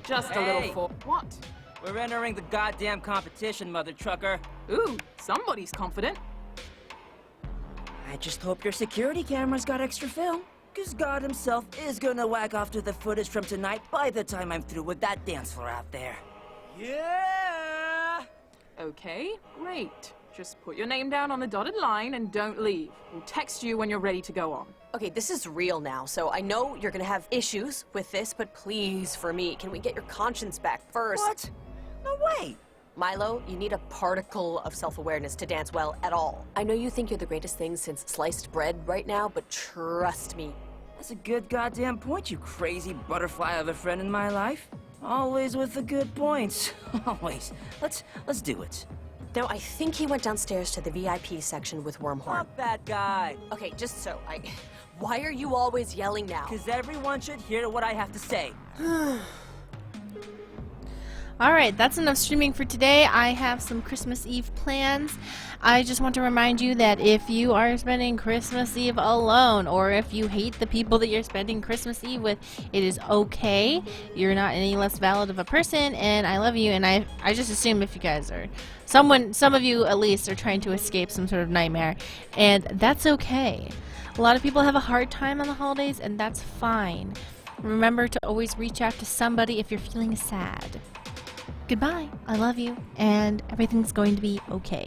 Speaker 15: Just a little for what?
Speaker 8: We're entering the goddamn competition, mother trucker.
Speaker 15: Ooh, somebody's confident.
Speaker 8: I just hope your security cameras got extra film. Cause God himself is gonna whack off to the footage from tonight by the time I'm through with that dance floor out there. Yeah!
Speaker 15: Okay, great. Just put your name down on the dotted line and don't leave. We'll text you when you're ready to go on.
Speaker 3: Okay, this is real now, so I know you're gonna have issues with this, but please, for me, can we get your conscience back first?
Speaker 8: What? No way!
Speaker 3: Milo, you need a particle of self-awareness to dance well at all. I know you think you're the greatest thing since sliced bread right now, but trust me.
Speaker 8: That's a good goddamn point, you crazy butterfly of a friend in my life. Always with the good points. Always. Let's do it.
Speaker 3: No, I think he went downstairs to the VIP section with Wormhorn.
Speaker 8: Fuck that guy.
Speaker 3: Okay, just so, why are you always yelling now?
Speaker 8: Because everyone should hear what I have to say.
Speaker 1: Alright, that's enough streaming for today. I have some Christmas Eve plans. I just want to remind you that if you are spending Christmas Eve alone, or if you hate the people that you're spending Christmas Eve with, it is okay. You're not any less valid of a person, and I love you, and I just assume if you guys are... some of you at least are trying to escape some sort of nightmare, and that's okay. A lot of people have a hard time on the holidays, and that's fine. Remember to always reach out to somebody if you're feeling sad. Goodbye, I love you, and everything's going to be okay.